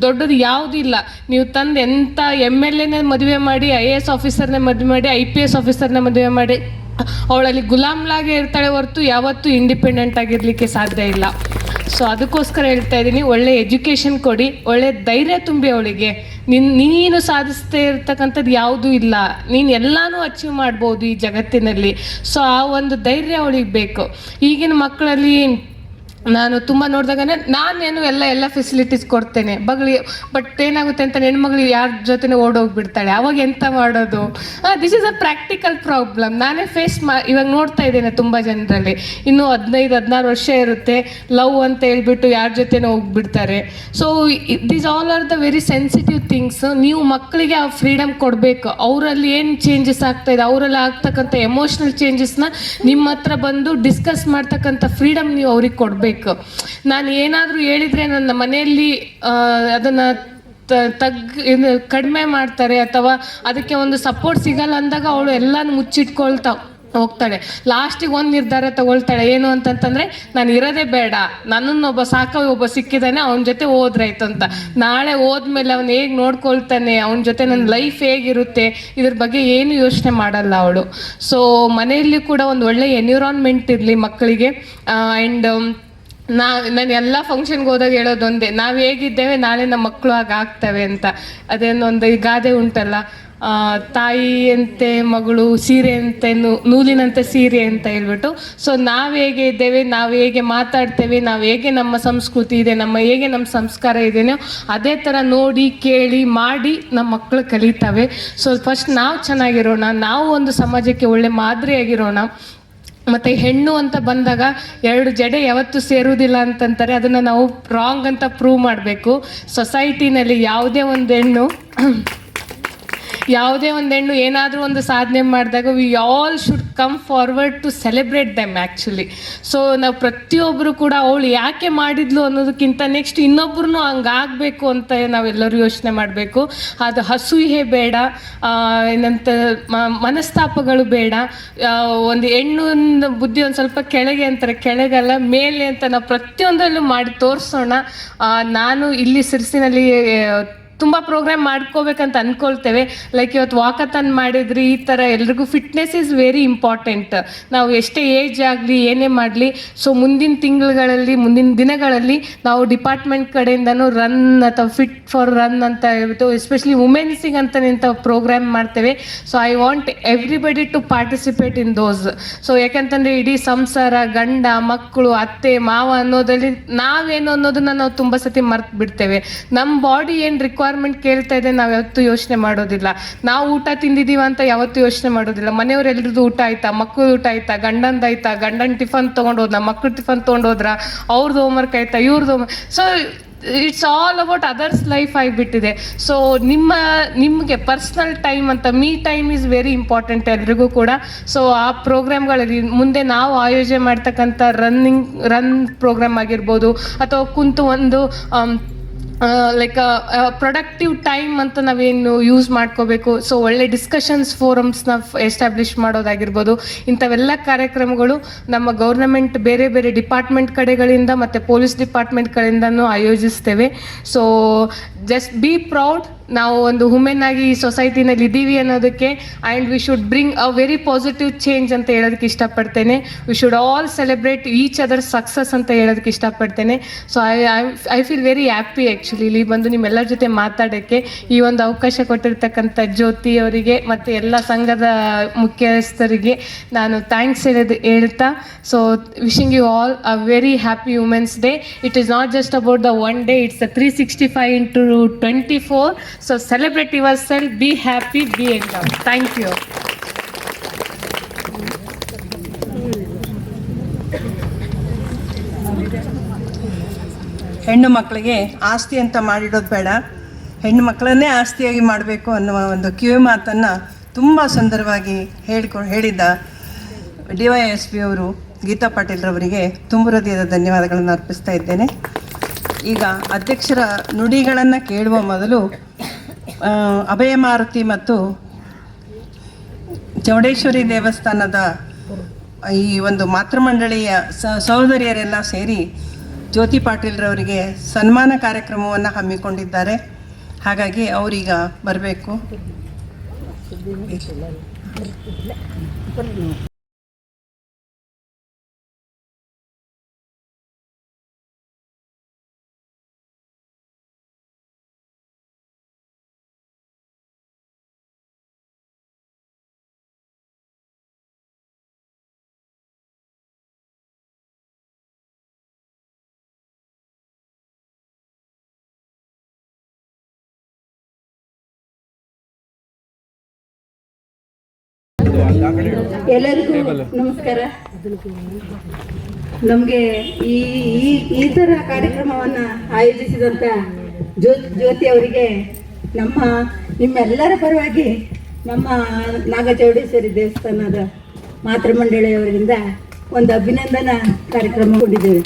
ದೊಡ್ಡದು ಯಾವುದೂ ಇಲ್ಲ. ನೀವು ತಂದು ಎಂಥ MLAನೇ ಮದುವೆ ಮಾಡಿ, IAS ಆಫೀಸರ್ನೇ ಮದುವೆ ಮಾಡಿ, IPS ಆಫೀಸರ್ನೇ ಮದುವೆ ಮಾಡಿ, ಅವಳಲ್ಲಿ ಗುಲಾಮ್ಲಾಗೆ ಇರ್ತಾಳೆ ಹೊರತು ಯಾವತ್ತೂ ಇಂಡಿಪೆಂಡೆಂಟ್ ಆಗಿರಲಿಕ್ಕೆ ಸಾಧ್ಯ ಇಲ್ಲ. ಸೊ ಅದಕ್ಕೋಸ್ಕರ ಹೇಳ್ತಾ ಇದ್ದೀನಿ, ಒಳ್ಳೆ ಎಜುಕೇಷನ್ ಕೊಡಿ, ಒಳ್ಳೆ ಧೈರ್ಯ ತುಂಬಿ ಅವಳಿಗೆ. ನೀನು ಸಾಧಿಸ್ತಾ ಇರ್ತಕ್ಕಂಥದ್ದು ಯಾವುದೂ ಇಲ್ಲ, ನೀನು ಎಲ್ಲನೂ ಅಚೀವ್ ಮಾಡ್ಬೋದು ಈ ಜಗತ್ತಿನಲ್ಲಿ. ಸೊ ಆ ಒಂದು ಧೈರ್ಯ ಅವಳಿಗೆ ಬೇಕು. ಈಗಿನ ಮಕ್ಕಳಲ್ಲಿ ನಾನು ತುಂಬ ನೋಡಿದಾಗ ನಾನೇನು ಎಲ್ಲ ಫೆಸಿಲಿಟೀಸ್ ಕೊಡ್ತೇನೆ ಬಟ್ ಏನಾಗುತ್ತೆ ಅಂತ ಹೆಣ್ಮಗಳು ಯಾರ ಜೊತೆ ಓಡೋಗ್ಬಿಡ್ತಾಳೆ, ಅವಾಗ ಎಂತ ಮಾಡೋದು? This is a practical problem. ನಾನೇ ಇವಾಗ ನೋಡ್ತಾ ಇದ್ದೇನೆ ತುಂಬ ಜನರಲ್ಲಿ. ಇನ್ನೂ 15-16 ವರ್ಷ ಇರುತ್ತೆ, ಲವ್ ಅಂತ ಹೇಳ್ಬಿಟ್ಟು ಯಾರ ಜೊತೆನೋ ಹೋಗ್ಬಿಡ್ತಾರೆ. So these all are the very sensitive things. ನೀವು ಮಕ್ಕಳಿಗೆ ಆ ಫ್ರೀಡಮ್ ಕೊಡಬೇಕು. ಅವರಲ್ಲಿ ಏನು ಚೇಂಜಸ್ ಆಗ್ತಾ ಇದೆ, ಅವರಲ್ಲಿ ಆಗ್ತಕ್ಕಂಥ ಎಮೋಷ್ನಲ್ ಚೇಂಜಸ್ನ ನಿಮ್ಮ ಹತ್ರ ಬಂದು ಡಿಸ್ಕಸ್ ಮಾಡ್ತಕ್ಕಂಥ ಫ್ರೀಡಮ್ ನೀವು ಅವ್ರಿಗೆ ಕೊಡಬೇಕು. ನಾನು ಏನಾದರೂ ಹೇಳಿದರೆ ನನ್ನ ಮನೆಯಲ್ಲಿ ಅದನ್ನು ಕಡಿಮೆ ಮಾಡ್ತಾರೆ ಅಥವಾ ಅದಕ್ಕೆ ಒಂದು ಸಪೋರ್ಟ್ ಸಿಗಲ್ಲ ಅಂದಾಗ ಅವಳು ಎಲ್ಲನೂ ಮುಚ್ಚಿಟ್ಕೊಳ್ತಾ ಹೋಗ್ತಾಳೆ. ಲಾಸ್ಟಿಗೆ ಒಂದು ನಿರ್ಧಾರ ತಗೊಳ್ತಾಳೆ, ಏನು ಅಂತಂತಂದರೆ ನಾನು ಇರೋದೇ ಬೇಡ, ನನ್ನನ್ನೊಬ್ಬ ಒಬ್ಬ ಸಿಕ್ಕಿದ್ದಾನೆ, ಅವನ ಜೊತೆ ಹೋದ್ರಾಯ್ತು ಅಂತ. ನಾಳೆ ಹೋದ್ಮೇಲೆ ಅವನು ಹೇಗೆ ನೋಡ್ಕೊಳ್ತಾನೆ, ಅವನ ಜೊತೆ ನನ್ನ ಲೈಫ್ ಹೇಗಿರುತ್ತೆ, ಇದ್ರ ಬಗ್ಗೆ ಏನು ಯೋಚನೆ ಮಾಡಲ್ಲ ಅವಳು. ಸೊ ಮನೆಯಲ್ಲಿ ಕೂಡ ಒಂದು ಒಳ್ಳೆ ಎನ್ವಿರಾನ್ಮೆಂಟ್ ಇರಲಿ ಮಕ್ಕಳಿಗೆ. ಆ್ಯಂಡ್ ನಾನು ಎಲ್ಲ ಫಂಕ್ಷನ್ಗೆ ಹೋದಾಗ ಹೇಳೋದೊಂದೇ, ನಾವು ಹೇಗಿದ್ದೇವೆ ನಾಳೆ ನಮ್ಮ ಮಕ್ಕಳು ಹಾಗೆ ಆಗ್ತವೆ ಅಂತ. ಅದೇನೊಂದು ಗಾದೆ ಉಂಟಲ್ಲ, ತಾಯಿಯಂತೆ ಮಗಳು, ಸೀರೆ ಅಂತೆ ನೂಲಿನಂತೆ ಸೀರೆ ಅಂತ ಹೇಳ್ಬಿಟ್ಟು. ಸೊ ನಾವು ಹೇಗೆ ಇದ್ದೇವೆ, ನಾವು ಹೇಗೆ ಮಾತಾಡ್ತೇವೆ, ನಾವು ಹೇಗೆ ನಮ್ಮ ಸಂಸ್ಕೃತಿ ಇದೆ, ಹೇಗೆ ನಮ್ಮ ಸಂಸ್ಕಾರ ಇದೆಯೋ ಅದೇ ಥರ ನೋಡಿ ಕೇಳಿ ಮಾಡಿ ನಮ್ಮ ಮಕ್ಕಳು ಕಲಿತವೆ. ಸೊ ಫಸ್ಟ್ ನಾವು ಚೆನ್ನಾಗಿರೋಣ, ನಾವು ಒಂದು ಸಮಾಜಕ್ಕೆ ಒಳ್ಳೆ ಮಾದರಿಯಾಗಿರೋಣ. ಮತ್ತು ಹೆಣ್ಣು ಅಂತ ಬಂದಾಗ 2 ಜಡೆ ಯಾವತ್ತೂ ಸೇರುವುದಿಲ್ಲ ಅಂತಂತಾರೆ, ಅದನ್ನು ನಾವು ರಾಂಗ್ ಅಂತ ಪ್ರೂವ್ ಮಾಡಬೇಕು. ಸೊಸೈಟಿನಲ್ಲಿ ಯಾವುದೇ ಒಂದು ಹೆಣ್ಣು ಏನಾದರೂ ಒಂದು ಸಾಧನೆ ಮಾಡಿದಾಗ we all should come forward to celebrate them actually. So ನಾವು ಪ್ರತಿಯೊಬ್ಬರು ಕೂಡ ಅವಳು ಯಾಕೆ ಮಾಡಿದ್ಲು ಅನ್ನೋದಕ್ಕಿಂತ ನೆಕ್ಸ್ಟ್ ಇನ್ನೊಬ್ರು ಹಂಗಾಗಬೇಕು ಅಂತ ನಾವೆಲ್ಲರೂ ಯೋಚನೆ ಮಾಡಬೇಕು. ಅದು ಅಸೂಯೆ ಬೇಡ, ಏನಂತ ಮನಸ್ತಾಪಗಳು ಬೇಡ. ಒಂದು ಹೆಣ್ಣು ಬುದ್ಧಿ ಒಂದು ಸ್ವಲ್ಪ ಕೆಳಗೆ ಅಂತಾರೆ, ಕೆಳಗಲ್ಲ ಮೇಲೆ ಅಂತ ನಾವು ಪ್ರತಿಯೊಂದರಲ್ಲೂ ಮಾಡಿ ತೋರಿಸೋಣ. ನಾನು ಇಲ್ಲಿ ಸಿರ್ಸಿನಲ್ಲಿ ತುಂಬ ಪ್ರೋಗ್ರಾಮ್ ಮಾಡ್ಕೋಬೇಕಂತ ಅಂದ್ಕೊಳ್ತೇವೆ. ಲೈಕ್ ಇವತ್ತು ವಾಕಥಾನ್ ಮಾಡಿದ್ರಿ, ಈ ಥರ ಎಲ್ರಿಗೂ ಫಿಟ್ನೆಸ್ ಈಸ್ ವೆರಿ ಇಂಪಾರ್ಟೆಂಟ್. ನಾವು ಎಷ್ಟೇ ಏಜ್ ಆಗಲಿ ಏನೇ ಮಾಡಲಿ, ಸೊ ಮುಂದಿನ ತಿಂಗಳುಗಳಲ್ಲಿ ಮುಂದಿನ ದಿನಗಳಲ್ಲಿ ನಾವು ಡಿಪಾರ್ಟ್ಮೆಂಟ್ ಕಡೆಯಿಂದನೂ ರನ್ ಅಥವಾ ಫಿಟ್ ಫಾರ್ ರನ್ ಅಂತ ಹೇಳ್ಬಿಟ್ಟು ಎಸ್ಪೆಷಲಿ ವುಮೆನ್ಸಿಗೆ ಅಂತ ಇಂಥ ಪ್ರೋಗ್ರಾಮ್ ಮಾಡ್ತೇವೆ. So I want everybody to participate in those. So ಯಾಕಂತಂದರೆ ಇಡೀ ಸಂಸಾರ, ಗಂಡ ಮಕ್ಕಳು, ಅತ್ತೆ ಮಾವ ಅನ್ನೋದ್ರಲ್ಲಿ ನಾವೇನು ಅನ್ನೋದನ್ನು ನಾವು ತುಂಬ ಸತಿ ಮರ್ತು ಬಿಡ್ತೇವೆ. ನಮ್ಮ ಬಾಡಿ ಏನು ರಿಕ್ವೈರ್ಮೆಂಟ್ ಕೇಳ್ತಾ ಇದೆ ನಾವು ಯಾವತ್ತೂ ಯೋಚನೆ ಮಾಡೋದಿಲ್ಲ. ನಾವು ಊಟ ತಿಂದಿದ್ದೀವ ಅಂತ ಯಾವತ್ತೂ ಯೋಚನೆ ಮಾಡೋದಿಲ್ಲ. ಮನೆಯವರೆಲ್ಲರದ್ದು ಊಟ ಆಯ್ತಾ, ಮಕ್ಕಳು ಊಟ ಆಯ್ತಾ, ಗಂಡಂದಾಯ್ತಾ, ಗಂಡನ ಟಿಫನ್ ತೊಗೊಂಡೋದ್ನ, ಮಕ್ಕಳು ಟಿಫನ್ ತೊಗೊಂಡೋದ್ರ, ಅವ್ರದ್ದು ಹೋಮ್ವರ್ಕ್ ಆಯ್ತಾ, ಇವ್ರದ್ದು so it's all about others life ಆಗಿಬಿಟ್ಟಿದೆ. ಸೊ ನಿಮಗೆ ಪರ್ಸ್ನಲ್ ಟೈಮ್ ಅಂತ me time is very important ಎಲ್ರಿಗೂ ಕೂಡ. ಸೊ ಆ ಪ್ರೋಗ್ರಾಮ್ಗಳಲ್ಲಿ ಮುಂದೆ ನಾವು ಆಯೋಜನೆ ಮಾಡ್ತಕ್ಕಂಥ ರನ್ ಪ್ರೋಗ್ರಾಮ್ ಆಗಿರ್ಬೋದು, ಅಥವಾ ಕುಂತು ಒಂದು ಲೈಕ್ ಪ್ರೊಡಕ್ಟಿವ್ ಟೈಮ್ ಅಂತ ನಾವೇನು ಯೂಸ್ ಮಾಡ್ಕೋಬೇಕು. ಸೊ ಒಳ್ಳೆ ಡಿಸ್ಕಷನ್ಸ್ ಫೋರಮ್ಸ್ನ ಎಸ್ಟಾಬ್ಲಿಷ್ ಮಾಡೋದಾಗಿರ್ಬೋದು. ಇಂಥವೆಲ್ಲ ಕಾರ್ಯಕ್ರಮಗಳು ನಮ್ಮ ಗೌರ್ನಮೆಂಟ್ ಬೇರೆ ಬೇರೆ ಡಿಪಾರ್ಟ್ಮೆಂಟ್ ಕಡೆಗಳಿಂದ ಮತ್ತು ಪೊಲೀಸ್ ಡಿಪಾರ್ಟ್ಮೆಂಟ್ ಕಡೆಯಿಂದನೂ ಆಯೋಜಿಸ್ತೇವೆ. ಸೊ ಜಸ್ಟ್ ಬಿ ಪ್ರೌಡ್, ನಾವು ಒಂದು ವುಮೆನ್ ಆಗಿ ಈ ಸೊಸೈಟಿನಲ್ಲಿ ಇದ್ದೀವಿ ಅನ್ನೋದಕ್ಕೆ. And we should bring a very positive change ಅಂತ ಹೇಳೋದಕ್ಕೆ ಇಷ್ಟಪಡ್ತೇನೆ. We should all celebrate each other success ಅಂತ ಹೇಳೋದಕ್ಕೆ ಇಷ್ಟಪಡ್ತೇನೆ. So I feel very happy actually ಇಲ್ಲಿ ಬಂದು ನಿಮ್ಮೆಲ್ಲರ ಜೊತೆ ಮಾತಾಡೋಕ್ಕೆ ಈ ಒಂದು ಅವಕಾಶ ಕೊಟ್ಟಿರ್ತಕ್ಕಂಥ ಜ್ಯೋತಿ ಅವರಿಗೆ ಮತ್ತು ಎಲ್ಲ ಸಂಘದ ಮುಖ್ಯಸ್ಥರಿಗೆ ನಾನು ಥ್ಯಾಂಕ್ಸ್ ಹೇಳ್ತಾ, so wishing you all a very happy women's day. It is not just about the one day, it's a 365x24. So celebrate yourself, be happy, be endowed. Thank you. ಹೆಣ್ಣು ಮಕ್ಕಳಿಗೆ ಆಸ್ತಿ ಅಂತ ಮಾಡಿಡೋದು ಬೇಡ, ಹೆಣ್ಣು ಮಕ್ಕಳನ್ನೇ ಆಸ್ತಿಯಾಗಿ ಮಾಡಬೇಕು ಅನ್ನುವ ಒಂದು ಕಿವಿ ಮಾತನ್ನು ತುಂಬ ಸುಂದರವಾಗಿ ಹೇಳಿದ್ದ DYSP ಅವರು ಗೀತಾ ಪಾಟೀಲ್ರವರಿಗೆ ತುಂಬ ಹೃದಯದ ಧನ್ಯವಾದಗಳನ್ನು ಅರ್ಪಿಸ್ತಾ ಇದ್ದೇನೆ. ಈಗ ಅಧ್ಯಕ್ಷರ ನುಡಿಗಳನ್ನು ಕೇಳುವ ಮೊದಲು ಅಭಯ ಮಾರುತಿ ಮತ್ತು ಚೌಡೇಶ್ವರಿ ದೇವಸ್ಥಾನದ ಈ ಒಂದು ಮಾತೃಮಂಡಳಿಯ ಸಹೋದರಿಯರೆಲ್ಲ ಸೇರಿ ಜ್ಯೋತಿ ಪಾಟೀಲ್ರವರಿಗೆ ಸನ್ಮಾನ ಕಾರ್ಯಕ್ರಮವನ್ನು ಹಮ್ಮಿಕೊಂಡಿದ್ದಾರೆ. ಹಾಗಾಗಿ ಅವರೀಗ ಬರಬೇಕು. ಎಲ್ಲರಿಗೂ ನಮಸ್ಕಾರ. ನಮಗೆ ಈ ಥರ ಕಾರ್ಯಕ್ರಮವನ್ನು ಆಯೋಜಿಸಿದಂಥ ಜ್ಯೋತಿ ಅವರಿಗೆ ನಿಮ್ಮೆಲ್ಲರ ಪರವಾಗಿ ನಮ್ಮ ನಾಗಚೌಡೇಶ್ವರಿ ದೇವಸ್ಥಾನದ ಮಾತೃಮಂಡಳಿಯವರಿಂದ ಒಂದು ಅಭಿನಂದನಾ ಕಾರ್ಯಕ್ರಮ ಕೊಟ್ಟಿದ್ದೇವೆ.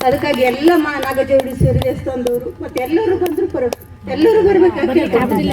ಅದಕ್ಕಾಗಿ ಎಲ್ಲ ನಾಗಚೌಡೇಶ್ವರಿ ದೇವಸ್ಥಾನದವರು ಮತ್ತು ಎಲ್ಲರೂ ಬಂದರೂ ಎಲ್ಲರೂ ಬರ್ಬೇಕಾಗ್ತದೆ.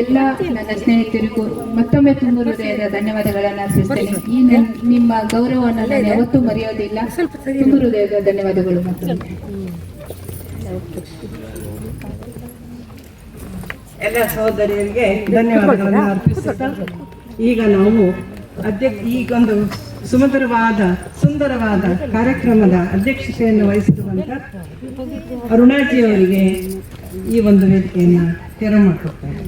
ಎಲ್ಲ ನನ್ನ ಸ್ನೇಹಿತರಿಗೂ ಮತ್ತೊಮ್ಮೆ ತುಂಬ ಹೃದಯದ ಧನ್ಯವಾದಗಳನ್ನು ಅರ್ಪಿಸ್ತೇನೆ. ಈ ನಿಮ್ಮ ಗೌರವವನ್ನು ನಾನು ಯಾವತ್ತೂ ಮರೆಯೋದಿಲ್ಲ. ತುಂಬ ಹೃದಯದ ಧನ್ಯವಾದಗಳು ಮತ್ತೊಮ್ಮೆ. ಎಲ್ಲ ಸಹೋದರಿಯರಿಗೆ ಧನ್ಯವಾದಗಳನ್ನು ಅರ್ಪಿಸುತ್ತಾ ಈಗ ನಾವು ಈಗೊಂದು ಸುಂದರವಾದ ಕಾರ್ಯಕ್ರಮದ ಅಧ್ಯಕ್ಷತೆಯನ್ನು ವಹಿಸಿರುವಂಥ ಅರುಣಾಜಿ ಅವರಿಗೆ ಈ ಒಂದು ವೇದಿಕೆಯನ್ನು ತೆರವು ಮಾಡಿಕೊಡ್ತಾರೆ.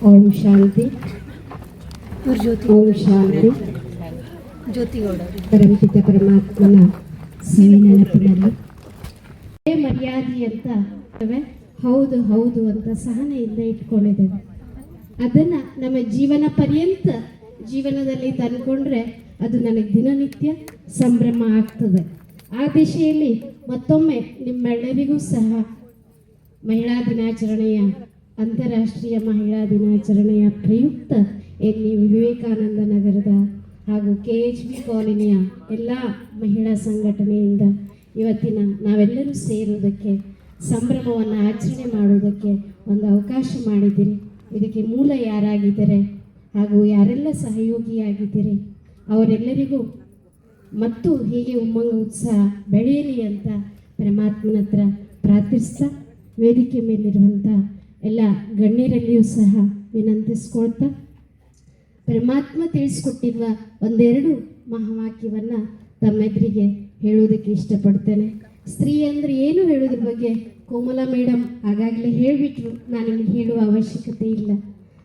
ಓಂ ಶಾಂತಿ. ಓಂ ಶಾಂತಿ. ಪರಮಪಿತ ಪರಮಾತ್ಮನ ನೆನಪಿನಲ್ಲಿ ಮರ್ಯಾದೆ ಅಂತ ಹೌದು ಹೌದು ಅಂತ ಸಹನೆಯಿಂದ ಇಟ್ಕೊಂಡಿದ್ದೇವೆ. ಅದನ್ನ ನಮ್ಮ ಜೀವನ ಪರ್ಯಂತ ಜೀವನದಲ್ಲಿ ತಂದ್ಕೊಂಡ್ರೆ ಅದು ನನಗೆ ದಿನನಿತ್ಯ ಸಂಭ್ರಮ ಆಗ್ತದೆ. ಆ ದಿಶೆಯಲ್ಲಿ ಮತ್ತೊಮ್ಮೆ ನಿಮ್ಮೆಲ್ಲರಿಗೂ ಸಹ ಮಹಿಳಾ ದಿನಾಚರಣೆಯ ಅಂತಾರಾಷ್ಟ್ರೀಯ ಮಹಿಳಾ ದಿನಾಚರಣೆಯ ಪ್ರಯುಕ್ತ ಇಲ್ಲಿ ವಿವೇಕಾನಂದ ನಗರದ ಹಾಗೂ KHB ಕಾಲೋನಿಯ ಎಲ್ಲ ಮಹಿಳಾ ಸಂಘಟನೆಯಿಂದ ಇವತ್ತಿನ ನಾವೆಲ್ಲರೂ ಸೇರುವುದಕ್ಕೆ ಸಂಭ್ರಮವನ್ನು ಆಚರಣೆ ಮಾಡುವುದಕ್ಕೆ ಒಂದು ಅವಕಾಶ ಮಾಡಿದ್ದೀರಿ. ಇದಕ್ಕೆ ಮೂಲ ಯಾರಾಗಿದ್ದಾರೆ ಹಾಗೂ ಯಾರೆಲ್ಲ ಸಹಯೋಗಿಯಾಗಿದ್ದೀರಿ ಅವರೆಲ್ಲರಿಗೂ ಮತ್ತು ಹೀಗೆ ಉಮ್ಮಂಗ ಉತ್ಸಾಹ ಬೆಳೆಯಲಿ ಅಂತ ಪರಮಾತ್ಮನ ಹತ್ರ ಪ್ರಾರ್ಥಿಸ್ತಾ ವೇದಿಕೆ ಮೇಲಿರುವಂಥ ಎಲ್ಲ ಗಣ್ಯರಲ್ಲಿಯೂ ಸಹ ವಿನಂತಿಸ್ಕೊಳ್ತಾ ಪರಮಾತ್ಮ ತಿಳಿಸ್ಕೊಟ್ಟಿರುವ ಒಂದೆರಡು ಮಹಾವಾಕ್ಯವನ್ನು ತಮ್ಮೆದುರಿಗೆ ಹೇಳೋದಕ್ಕೆ ಇಷ್ಟಪಡ್ತೇನೆ. ಸ್ತ್ರೀ ಅಂದರೆ ಏನು ಹೇಳೋದ್ರ ಬಗ್ಗೆ ಕೋಮಲಾ ಮೇಡಮ್ ಆಗಾಗಲೇ ಹೇಳಿಬಿಟ್ರು, ನಾನು ನಿಮಗೆ ಹೇಳುವ ಅವಶ್ಯಕತೆ ಇಲ್ಲ.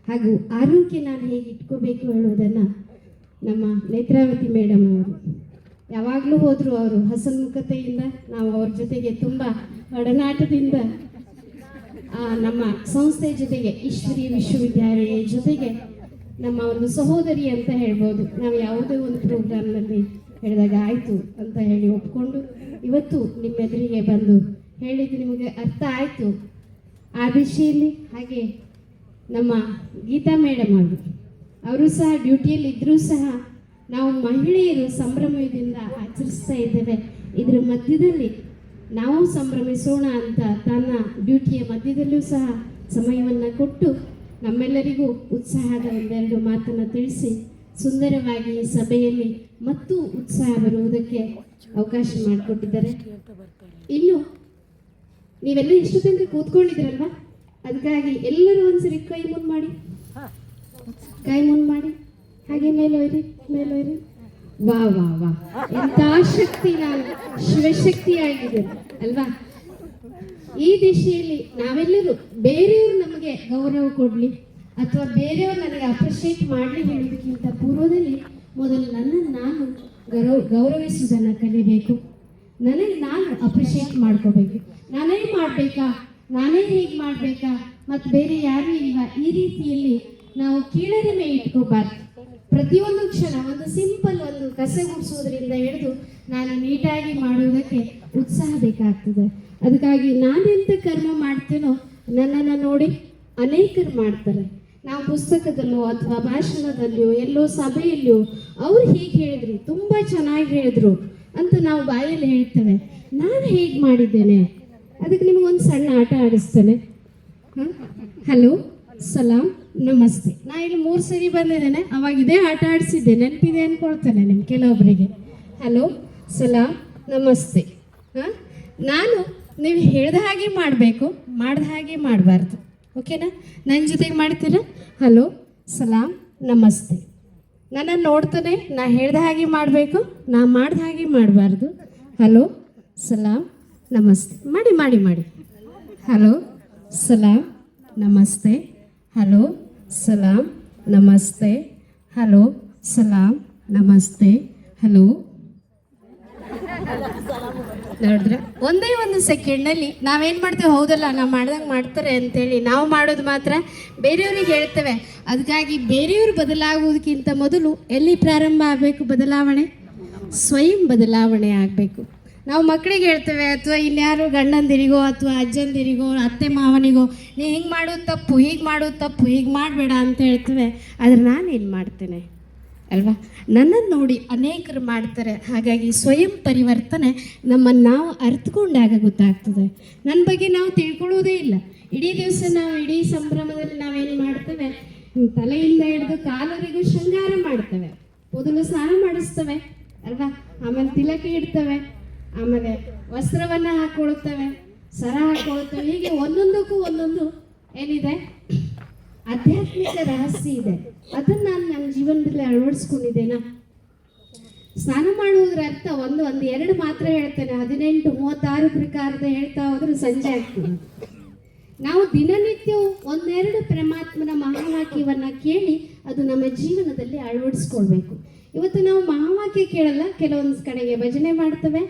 ಹಾಗೂ ಆರೋಗ್ಯ ನಾನು ಹೇಗೆ ಇಟ್ಕೋಬೇಕು ಹೇಳುವುದನ್ನು ನಮ್ಮ ನೇತ್ರಾವತಿ ಮೇಡಮ್ ಅವರು ಯಾವಾಗಲೂ ಹೋದರೂ ಅವರು ಹಸನ್ಮುಖತೆಯಿಂದ ನಾವು ಅವ್ರ ಜೊತೆಗೆ ತುಂಬ ಒಡನಾಟದಿಂದ ನಮ್ಮ ಸಂಸ್ಥೆ ಜೊತೆಗೆ ಈಶ್ವರಿ ವಿಶ್ವವಿದ್ಯಾಲಯ ಜೊತೆಗೆ ನಮ್ಮ ಒಂದು ಸಹೋದರಿ ಅಂತ ಹೇಳ್ಬೋದು. ನಾವು ಯಾವುದೇ ಒಂದು ಪ್ರೋಗ್ರಾಮ್ನಲ್ಲಿ ಹೇಳಿದಾಗ ಆಯಿತು ಅಂತ ಹೇಳಿ ಒಪ್ಕೊಂಡು ಇವತ್ತು ನಿಮ್ಮೆದುರಿಗೆ ಬಂದು ಹೇಳಿದ್ದು ನಿಮಗೆ ಅರ್ಥ ಆಯಿತು. ಆ ದಿಶೆಯಲ್ಲಿ ಹಾಗೆ ನಮ್ಮ ಗೀತಾ ಮೇಡಮ್ ಅವರು ಸಹ ಡ್ಯೂಟಿಯಲ್ಲಿ ಇದ್ದರೂ ಸಹ ನಾವು ಮಹಿಳೆಯರು ಸಂಭ್ರಮದಿಂದ ಆಚರಿಸ್ತಾ ಇದ್ದೇವೆ. ಇದರ ಮಧ್ಯದಲ್ಲಿ ನಾವು ಸಂಭ್ರಮಿಸೋಣ ಅಂತ ತನ್ನ ಡ್ಯೂಟಿಯ ಮಧ್ಯದಲ್ಲೂ ಸಹ ಸಮಯವನ್ನು ಕೊಟ್ಟು ನಮ್ಮೆಲ್ಲರಿಗೂ ಉತ್ಸಾಹದ ಒಂದೆರಡು ಮಾತನ್ನು ತಿಳಿಸಿ ಸುಂದರವಾಗಿ ಈ ಸಭೆಯಲ್ಲಿ ಮತ್ತು ಉತ್ಸಾಹ ಬರುವುದಕ್ಕೆ ಅವಕಾಶ ಮಾಡಿಕೊಟ್ಟಿದ್ದಾರೆ. ಇನ್ನು ನೀವೆಲ್ಲ ಇಷ್ಟು ತನಕ ಕೂತ್ಕೊಂಡಿದ್ರಲ್ವ, ಅದಕ್ಕಾಗಿ ಎಲ್ಲರೂ ಒಂದ್ಸರಿ ಕೈ ಮುಂದೆ ಮಾಡಿ, ಕೈ ಮುಂದೆ ಮಾಡಿ, ಹಾಗೆ ಮೇಲೋಯ್ರಿ ಮೇಲೋಯ್ರಿ. ವಾ ವಾ ವಾ, ಎಂಥ ಶಕ್ತಿ, ನಾನು ಶಿವಶಕ್ತಿಯಾಗಿದೆ ಅಲ್ವಾ. ಈ ದಿಶೆಯಲ್ಲಿ ನಾವೆಲ್ಲರೂ ಬೇರೆಯವರು ನಮಗೆ ಗೌರವ ಕೊಡಲಿ ಅಥವಾ ಬೇರೆಯವರು ನನಗೆ ಅಪ್ರಿಷಿಯೇಟ್ ಮಾಡಲಿ ಹೇಳೋದಕ್ಕಿಂತ ಪೂರ್ವದಲ್ಲಿ ಮೊದಲು ನನ್ನನ್ನು ನಾನು ಗೌರವಿಸುವುದನ್ನು ಕಲಿಬೇಕು. ನನಗೆ ನಾನು ಅಪ್ರಿಷಿಯೇಟ್ ಮಾಡ್ಕೋಬೇಕು. ನಾನೇ ಮಾಡಬೇಕಾ, ನಾನೇ ಹೇಗೆ ಮಾಡಬೇಕಾ, ಮತ್ತು ಬೇರೆ ಯಾರೂ ಇಲ್ಲ, ಈ ರೀತಿಯಲ್ಲಿ ನಾವು ಕೀಳರಿಮೆ ಇಟ್ಕೋಬಾರ್ದು. ಪ್ರತಿಯೊಂದು ಕ್ಷಣ ಒಂದು ಸಿಂಪಲ್ ಒಂದು ಕಸ ಗುಡಿಸೋದ್ರಿಂದ ಹಿಡಿದು ನಾನು ನೀಟಾಗಿ ಮಾಡುವುದಕ್ಕೆ ಉತ್ಸಾಹ ಬೇಕಾಗ್ತದೆ. ಅದಕ್ಕಾಗಿ ನಾನೆಂಥ ಕರ್ಮ ಮಾಡ್ತೇನೋ ನನ್ನನ್ನು ನೋಡಿ ಅನೇಕರು ಮಾಡ್ತಾರೆ. ನಾವು ಪುಸ್ತಕದಲ್ಲೋ ಅಥವಾ ಭಾಷಣದಲ್ಲಿಯೋ ಎಲ್ಲೋ ಸಭೆಯಲ್ಲಿಯೋ ಅವ್ರು ಹೀಗೆ ಹೇಳಿದ್ರಿ, ತುಂಬ ಚೆನ್ನಾಗಿ ಹೇಳಿದ್ರು ಅಂತ ನಾವು ಬಾಯಲ್ಲಿ ಹೇಳ್ತೇವೆ. ನಾನು ಹೇಗೆ ಮಾಡಿದ್ದೇನೆ ಅದಕ್ಕೆ ನಿಮಗೊಂದು ಸಣ್ಣ ಆಟ ಆಡಿಸ್ತೇನೆ. ಹಲೋ, ಸಲಾಮ್, ನಮಸ್ತೆ. ನಾ ಇಲ್ಲಿ 3 ಸರಿ ಬಂದಿದ್ದೇನೆ, ಅವಾಗ ಇದೇ ಆಟ ಆಡಿಸಿದ್ದೆ, ನೆನಪಿದೆ ಅಂದ್ಕೊಳ್ತೇನೆ ನಿಮ್ಮ ಕೆಲವೊಬ್ಬರಿಗೆ. ಹಲೋ, ಸಲಾಮ್, ನಮಸ್ತೆ. ನಾನು ನೀವು ಹೇಳ್ದ ಹಾಗೆ ಮಾಡಬೇಕು, ಮಾಡ್ದ ಹಾಗೆ ಮಾಡಬಾರ್ದು. ಓಕೆನಾ? ನನ್ನ ಜೊತೆಗೆ ಮಾಡ್ತೀರಾ? ಹಲೋ, ಸಲಾಮ್, ನಮಸ್ತೆ. ನನ್ನನ್ನು ನೋಡ್ತಾನೆ, ನಾ ಹೇಳ್ದ ಹಾಗೆ ಮಾಡಬೇಕು, ನಾ ಮಾಡ್ದ ಹಾಗೆ ಮಾಡಬಾರ್ದು. ಹಲೋ, ಸಲಾಮ್, ನಮಸ್ತೆ. ಮಾಡಿ ಮಾಡಿ ಮಾಡಿ. ಹಲೋ, ಸಲಾಮ್, ನಮಸ್ತೆ. ಹಲೋ, ಸಲಾಮ್, ನಮಸ್ತೆ. ಹಲೋ, ಸಲಾಮ್, ನಮಸ್ತೆ. ಹಲೋ. ನೋಡಿದ್ರೆ ಒಂದೇ ಒಂದು ಸೆಕೆಂಡ್ನಲ್ಲಿ ನಾವೇನು ಮಾಡ್ತೇವೆ, ಹೌದಲ್ಲ ನಾವು ಮಾಡ್ದಂಗೆ ಮಾಡ್ತಾರೆ ಅಂತೇಳಿ ನಾವು ಮಾಡೋದು ಮಾತ್ರ ಬೇರೆಯವ್ರಿಗೆ ಹೇಳ್ತೇವೆ. ಅದಕ್ಕಾಗಿ ಬೇರೆಯವರು ಬದಲಾಗುವುದಕ್ಕಿಂತ ಮೊದಲು ಎಲ್ಲಿ ಪ್ರಾರಂಭ ಆಗಬೇಕು ಬದಲಾವಣೆ? ಸ್ವಯಂ ಬದಲಾವಣೆ ಆಗಬೇಕು. ನಾವು ಮಕ್ಕಳಿಗೆ ಹೇಳ್ತೇವೆ ಅಥವಾ ಇನ್ಯಾರು ಗಂಡಂದಿರಿಗೋ ಅಥವಾ ಅಜ್ಜಂದಿರಿಗೋ ಅತ್ತೆ ಮಾವನಿಗೋ ನೀ ಹಿಂಗೆ ಮಾಡೋದು ತಪ್ಪು, ಹೀಗೆ ಮಾಡೋದು ತಪ್ಪು, ಹೀಗೆ ಮಾಡಬೇಡ ಅಂತ ಹೇಳ್ತೇವೆ. ಆದರೆ ನಾನೇನು ಮಾಡ್ತೇನೆ ಅಲ್ವಾ? ನನ್ನನ್ನು ನೋಡಿ ಅನೇಕರು ಮಾಡ್ತಾರೆ. ಹಾಗಾಗಿ ಸ್ವಯಂ ಪರಿವರ್ತನೆ ನಮ್ಮನ್ನು ನಾವು ಅರ್ಥಕೊಂಡಾಗ ಗೊತ್ತಾಗ್ತದೆ. ನನ್ನ ಬಗ್ಗೆ ನಾವು ತಿಳ್ಕೊಳ್ಳೋದೇ ಇಲ್ಲ. ಇಡೀ ದಿವಸ ನಾವು ಇಡೀ ಸಂಭ್ರಮದಲ್ಲಿ ನಾವೇನು ಮಾಡ್ತೇವೆ, ತಲೆಯಿಂದ ಹಿಡಿದು ಕಾಲವರೆಗೂ ಶೃಂಗಾರ ಮಾಡ್ತೇವೆ. ಮೊದಲು ಸ್ನಾನ ಮಾಡಿಸ್ತೇವೆ ಅಲ್ವಾ, ಆಮೇಲೆ ತಿಲಕ ಇಡ್ತೇವೆ, ಆಮೇಲೆ ವಸ್ತ್ರವನ್ನು ಹಾಕೊಳ್ತೇವೆ, ಸರ ಹಾಕೊಳ್ತೇವೆ. ಹೀಗೆ ಒಂದೊಂದಕ್ಕೂ ಒಂದೊಂದು ಏನಿದೆ ಆಧ್ಯಾತ್ಮಿಕ ರಹಸ್ಯ ಇದೆ. ಅದನ್ನು ನಾನು ನನ್ನ ಜೀವನದಲ್ಲಿ ಅಳವಡಿಸ್ಕೊಂಡಿದ್ದೇನಾ? ಸ್ನಾನ ಮಾಡುವುದರ ಅರ್ಥ ಒಂದು ಎರಡು ಮಾತ್ರ ಹೇಳ್ತೇನೆ, 18, 36 ಪ್ರಕಾರದ ಹೇಳ್ತಾ ಹೋದ್ರೆ ಸಂಜೆ ಆಗ್ತದೆ. ನಾವು ದಿನನಿತ್ಯವೂ ಒಂದೆರಡು ಪರಮಾತ್ಮನ ಮಹಾವಾಕ್ಯವನ್ನು ಕೇಳಿ ಅದು ನಮ್ಮ ಜೀವನದಲ್ಲಿ ಅಳವಡಿಸ್ಕೊಳ್ಬೇಕು. ಇವತ್ತು ನಾವು ಮಹಾವಾಕ್ಯ ಕೇಳಲ್ಲ, ಕೆಲವೊಂದು ಕಡೆಗೆ ಭಜನೆ ಮಾಡ್ತೇವೆ,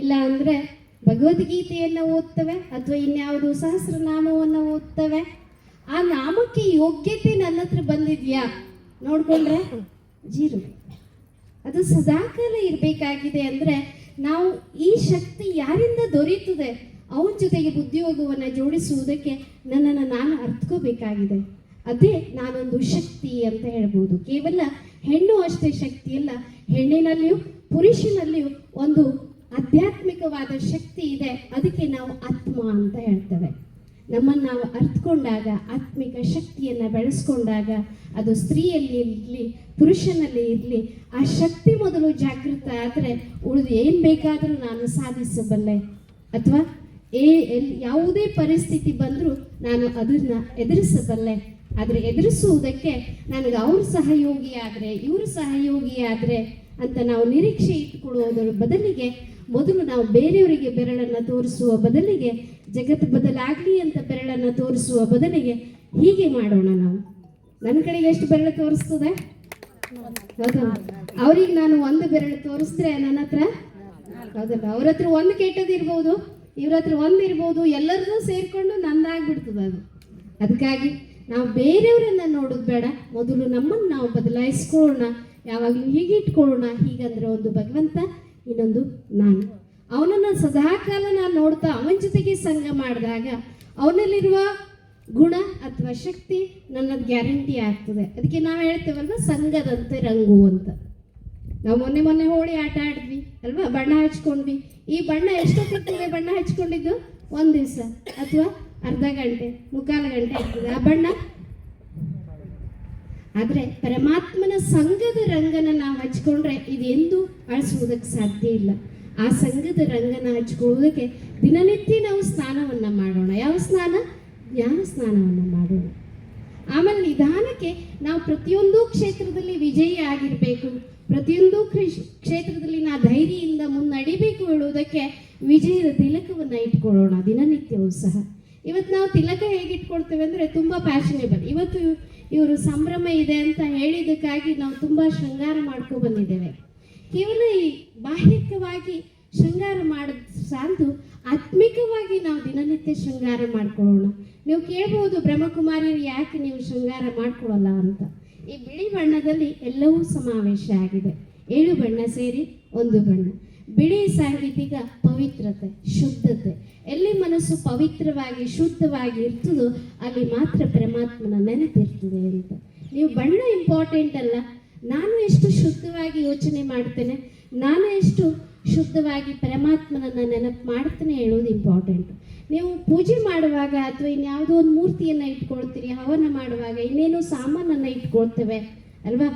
ಇಲ್ಲ ಅಂದರೆ ಭಗವದ್ಗೀತೆಯನ್ನು ಓದ್ತೇವೆ, ಅಥವಾ ಇನ್ಯಾವುದು ಸಹಸ್ರನಾಮವನ್ನು ಓದ್ತೇವೆ. ಆ ನಾಮಕ್ಕೆ ಯೋಗ್ಯತೆ ನನ್ನ ಹತ್ರ ಬಂದಿದೆಯಾ ನೋಡಿಕೊಂಡ್ರೆ ಜೀರೋ. ಅದು ಸದಾಕಾಲ ಇರಬೇಕಾಗಿದೆ. ಅಂದರೆ ನಾವು ಈ ಶಕ್ತಿ ಯಾರಿಂದ ದೊರೆಯುತ್ತದೆ, ಅವನ ಜೊತೆಗೆ ಬುದ್ಧಿಯೋಗವನ್ನು ಜೋಡಿಸುವುದಕ್ಕೆ ನನ್ನನ್ನು ನಾನು ಅರ್ಥಕೋಬೇಕಾಗಿದೆ. ಅದೇ ನಾನೊಂದು ಶಕ್ತಿ ಅಂತ ಹೇಳ್ಬೋದು. ಕೇವಲ ಹೆಣ್ಣು ಅಷ್ಟೇ ಶಕ್ತಿ ಅಲ್ಲ, ಹೆಣ್ಣಿನಲ್ಲಿಯೂ ಪುರುಷನಲ್ಲಿಯೂ ಒಂದು ಆಧ್ಯಾತ್ಮಿಕವಾದ ಶಕ್ತಿ ಇದೆ. ಅದಕ್ಕೆ ನಾವು ಆತ್ಮ ಅಂತ ಹೇಳ್ತೇವೆ. ನಮ್ಮನ್ನು ನಾವು ಅರ್ಥಕೊಂಡಾಗ, ಆತ್ಮಿಕ ಶಕ್ತಿಯನ್ನು ಬೆಳೆಸ್ಕೊಂಡಾಗ, ಅದು ಸ್ತ್ರೀಯಲ್ಲಿ ಇರಲಿ ಪುರುಷನಲ್ಲಿ ಇರಲಿ, ಆ ಶಕ್ತಿ ಮೊದಲು ಜಾಗೃತ ಆದರೆ ಉಳಿದು ಏನು ಬೇಕಾದರೂ ನಾನು ಸಾಧಿಸಬಲ್ಲೆ. ಅಥವಾ ಯಾವುದೇ ಪರಿಸ್ಥಿತಿ ಬಂದರೂ ನಾನು ಅದನ್ನು ಎದುರಿಸಬಲ್ಲೆ. ಆದರೆ ಎದುರಿಸುವುದಕ್ಕೆ ನನಗೆ ಅವ್ರ ಸಹಯೋಗಿ ಆದರೆ, ಇವರು ಸಹಯೋಗಿ ಆದರೆ ಅಂತ ನಾವು ನಿರೀಕ್ಷೆ ಇಟ್ಕೊಳ್ಳುವುದರ ಬದಲಿಗೆ ಮೊದಲು ನಾವು ಬೇರೆಯವರಿಗೆ ಬೆರಳನ್ನು ತೋರಿಸುವ ಬದಲಿಗೆ, ಜಗತ್ತು ಬದಲಾಗಲಿ ಅಂತ ಬೆರಳನ್ನು ತೋರಿಸುವ ಬದಲಿಗೆ ಹೀಗೆ ಮಾಡೋಣ. ನಾವು ನನ್ನ ಕಡೆಗೆ ಎಷ್ಟು ಬೆರಳು ತೋರಿಸ್ತದೆ? ಹೌದಾ? ಅವ್ರಿಗೆ ನಾನು ಒಂದು ಬೆರಳು ತೋರಿಸಿದ್ರೆ ನನ್ನ ಹತ್ರ, ಹೌದಲ್ಲ, ಅವ್ರ ಹತ್ರ ಒಂದು ಕೆಟ್ಟದಿರ್ಬೋದು, ಇವ್ರ ಹತ್ರ ಒಂದು ಇರ್ಬೋದು, ಎಲ್ಲರನ್ನೂ ಸೇರಿಕೊಂಡು ನಂದಾಗ್ಬಿಡ್ತದೆ ಅದು. ಅದಕ್ಕಾಗಿ ನಾವು ಬೇರೆಯವರನ್ನು ನೋಡೋದು ಬೇಡ, ಮೊದಲು ನಮ್ಮನ್ನು ನಾವು ಬದಲಾಯಿಸ್ಕೊಳ್ಳೋಣ. ಯಾವಾಗಲೂ ಹೀಗೆ ಇಟ್ಕೊಳ್ಳೋಣ. ಹೀಗಂದ್ರೆ ಒಂದು ಭಗವಂತ, ಇನ್ನೊಂದು ನಾನು. ಅವನನ್ನು ಸದಾಕಾಲ ನಾನು ನೋಡ್ತಾ ಅವನ ಜೊತೆಗೆ ಸಂಘ ಮಾಡಿದಾಗ ಅವನಲ್ಲಿರುವ ಗುಣ ಅಥವಾ ಶಕ್ತಿ ನನ್ನದು ಗ್ಯಾರಂಟಿ ಆಗ್ತದೆ. ಅದಕ್ಕೆ ನಾವು ಹೇಳ್ತೇವಲ್ವ, ಸಂಘದಂತೆ ರಂಗು ಅಂತ. ನಾವು ಮೊನ್ನೆ ಹೋಳಿ ಆಟ ಆಡಿದ್ವಿ ಅಲ್ವಾ, ಬಣ್ಣ ಹಚ್ಕೊಂಡ್ವಿ. ಈ ಬಣ್ಣ ಎಷ್ಟೊತ್ತಿರ್ತದೆ? ಬಣ್ಣ ಹಚ್ಕೊಂಡಿದ್ದು ಒಂದು ದಿವಸ ಅಥವಾ ಅರ್ಧ ಗಂಟೆ, ಮುಕ್ಕಾಲು ಗಂಟೆ ಆಗ್ತದೆ ಆ ಬಣ್ಣ. ಆದರೆ ಪರಮಾತ್ಮನ ಸಂಘದ ರಂಗನ ನಾವು ಹಚ್ಕೊಂಡ್ರೆ ಇದು ಎಂದೂ ಅಳಿಸುವುದಕ್ಕೆ ಸಾಧ್ಯ ಇಲ್ಲ. ಆ ಸಂಘದ ರಂಗನ ಹಚ್ಕೊಳ್ಳೋದಕ್ಕೆ ದಿನನಿತ್ಯ ನಾವು ಸ್ನಾನವನ್ನು ಮಾಡೋಣ. ಯಾವ ಸ್ನಾನ? ಜ್ಞಾನ ಸ್ನಾನವನ್ನು ಮಾಡೋಣ. ಆಮೇಲೆ ನಿಧಾನಕ್ಕೆ ನಾವು ಪ್ರತಿಯೊಂದು ಕ್ಷೇತ್ರದಲ್ಲಿ ವಿಜಯಿ ಆಗಿರಬೇಕು, ಪ್ರತಿಯೊಂದು ಕ್ಷೇತ್ರದಲ್ಲಿ ನಾವು ಧೈರ್ಯದಿಂದ ಮುನ್ನಡಿಬೇಕು ಹೇಳುವುದಕ್ಕೆ ವಿಜಯದ ತಿಲಕವನ್ನು ಇಟ್ಕೊಳ್ಳೋಣ ದಿನನಿತ್ಯವೂ ಸಹ. ಇವತ್ತು ನಾವು ತಿಲಕ ಹೇಗೆ ಇಟ್ಕೊಳ್ತೇವೆ ಅಂದರೆ ತುಂಬ ಫ್ಯಾಷನೇಬಲ್. ಇವತ್ತು ಇವರು ಸಂಭ್ರಮ ಇದೆ ಅಂತ ಹೇಳಿದ್ದಕ್ಕಾಗಿ ನಾವು ತುಂಬ ಶೃಂಗಾರ ಮಾಡ್ಕೊ ಬಂದಿದ್ದೇವೆ. ಕೇವಲ ಈ ಬಾಹ್ಯಿಕವಾಗಿ ಶೃಂಗಾರ ಮಾಡೋದು ಸಾಲದು, ಆತ್ಮಿಕವಾಗಿ ನಾವು ದಿನನಿತ್ಯ ಶೃಂಗಾರ ಮಾಡ್ಕೊಳ್ಳೋಣ. ನೀವು ಕೇಳ್ಬೋದು, ಬ್ರಹ್ಮಕುಮಾರಿಯರು ಯಾಕೆ ನೀವು ಶೃಂಗಾರ ಮಾಡ್ಕೊಳ್ಳಲ್ಲ ಅಂತ. ಈ ಬಿಳಿ ಬಣ್ಣದಲ್ಲಿ ಎಲ್ಲವೂ ಸಮಾವೇಶ ಆಗಿದೆ. 7 ಬಣ್ಣ ಸೇರಿ ಒಂದು ಬಣ್ಣ. ಬಿಳಿ ಸಾಂಗೀತಿಕ ಪವಿತ್ರತೆ, ಶುದ್ಧತೆ. ಎಲ್ಲಿ ಮನಸ್ಸು ಪವಿತ್ರವಾಗಿ ಶುದ್ಧವಾಗಿ ಇರ್ತದೋ ಅಲ್ಲಿ ಮಾತ್ರ ಪರಮಾತ್ಮನ ನೆನಪಿರ್ತದೆ ಅಂತ. ನೀವು ಬಣ್ಣ ಇಂಪಾರ್ಟೆಂಟ್ ಅಲ್ಲ, ನಾನು ಎಷ್ಟು ಶುದ್ಧವಾಗಿ ಯೋಚನೆ ಮಾಡ್ತೇನೆ, ನಾನು ಎಷ್ಟು ಶುದ್ಧವಾಗಿ ಪರಮಾತ್ಮನನ್ನು ನೆನಪು ಮಾಡ್ತೇನೆ ಹೇಳೋದು ಇಂಪಾರ್ಟೆಂಟ್. ನೀವು ಪೂಜೆ ಮಾಡುವಾಗ ಅಥವಾ ಇನ್ಯಾವುದೋ ಒಂದು ಮೂರ್ತಿಯನ್ನು ಇಟ್ಕೊಳ್ತೀರಿ, ಹವನ ಮಾಡುವಾಗ ಇನ್ನೇನೋ ಸಾಮಾನನ್ನು ಇಟ್ಕೊಳ್ತೇವೆ ಅಲ್ವಾ.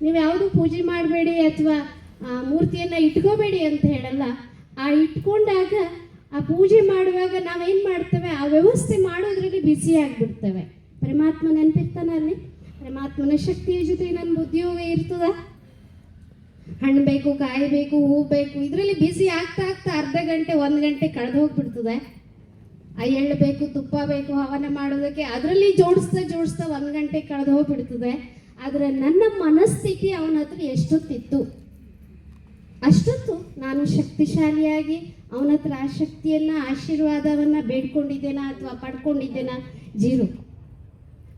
ನೀವು ಯಾವುದು ಪೂಜೆ ಮಾಡಬೇಡಿ ಅಥವಾ ಮೂರ್ತಿಯನ್ನು ಇಟ್ಕೋಬೇಡಿ ಅಂತ ಹೇಳಲ್ಲ. ಆ ಇಟ್ಕೊಂಡಾಗ ಆ ಪೂಜೆ ಮಾಡುವಾಗ ನಾವೇನು ಮಾಡ್ತೇವೆ, ಆ ವ್ಯವಸ್ಥೆ ಮಾಡೋದ್ರಲ್ಲಿ ಬ್ಯುಸಿ ಆಗಿಬಿಡ್ತೇವೆ. ಪರಮಾತ್ಮ ನೆನಪಿರ್ತಾನೆ ಅಲ್ಲಿ. ಪರಮಾತ್ಮನ ಶಕ್ತಿಯ ಜೊತೆ ನನ್ನ ಬುದ್ಧಿಯೋಗ ಇರ್ತದ. ಹಣ್ಣು ಬೇಕು, ಕಾಯಿ ಬೇಕು, ಹೂ ಬೇಕು, ಇದರಲ್ಲಿ ಬ್ಯುಸಿ ಆಗ್ತಾ ಆಗ್ತಾ ಅರ್ಧ ಗಂಟೆ 1 ಗಂಟೆ ಕಳೆದು ಹೋಗ್ಬಿಡ್ತದೆ. ಆ ಎಳ್ಳು ಬೇಕು, ತುಪ್ಪ ಬೇಕು ಹವನ ಮಾಡೋದಕ್ಕೆ, ಅದರಲ್ಲಿ ಜೋಡಿಸ್ತಾ 1 ಗಂಟೆ ಕಳೆದು ಹೋಗ್ಬಿಡ್ತದೆ. ಆದರೆ ನನ್ನ ಮನಸ್ಥಿತಿ ಅವನ ಹತ್ರ ಎಷ್ಟೊತ್ತಿತ್ತು, ಅಷ್ಟೊತ್ತು ನಾನು ಶಕ್ತಿಶಾಲಿಯಾಗಿ ಅವನ ಹತ್ರ ಆ ಶಕ್ತಿಯನ್ನು, ಆಶೀರ್ವಾದವನ್ನು ಬೇಡ್ಕೊಂಡಿದ್ದೇನಾ ಅಥವಾ ಪಡ್ಕೊಂಡಿದ್ದೇನಾ? ಜೀರೋ.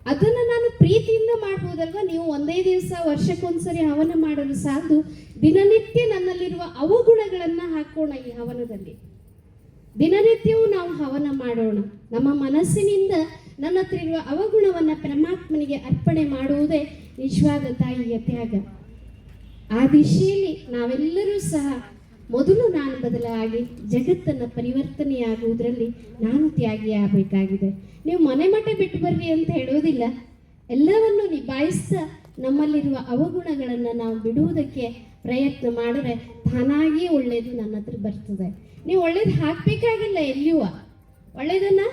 ಅದನ್ನು ನಾನು ಪ್ರೀತಿಯಿಂದ ಮಾಡ್ಬೋದಲ್ವ. ನೀವು ಒಂದೇ ದಿವಸ ವರ್ಷಕ್ಕೊಂದ್ಸರಿ ಹವನ ಮಾಡಲು ಸಾಲದು, ದಿನನಿತ್ಯ ನನ್ನಲ್ಲಿರುವ ಅವಗುಣಗಳನ್ನು ಹಾಕೋಣ ಈ ಹವನದಲ್ಲಿ. ದಿನನಿತ್ಯವೂ ನಾವು ಹವನ ಮಾಡೋಣ. ನಮ್ಮ ಮನಸ್ಸಿನಿಂದ ನನ್ನ ಹತ್ರ ಇರುವ ಅವಗುಣವನ್ನು ಪರಮಾತ್ಮನಿಗೆ ಅರ್ಪಣೆ ಮಾಡುವುದೇ ನಿಜವಾದ ತಾಯಿಯ ತ್ಯಾಗ. ಆ ದಿಶೆಯಲ್ಲಿ ನಾವೆಲ್ಲರೂ ಸಹ ಮೊದಲು ನಾನು ಬದಲಾಗಿ ಜಗತ್ತನ್ನು ಪರಿವರ್ತನೆಯಾಗುವುದರಲ್ಲಿ ನಾನು ತ್ಯಾಗಿ ಆಗಬೇಕಾಗಿದೆ. ನೀವು ಮನೆ ಮಠ ಬಿಟ್ಟು ಬರ್ರಿ ಅಂತ ಹೇಳೋದಿಲ್ಲ, ಎಲ್ಲವನ್ನು ನಿಭಾಯಿಸ್ತಾ ನಮ್ಮಲ್ಲಿರುವ ಅವಗುಣಗಳನ್ನು ನಾವು ಬಿಡುವುದಕ್ಕೆ ಪ್ರಯತ್ನ ಮಾಡಿದ್ರೆ ತಾನಾಗಿಯೇ ಒಳ್ಳೆಯದು ನನ್ನ ಹತ್ರ ಬರ್ತದೆ. ನೀವು ಒಳ್ಳೇದು ಹಾಕಬೇಕಾಗಿಲ್ಲ, ಎಲ್ಲಿಯೂ ಒಳ್ಳೆಯದನ್ನು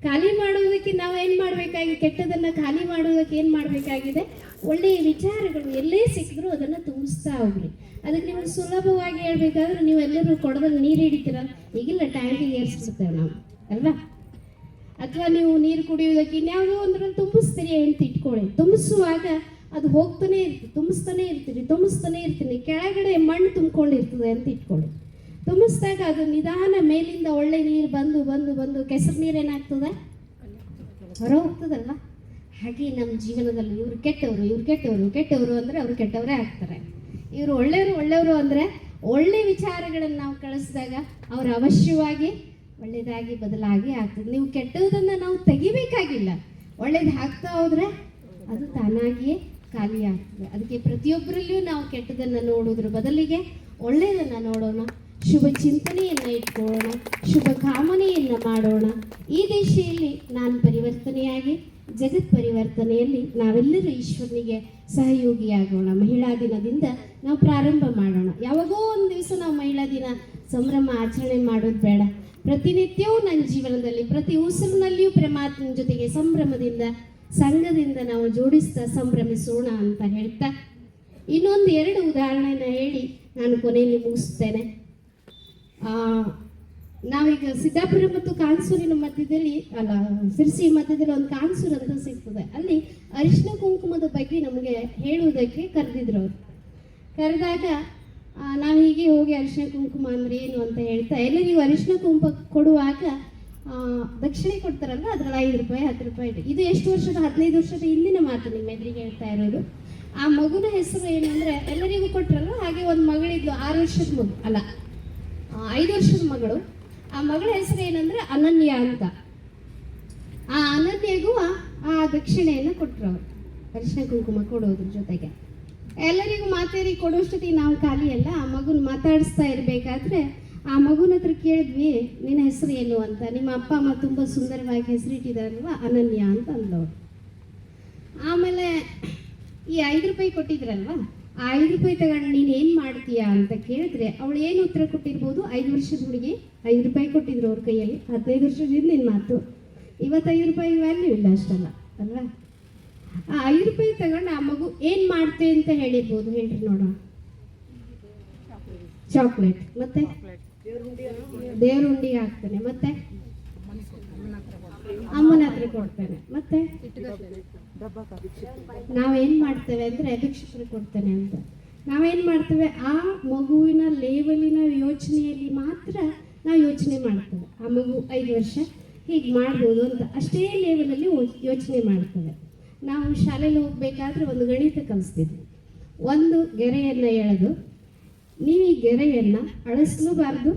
ಖಾಲಿ ಮಾಡುವುದಕ್ಕೆ ನಾವು ಏನು ಮಾಡಬೇಕಾಗಿದೆ, ಕೆಟ್ಟದನ್ನು ಖಾಲಿ ಮಾಡುವುದಕ್ಕೆ ಏನು ಮಾಡಬೇಕಾಗಿದೆ, ಒಳ್ಳೆಯ ವಿಚಾರಗಳು ಎಲ್ಲೇ ಸಿಕ್ಕಿದ್ರೂ ಅದನ್ನು ತುಂಬಿಸ್ತಾ ಹೋಗ್ರಿ. ಅದಕ್ಕೆ ನಿಮಗೆ ಸುಲಭವಾಗಿ ಹೇಳ್ಬೇಕಾದ್ರೆ ನೀವು ಎಲ್ಲರೂ ಕೊಡದಲ್ಲಿ ನೀರು ಹಿಡಿತೀರ, ಈಗಿಲ್ಲ ಟ್ಯಾಂಕಿಗೆ ಏರಿಸ್ಬಿಡ್ತೇವೆ ನಾವು ಅಲ್ವಾ. ಅಥವಾ ನೀವು ನೀರು ಕುಡಿಯೋದಕ್ಕೆ ಇನ್ಯಾವುದೋ ಒಂದರಲ್ಲಿ ತುಂಬಿಸ್ತೀರಿ ಅಂತ ಇಟ್ಕೊಳ್ಳಿ. ತುಂಬಿಸುವಾಗ ಅದು ಹೋಗ್ತಾನೆ ಇರ್ತೀವಿ, ತುಂಬಿಸ್ತಾನೆ ಇರ್ತೀನಿ, ಕೆಳಗಡೆ ಮಣ್ಣು ತುಂಬಿಕೊಂಡಿರ್ತದೆ ಅಂತ ಇಟ್ಕೊಳ್ಳಿ. ತುಂಬಿಸಿದಾಗ ಅದು ನಿಧಾನ ಮೇಲಿಂದ ಒಳ್ಳೆ ನೀರು ಬಂದು ಬಂದು ಬಂದು ಕೆಸರು ನೀರು ಏನಾಗ್ತದೆ, ಹೊರ ಹೋಗ್ತದಲ್ವ. ಹಾಗೆ ನಮ್ಮ ಜೀವನದಲ್ಲಿ ಇವರು ಕೆಟ್ಟವರು ಅಂದರೆ ಅವರು ಕೆಟ್ಟವರೇ ಆಗ್ತಾರೆ. ಇವರು ಒಳ್ಳೆಯವರು ಅಂದರೆ ಒಳ್ಳೆ ವಿಚಾರಗಳನ್ನು ನಾವು ಕಳಿಸಿದಾಗ ಅವರು ಅವಶ್ಯವಾಗಿ ಒಳ್ಳೆಯದಾಗಿ ಬದಲಾಗಿ ಆಗ್ತದೆ. ನೀವು ಕೆಟ್ಟದನ್ನು ನಾವು ತೆಗಿಬೇಕಾಗಿಲ್ಲ, ಒಳ್ಳೇದು ಹಾಕ್ತಾ ಹೋದರೆ ಅದು ತಾನಾಗಿಯೇ ಖಾಲಿ ಆಗ್ತದೆ. ಅದಕ್ಕೆ ಪ್ರತಿಯೊಬ್ಬರಲ್ಲಿಯೂ ನಾವು ಕೆಟ್ಟದನ್ನು ನೋಡೋದ್ರ ಬದಲಿಗೆ ಒಳ್ಳೆಯದನ್ನು ನೋಡೋಣ, ಶುಭ ಚಿಂತನೆಯನ್ನು ಇಟ್ಕೊಳ್ಳೋಣ, ಶುಭ ಕಾಮನೆಯನ್ನು ಮಾಡೋಣ. ಈ ದಿಶೆಯಲ್ಲಿ ನಾನು ಪರಿವರ್ತನೆಯಾಗಿ ಜಗತ್ ಪರಿವರ್ತನೆಯಲ್ಲಿ ನಾವೆಲ್ಲರೂ ಈಶ್ವರನಿಗೆ ಸಹಯೋಗಿಯಾಗೋಣ. ಮಹಿಳಾ ದಿನದಿಂದ ನಾವು ಪ್ರಾರಂಭ ಮಾಡೋಣ. ಯಾವಾಗೋ ಒಂದು ದಿವಸ ನಾವು ಮಹಿಳಾ ದಿನ ಸಂಭ್ರಮ ಆಚರಣೆ ಮಾಡೋದು ಬೇಡ. ಪ್ರತಿನಿತ್ಯವೂ ನನ್ನ ಜೀವನದಲ್ಲಿ ಪ್ರತಿ ಉಸಿರಿನಲ್ಲಿಯೂ ಪರಮಾತ್ಮನ ಜೊತೆಗೆ ಸಂಭ್ರಮದಿಂದ ಸಂಘದಿಂದ ನಾವು ಜೋಡಿಸ್ತಾ ಸಂಭ್ರಮಿಸೋಣ ಅಂತ ಹೇಳ್ತಾ ಇನ್ನೊಂದು 2 ಉದಾಹರಣೆನ ಹೇಳಿ ನಾನು ಕೊನೆಯಲ್ಲಿ ಮುಗಿಸ್ತೇನೆ. ನಾವೀಗ ಸಿದ್ದಾಪುರ ಮತ್ತು ಕಾನ್ಸೂರಿನ ಮಧ್ಯದಲ್ಲಿ ಸಿರ್ಸಿ ಮಧ್ಯದಲ್ಲಿ ಒಂದು ಕಾನ್ಸೂರ್ ಅಂತ ಸಿಗ್ತದೆ. ಅಲ್ಲಿ ಅರಿಶಿನ ಕುಂಕುಮದ ಬಗ್ಗೆ ನಮಗೆ ಹೇಳುವುದಕ್ಕೆ ಕರೆದಿದ್ರು ಅವರು. ಕರೆದಾಗ ನಾವು ಹೀಗೆ ಹೋಗಿ ಅರಿಶಿನ ಕುಂಕುಮ ಅಂದರೆ ಏನು ಅಂತ ಹೇಳ್ತಾ ಎಲ್ಲರಿಗೂ ಅರಿಶಿನ ಕುಂಕುಮ ಕೊಡುವಾಗ ದಕ್ಷಿಣೆ ಕೊಡ್ತಾರಲ್ಲ, ಅದ್ರಲ್ಲಿ 5 ರೂಪಾಯಿ 10 ರೂಪಾಯಿ ಇದೆ. ಇದು ಎಷ್ಟು ವರ್ಷದ 15 ವರ್ಷದ ಹಿಂದಿನ ಮಾತು ನಿಮ್ಮ ಎದುರಿಗೆ ಹೇಳ್ತಾ ಇರೋದು. ಆ ಮಗುನ ಹೆಸರು ಏನಂದರೆ ಎಲ್ಲರಿಗೂ ಕೊಟ್ಟರಲ್ಲ, ಹಾಗೆ ಒಂದು ಮಗಳಿದ್ದು 6 ವರ್ಷದ ಮಗು ಅಲ್ಲ 5 ವರ್ಷದ ಮಗಳು. ಆ ಮಗಳ ಹೆಸರು ಏನಂದ್ರೆ ಅನನ್ಯ ಅಂತ. ಆ ಅನನ್ಯಗೂ ಆ ದಕ್ಷಿಣೆಯನ್ನು ಕೊಟ್ಟರು ಅವರು, ಅರಿಶಿನ ಕುಂಕುಮ ಕೊಡೋದ್ರ ಜೊತೆಗೆ. ಎಲ್ಲರಿಗೂ ಮಾತೇರಿಗೆ ಕೊಡೋಷ್ಟೊತ್ತಿಗೆ ನಾವು ಖಾಲಿ ಅಲ್ಲ. ಆ ಮಗುನ ಮಾತಾಡಿಸ್ತಾ ಇರಬೇಕಾದ್ರೆ ಆ ಮಗುನ ಹತ್ರ ಕೇಳಿದ್ವಿ, ನಿನ್ನ ಹೆಸರು ಏನು ಅಂತ. ನಿಮ್ಮ ಅಪ್ಪ ಅಮ್ಮ ತುಂಬ ಸುಂದರವಾಗಿ ಹೆಸರಿಟ್ಟಿದಾರಲ್ವ, ಅನನ್ಯ ಅಂತ ಅಂದವರು. ಆಮೇಲೆ ಈ 5 ರೂಪಾಯಿ ಕೊಟ್ಟಿದ್ರಲ್ವ, ಆ 5 ರೂಪಾಯಿ ತಗೊಂಡು ನೀನು ಏನು ಮಾಡ್ತೀಯಾ ಅಂತ ಕೇಳಿದ್ರೆ ಅವಳು ಏನು ಉತ್ತರ ಕೊಟ್ಟಿರ್ಬೋದು, 5 ವರ್ಷದ ಹುಡುಗಿ 5 ರೂಪಾಯಿ ಕೊಟ್ಟಿದ್ರು ಅವ್ರ ಕೈಯಲ್ಲಿ. 15 ವರ್ಷದ ಹಿಂದಿನ ಮಾತು. ಇವತ್ತು 5 ರೂಪಾಯಿ ವ್ಯಾಲ್ಯೂ ಇಲ್ಲ ಅಷ್ಟಲ್ಲ ಅಲ್ವಾ. ಆ 5 ರೂಪಾಯಿ ತಗೊಂಡು ಆ ಮಗು ಏನು ಮಾಡ್ತೆ ಅಂತ ಹೇಳಿರ್ಬೋದು, ಹೇಳ್ರಿ ನೋಡೋಣ. ಚಾಕ್ಲೇಟ್, ಮತ್ತೆ ದೇವ್ರ ಉಂಡಿಗೆ ಹಾಕ್ತಾನೆ, ಮತ್ತೆ ಅಮ್ಮನ ಹತ್ರ ಕೊಡ್ತಾನೆ, ಮತ್ತೆ ನಾವೇನು ಮಾಡ್ತೇವೆ ಅಂದರೆ ಭಿಕ್ಷುಕರು ಕೊಡ್ತಾನೆ ಅಂತ ನಾವೇನು ಮಾಡ್ತೇವೆ, ಆ ಮಗುವಿನ ಲೇವಲಿನ ಯೋಚನೆಯಲ್ಲಿ ಮಾತ್ರ ನಾವು ಯೋಚನೆ ಮಾಡ್ತೇವೆ. ಆ ಮಗು 5 ವರ್ಷ ಹೀಗೆ ಮಾಡ್ಬೋದು ಅಂತ ಅಷ್ಟೇ ಲೇವಲಲ್ಲಿ ಯೋಚನೆ ಮಾಡ್ತೇವೆ. ನಾವು ಶಾಲೆಯಲ್ಲಿ ಹೋಗಬೇಕಾದ್ರೆ ಒಂದು ಗಣಿತ ಕಲಿಸ್ತಿದ್ವಿ. ಒಂದು ಗೆರೆಯನ್ನು ಎಳೆದು ನೀವು ಈ ಗೆರೆಯನ್ನು ಅಳಿಸ್ಲೂಬಾರ್ದು,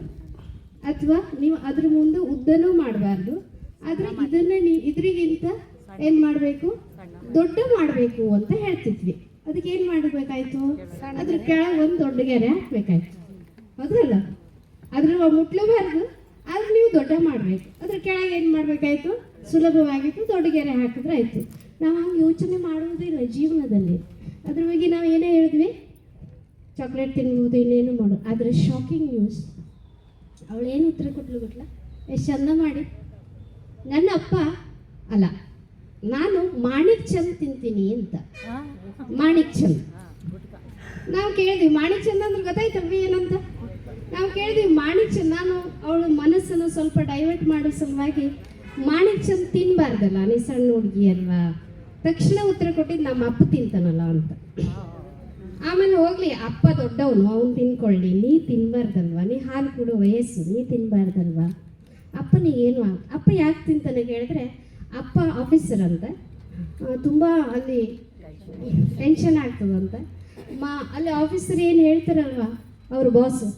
ಅಥವಾ ನೀವು ಅದ್ರ ಮುಂದೆ ಉದ್ದನೂ ಮಾಡಬಾರ್ದು, ಆದರೆ ಇದನ್ನು ಇದ್ರಿಗಿಂತ ಏನು ಮಾಡಬೇಕು, ದೊಡ್ಡ ಮಾಡಬೇಕು ಅಂತ ಹೇಳ್ತಿದ್ವಿ. ಅದಕ್ಕೆ ಏನು ಮಾಡಬೇಕಾಯ್ತು, ಅದ್ರ ಕೆಳಗೆ ಒಂದು ದೊಡ್ಡ ಗೆರೆ ಹಾಕ್ಬೇಕಾಯ್ತು, ಹೌದಲ್ಲ. ಅದ್ರ ಮುಟ್ಲಬಾರ್ದು, ಆದ್ರೆ ನೀವು ದೊಡ್ಡ ಮಾಡಬೇಕು. ಅದ್ರ ಕೆಳಗೆ ಏನು ಮಾಡಬೇಕಾಯ್ತು, ಸುಲಭವಾಗಿತ್ತು, ದೊಡ್ಡ ಗೆರೆ ಹಾಕಿದ್ರೆ ಆಯಿತು. ನಾವು ಹಂಗೆ ಯೋಚನೆ ಮಾಡುವುದಿಲ್ಲ ಜೀವನದಲ್ಲಿ. ಅದ್ರ ಬಗ್ಗೆ ನಾವು ಏನೇ ಹೇಳಿದ್ವಿ, ಚಾಕ್ಲೇಟ್ ತಿನ್ಬೋದು, ಇನ್ನೇನು ಮಾಡೋದು. ಆದರೆ ಶಾಕಿಂಗ್ ನ್ಯೂಸ್, ಅವಳೇನು ಉತ್ತರ ಕೊಟ್ಲು ಗೊತ್ತಲ್ಲ, ಎಷ್ಟು ಚಂದ ಮಾಡಿ. ನನ್ನ ಅಪ್ಪ ಅಲ್ಲ, ನಾನು ಮಾಣಿಕ್ ಚಂದ್ ತಿಂತೀನಿ ಅಂತ. ಮಾಣಿಕ್ ಚಂದ್ ನಾವು ಕೇಳಿದ್ವಿ, ಮಾಣಿಕ್ ಚಂದ್ ಅಂದ್ರೆ ಗೊತ್ತಾಯ್ತಲ್ವಿ ಏನಂತ ನಾವು ಕೇಳಿದ್ವಿ. ಮಾಣಿಕ್ ಚಂದ್, ನಾನು ಅವಳ ಮನಸ್ಸನ್ನು ಸ್ವಲ್ಪ ಡೈವರ್ಟ್ ಮಾಡೋ ಸಲುವಾಗಿ ಮಾಣಿಕ್ ಚಂದ್ ತಿನ್ನಬಾರ್ದಲ್ಲ, ನೀ ಸಣ್ಣ ಹುಡುಗಿ ಅಲ್ವಾ. ತಕ್ಷಣ ಉತ್ತರ ಕೊಟ್ಟಿದ್ದು ನಮ್ಮ ಅಪ್ಪ ತಿಂತಾನಲ್ಲ ಅಂತ. ಆಮೇಲೆ ಹೋಗ್ಲಿ, ಅಪ್ಪ ದೊಡ್ಡವನು, ಅವನು ತಿನ್ಕೊಳ್ಳಿ, ನೀ ತಿನ್ಬಾರ್ದಲ್ವಾ, ನೀ ಹಾಲು ಕೊಡೋ ವಯಸ್ಸು, ನೀ ತಿನ್ಬಾರ್ದಲ್ವಾ. ಅಪ್ಪನಿಗೇನು ಅಪ್ಪ ಯಾಕೆ ತಿಂತಾನೆ ಕೇಳಿದ್ರೆ, ಅಪ್ಪ ಆಫೀಸರ್ ಅಂತ, ತುಂಬ ಅಲ್ಲಿ ಟೆನ್ಷನ್ ಆಗ್ತದಂತೆ. ಅಲ್ಲಿ ಆಫೀಸರ್ ಏನು ಹೇಳ್ತಾರಲ್ವ ಅವ್ರ ಬಾಸು,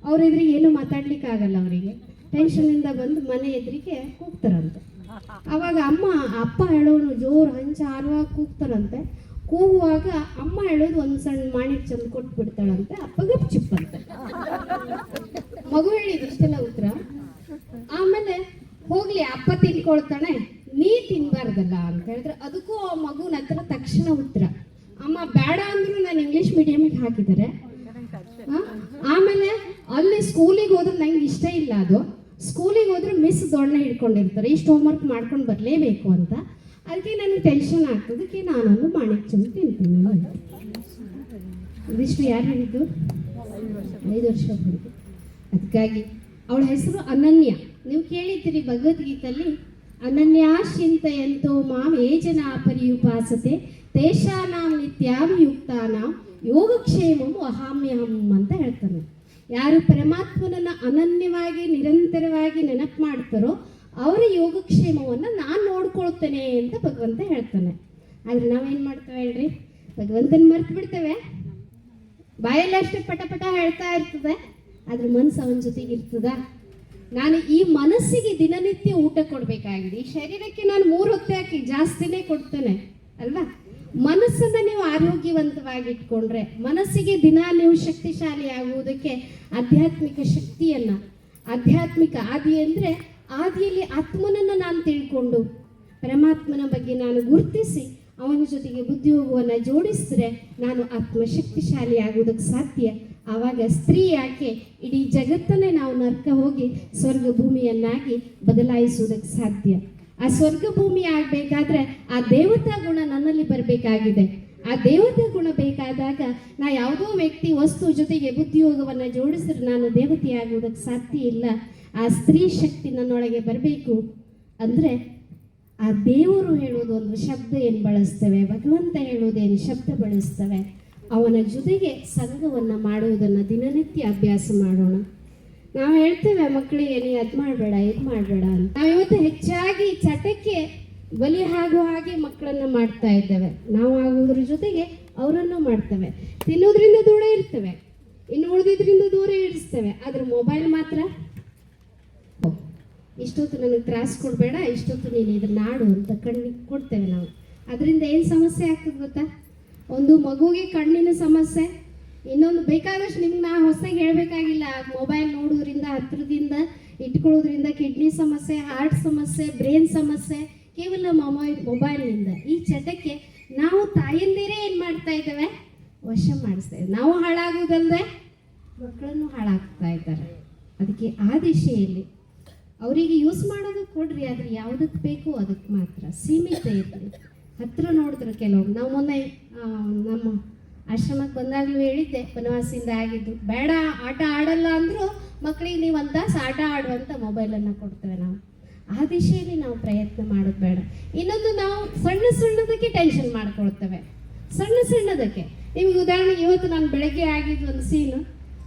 ಅವ್ರ ಎದುರಿಗೆ ಏನು ಮಾತಾಡ್ಲಿಕ್ಕೆ ಆಗಲ್ಲ ಅವರಿಗೆ. ಟೆನ್ಷನಿಂದ ಬಂದು ಮನೆ ಎದುರಿಗೆ ಕೂಗ್ತಾರಂತೆ. ಆವಾಗ ಅಪ್ಪ ಹೇಳೋನು ಜೋರು ಹಂಚ ಹಾರುವಾಗ ಕೂಗ್ತಾರಂತೆ. ಕೂಗುವಾಗ ಅಮ್ಮ ಹೇಳೋದು ಒಂದು ಸಣ್ಣ ಮಾಣಿಕ್ ಚಂದ ಕೊಟ್ಬಿಡ್ತಾಳಂತೆ. ಅಪ್ಪ ಗಪ್ ಚಿಪ್ಪಂತೆ. ಮಗು ಹೇಳಿದ್ರಷ್ಟೆಲ್ಲ ಉತ್ತರ. ಆಮೇಲೆ ಹೋಗ್ಲಿ ಅಪ್ಪ ತಿನ್ಕೊಳ್ತಾನೆ, ನೀ ತಿನ್ಬಾರ್ದಲ್ಲ ಅಂತ ಹೇಳಿದ್ರೆ ಅದಕ್ಕೂ ಆ ಮಗುನ ಹತ್ರ ತಕ್ಷಣ ಉತ್ತರ, ಅಮ್ಮ ಬೇಡ ಅಂದ್ರು ನಾನು ಇಂಗ್ಲಿಷ್ ಮೀಡಿಯಮಿಗೆ ಹಾಕಿದ್ದಾರೆ. ಆಮೇಲೆ ಅಲ್ಲಿ ಸ್ಕೂಲಿಗೆ ಹೋದ್ರೆ ನಂಗೆ ಇಷ್ಟ ಇಲ್ಲ. ಅದು ಸ್ಕೂಲಿಗೆ ಹೋದ್ರೆ ಮಿಸ್ ದೊಣ್ಣೆ ಹಿಡ್ಕೊಂಡಿರ್ತಾರೆ, ಇಷ್ಟು ಹೋಮ್ವರ್ಕ್ ಮಾಡ್ಕೊಂಡು ಬರಲೇಬೇಕು ಅಂತ. ಅದಕ್ಕೆ ನನಗೆ ಟೆನ್ಷನ್ ಆಗ್ತದಕ್ಕೆ ನಾನೊಂದು ಮಾಣಿಕ್ ಚಂದ ತಿಂತೀನಿ. ಇದಿಷ್ಟು ಯಾರು ಹೇಳಿದ್ದು? 5 ವರ್ಷ ಹುಡುಗಿ. ಅದಕ್ಕಾಗಿ ಅವಳ ಹೆಸರು ಅನನ್ಯ. ನೀವು ಕೇಳಿದ್ದೀರಿ ಭಗವದ್ಗೀತೆಯಲ್ಲಿ, ಅನನ್ಯಾ ಚಿಂತೆಯಂತೋ ಮಾಂ ಯೇ ಜನಾ ಪರ್ಯುಪಾಸತೆ ತೇಷಾನಾಂ ನಿತ್ಯಾಭಿಯುಕ್ತಾನಾಂ ಯೋಗಕ್ಷೇಮಂ ವಹಾಮ್ಯಹಂ ಅಂತ ಹೇಳ್ತಾನೆ. ಯಾರು ಪರಮಾತ್ಮನನ್ನು ಅನನ್ಯವಾಗಿ ನಿರಂತರವಾಗಿ ನೆನಪು ಮಾಡ್ತಾರೋ ಅವರ ಯೋಗಕ್ಷೇಮವನ್ನು ನಾನು ನೋಡ್ಕೊಳ್ತೇನೆ ಅಂತ ಭಗವಂತ ಹೇಳ್ತಾನೆ. ಆದರೆ ನಾವೇನು ಮಾಡ್ತೇವೆ ಹೇಳ್ರಿ, ಭಗವಂತನ ಮರ್ತು ಬಿಡ್ತೇವೆ. ಬಾಯಲ್ಲಿ ಅಷ್ಟೇ ಪಟ ಪಟ ಹೇಳ್ತಾ ಇರ್ತದೆ, ಆದ್ರೆ ಮನಸ್ಸು ಅವನ ಜೊತೆಗೆ ಇರ್ತದ. ನಾನು ಈ ಮನಸ್ಸಿಗೆ ದಿನನಿತ್ಯ ಊಟ ಕೊಡಬೇಕಾಗಿದೆ. ಈ ಶರೀರಕ್ಕೆ ನಾನು 3 ಹೊತ್ತು ಹಾಕಿ ಜಾಸ್ತಿನೇ ಕೊಡ್ತೇನೆ ಅಲ್ವಾ. ಮನಸ್ಸನ್ನು ನೀವು ಆರೋಗ್ಯವಂತವಾಗಿ ಇಟ್ಕೊಂಡ್ರೆ, ಮನಸ್ಸಿಗೆ ದಿನ ನೀವು ಶಕ್ತಿಶಾಲಿ ಆಗುವುದಕ್ಕೆ ಆಧ್ಯಾತ್ಮಿಕ ಶಕ್ತಿಯನ್ನ, ಆಧ್ಯಾತ್ಮಿಕ ಆದಿ ಅಂದರೆ ಆದಿಯಲ್ಲಿ ಆತ್ಮನನ್ನು ನಾನು ತಿಳ್ಕೊಂಡು ಪರಮಾತ್ಮನ ಬಗ್ಗೆ ನಾನು ಗುರುತಿಸಿ ಅವನ ಜೊತೆಗೆ ಬುದ್ಧಿಯೋಗವನ್ನು ಜೋಡಿಸಿದ್ರೆ ನಾನು ಆತ್ಮಶಕ್ತಿಶಾಲಿ ಆಗುವುದಕ್ಕೆ ಸಾಧ್ಯ. ಆವಾಗ ಸ್ತ್ರೀ ಯಾಕೆ ಇಡೀ ಜಗತ್ತನ್ನೇ ನಾವು ನರ್ಕ ಹೋಗಿ ಸ್ವರ್ಗ ಭೂಮಿಯನ್ನಾಗಿ ಬದಲಾಯಿಸುವುದಕ್ಕೆ ಸಾಧ್ಯ. ಆ ಸ್ವರ್ಗ ಭೂಮಿ ಆಗಬೇಕಾದ್ರೆ ಆ ದೇವತಾ ಗುಣ ನನ್ನಲ್ಲಿ ಬರಬೇಕಾಗಿದೆ. ಆ ದೇವತಾ ಗುಣ ಬೇಕಾದಾಗ ನಾ ಯಾವುದೋ ವ್ಯಕ್ತಿ ವಸ್ತು ಜೊತೆಗೆ ಬುದ್ಧಿಯೋಗವನ್ನು ಜೋಡಿಸಿದ್ರೆ ನಾನು ದೇವತೆಯಾಗುವುದಕ್ಕೆ ಸಾಧ್ಯ ಇಲ್ಲ. ಆ ಸ್ತ್ರೀ ಶಕ್ತಿ ನನ್ನೊಳಗೆ ಬರಬೇಕು ಅಂದರೆ ಆ ದೇವರು ಹೇಳೋದು ಒಂದು ಶಬ್ದ ಏನು ಬಳಸ್ತೇವೆ, ಭಗವಂತ ಹೇಳೋದೇನು ಶಬ್ದ ಬಳಸ್ತೇವೆ, ಅವನ ಜೊತೆಗೆ ಸಂಘವನ್ನು ಮಾಡುವುದನ್ನು ದಿನನಿತ್ಯ ಅಭ್ಯಾಸ ಮಾಡೋಣ. ನಾವು ಹೇಳ್ತೇವೆ ಮಕ್ಕಳಿಗೆ ನೀ ಅದು ಮಾಡಬೇಡ ಇದು ಮಾಡಬೇಡ ಅಂತ. ನಾವಿವತ್ತು ಹೆಚ್ಚಾಗಿ ಚಟಕ್ಕೆ ಬಲಿ ಆಗುವ ಹಾಗೆ ಮಕ್ಕಳನ್ನು ಮಾಡ್ತಾ ಇದ್ದೇವೆ. ನಾವು ಆಗುವುದ್ರ ಜೊತೆಗೆ ಅವರನ್ನು ಮಾಡ್ತೇವೆ. ತಿನ್ನೋದ್ರಿಂದ ದೂರ ಇರ್ತೇವೆ, ಇನ್ನು ಉಳಿದಿದ್ರಿಂದ ದೂರ ಇರಿಸ್ತೇವೆ. ಆದ್ರೆ ಮೊಬೈಲ್ ಮಾತ್ರ ಇಷ್ಟೊತ್ತು ನನಗೆ ತ್ರಾಸ ಕೊಡಬೇಡ, ಇಷ್ಟೊತ್ತು ನೀನು ಇದನ್ನ ಆಡು ಅಂತ ಕಣ್ಣಿಗೆ ಕೊಡ್ತೇವೆ ನಾವು. ಅದರಿಂದ ಏನು ಸಮಸ್ಯೆ ಆಗ್ತದೆ ಗೊತ್ತಾ? ಒಂದು ಮಗುವಿಗೆ ಕಣ್ಣಿನ ಸಮಸ್ಯೆ, ಇನ್ನೊಂದು ಬೇಕಾದಷ್ಟು ನಿಮ್ಗೆ ನಾ ಹೊಸದಾಗಿ ಹೇಳಬೇಕಾಗಿಲ್ಲ. ಮೊಬೈಲ್ ನೋಡೋದ್ರಿಂದ ಹತ್ರದಿಂದ ಇಟ್ಕೊಳ್ಳೋದ್ರಿಂದ ಕಿಡ್ನಿ ಸಮಸ್ಯೆ, ಹಾರ್ಟ್ ಸಮಸ್ಯೆ, ಬ್ರೈನ್ ಸಮಸ್ಯೆ ಕೇವಲ ಮೊಬೈಲ್ನಿಂದ. ಈ ಚಟಕ್ಕೆ ನಾವು ತಾಯಂದಿರೇ ಏನು ಮಾಡ್ತಾ ಇದ್ದೇವೆ, ವಶ ಮಾಡಿಸ್ತಾ ಇದ್ದೇವೆ. ನಾವು ಹಾಳಾಗುವುದಲ್ಲದೆ ಮಕ್ಕಳನ್ನು ಹಾಳಾಗ್ತಾ ಇದ್ದಾರೆ. ಅದಕ್ಕೆ ಆ ದಿಶೆಯಲ್ಲಿ ಅವರಿಗೆ ಯೂಸ್ ಮಾಡೋದು ಕೊಡ್ರಿ, ಆದರೆ ಯಾವುದಕ್ಕೆ ಬೇಕೋ ಅದಕ್ಕೆ ಮಾತ್ರ ಸೀಮಿತ ಇರಲಿ. ಹತ್ರ ನೋಡಿದ್ರು ಕೆಲವರು. ನಾವು ಮೊನ್ನೆ ನಮ್ಮ ಆಶ್ರಮಕ್ಕೆ ಬಂದಾಗಲೂ ಹೇಳಿದ್ದೆ, ವನವಾಸಿಯಿಂದ ಆಗಿದ್ದು, ಬೇಡ ಆಟ ಆಡಲ್ಲ ಅಂದರೂ ಮಕ್ಕಳಿಗೆ ನೀವು ಒಂದು ತಾಸು ಆಟ ಆಡುವಂಥ ಮೊಬೈಲನ್ನು ಕೊಡ್ತೇವೆ ನಾವು. ಆ ದಿಶೆಯಲ್ಲಿ ನಾವು ಪ್ರಯತ್ನ ಮಾಡೋದು ಬೇಡ. ಇನ್ನೊಂದು, ನಾವು ಸಣ್ಣದಕ್ಕೆ ಟೆನ್ಷನ್ ಮಾಡ್ಕೊಳ್ತೇವೆ. ಸಣ್ಣದಕ್ಕೆ ನಿಮ್ಗೆ ಉದಾಹರಣೆಗೆ ಇವತ್ತು ನಾನು ಬೆಳಗ್ಗೆ ಆಗಿದ್ದು ಒಂದು ಸೀನು.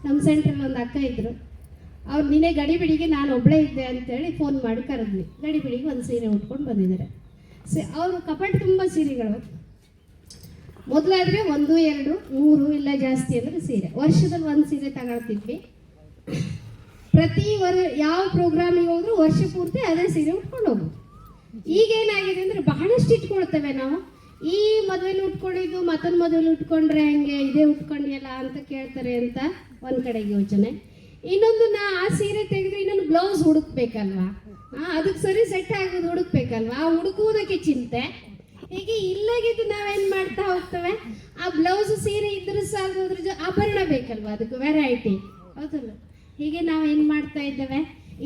ನಮ್ಮ ಸೆಂಟ್ರಲ್ಲಿ ಒಂದು ಅಕ್ಕ ಇದ್ದರು, ಅವ್ರು ನಿನ್ನೆ ಗಡಿಬಿಡಿಗೆ ನಾನು ಒಬ್ಬಳೇ ಇದ್ದೆ ಅಂತೇಳಿ ಫೋನ್ ಮಾಡಿ ಕರೆದ್ವಿ. ಗಡಿಬಿಡಿಗೆ ಒಂದು ಸೀರೆ ಉಟ್ಕೊಂಡು ಬಂದಿದ್ದಾರೆ. ಅವರು ಕಪಾಟ್ ತುಂಬ ಸೀರೆಗಳು. ಮೊದಲಾದರೆ 1, 2, 3 ಇಲ್ಲ ಜಾಸ್ತಿ ಅಂದರೆ ಸೀರೆ. ವರ್ಷದಲ್ಲಿ ಒಂದು ಸೀರೆ ತಗೊಳ್ತಿದ್ವಿ. ಪ್ರತಿ ಯಾವ ಪ್ರೋಗ್ರಾಮಿಗೆ ಹೋದ್ರು ವರ್ಷ ಪೂರ್ತಿ ಅದೇ ಸೀರೆ ಉಟ್ಕೊಂಡು ಹೋಗೋದು. ಈಗೇನಾಗಿದೆ ಅಂದರೆ ಬಹಳಷ್ಟು ಇಟ್ಕೊಳ್ತೇವೆ ನಾವು. ಈ ಮದುವೆಲಿ ಉಟ್ಕೊಂಡಿದ್ದು ಮತ್ತೊಂದು ಮದುವೆಲಿ ಉಟ್ಕೊಂಡ್ರೆ ಹೆಂಗೆ, ಇದೇ ಉಟ್ಕೊಂಡಿಯಲ್ಲ ಅಂತ ಕೇಳ್ತಾರೆ ಅಂತ ಒಂದು ಕಡೆಗೆ ಯೋಚನೆ. ಇನ್ನೊಂದು, ಆ ಸೀರೆ ತೆಗೆದ್ರೆ ಇನ್ನೊಂದು ಬ್ಲೌಸ್ ಹುಡುಕ್ಬೇಕಲ್ವಾ, ಅದಕ್ಕೆ ಸರಿ ಸೆಟ್ ಆಗೋದು ಹುಡುಕ್ಬೇಕಲ್ವಾ, ಆ ಹುಡುಕುವುದಕ್ಕೆ ಚಿಂತೆ. ಹೀಗೆ ಇಲ್ಲಾಗಿದ್ದು ನಾವೇನು ಮಾಡ್ತಾ ಹೋಗ್ತೇವೆ, ಆ ಬ್ಲೌಸ್ ಸೀರೆ ಇದ್ರೆ ಸಾಲದು, ಅದ್ರ ಆಭರಣ ಬೇಕಲ್ವಾ, ಅದಕ್ಕೆ ವೆರೈಟಿ, ಹೌದಲ್ಲ. ಹೀಗೆ ನಾವೇನು ಮಾಡ್ತಾ ಇದ್ದೇವೆ,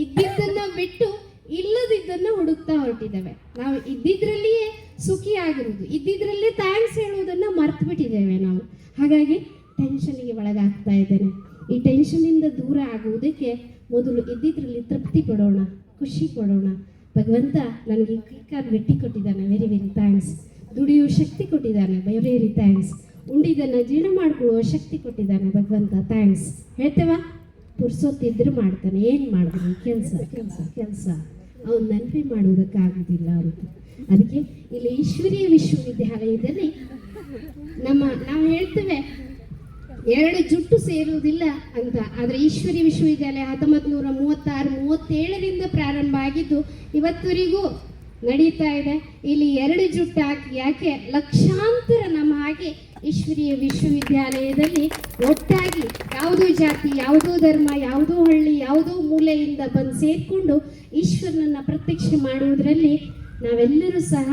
ಇದ್ದಿದ್ದನ್ನು ಬಿಟ್ಟು ಇಲ್ಲದಿದ್ದನ್ನು ಹುಡುಕ್ತಾ ಹೊರಟಿದ್ದೇವೆ. ನಾವು ಇದ್ದಿದ್ರಲ್ಲಿಯೇ ಸುಖಿ ಆಗಿರುವುದು, ಇದ್ದಿದ್ರಲ್ಲೇ ಥ್ಯಾಂಕ್ಸ್ ಹೇಳುವುದನ್ನು ಮರ್ತು ಬಿಟ್ಟಿದ್ದೇವೆ ನಾವು. ಹಾಗಾಗಿ ಟೆನ್ಷನ್ಗೆ ಒಳಗಾಗ್ತಾ ಇದ್ದೇನೆ. ಈ ಟೆನ್ಷನ್ನಿಂದ ದೂರ ಆಗುವುದಕ್ಕೆ ಮೊದಲು ಇದ್ದಿದ್ರಲ್ಲಿ ತೃಪ್ತಿ ಪಡೋಣ, ಖುಷಿ ಪಡೋಣ. ಭಗವಂತ ನನಗೆ ಕೈಕಾಲು ಗಟ್ಟಿ ಕೊಟ್ಟಿದ್ದಾನೆ, ವೆರಿ ವೆರಿ ಥ್ಯಾಂಕ್ಸ್. ದುಡಿಯುವ ಶಕ್ತಿ ಕೊಟ್ಟಿದ್ದಾನೆ, ವೆರಿ ವೆರಿ ಥ್ಯಾಂಕ್ಸ್. ಉಂಡಿದ್ದನ್ನು ಜೀರ್ಣ ಮಾಡಿಕೊಳ್ಳುವ ಶಕ್ತಿ ಕೊಟ್ಟಿದ್ದಾನೆ ಭಗವಂತ, ಥ್ಯಾಂಕ್ಸ್ ಹೇಳ್ತೇವಾ? ಪುರ್ಸೊತ್ತಿದ್ರು ಮಾಡ್ತಾನೆ, ಏನು ಮಾಡಿದ್ರಿ ಕೆಲಸ ಅವನು ನೆನಪಿ ಮಾಡುವುದಕ್ಕಾಗೋದಿಲ್ಲ ಅಂತ. ಅದಕ್ಕೆ ಇಲ್ಲಿ ಈಶ್ವರೀಯ ವಿಶ್ವವಿದ್ಯಾಲಯದಲ್ಲಿ ನಾವು ಹೇಳ್ತೇವೆ 2 ಜುಟ್ಟು ಸೇರುವುದಿಲ್ಲ ಅಂತ, ಆದರೆ ಈಶ್ವರೀಯ ವಿಶ್ವವಿದ್ಯಾಲಯ 1936-37ರಿಂದ ಪ್ರಾರಂಭ ಆಗಿದ್ದು ಇವತ್ತವರೆಗೂ ನಡೀತಾ ಇದೆ. ಇಲ್ಲಿ 2 ಜುಟ್ಟು ಹಾಕಿ ಯಾಕೆ ಲಕ್ಷಾಂತರ ನಮ್ಮ ಹಾಗೆ ಈಶ್ವರೀಯ ವಿಶ್ವವಿದ್ಯಾಲಯದಲ್ಲಿ ಒಟ್ಟಾಗಿ ಯಾವುದೋ ಜಾತಿ, ಯಾವುದೋ ಧರ್ಮ, ಯಾವುದೋ ಹಳ್ಳಿ, ಯಾವುದೋ ಮೂಲೆಯಿಂದ ಬಂದು ಸೇರಿಕೊಂಡು ಈಶ್ವರನನ್ನು ಪ್ರತ್ಯಕ್ಷ ಮಾಡುವುದರಲ್ಲಿ ನಾವೆಲ್ಲರೂ ಸಹ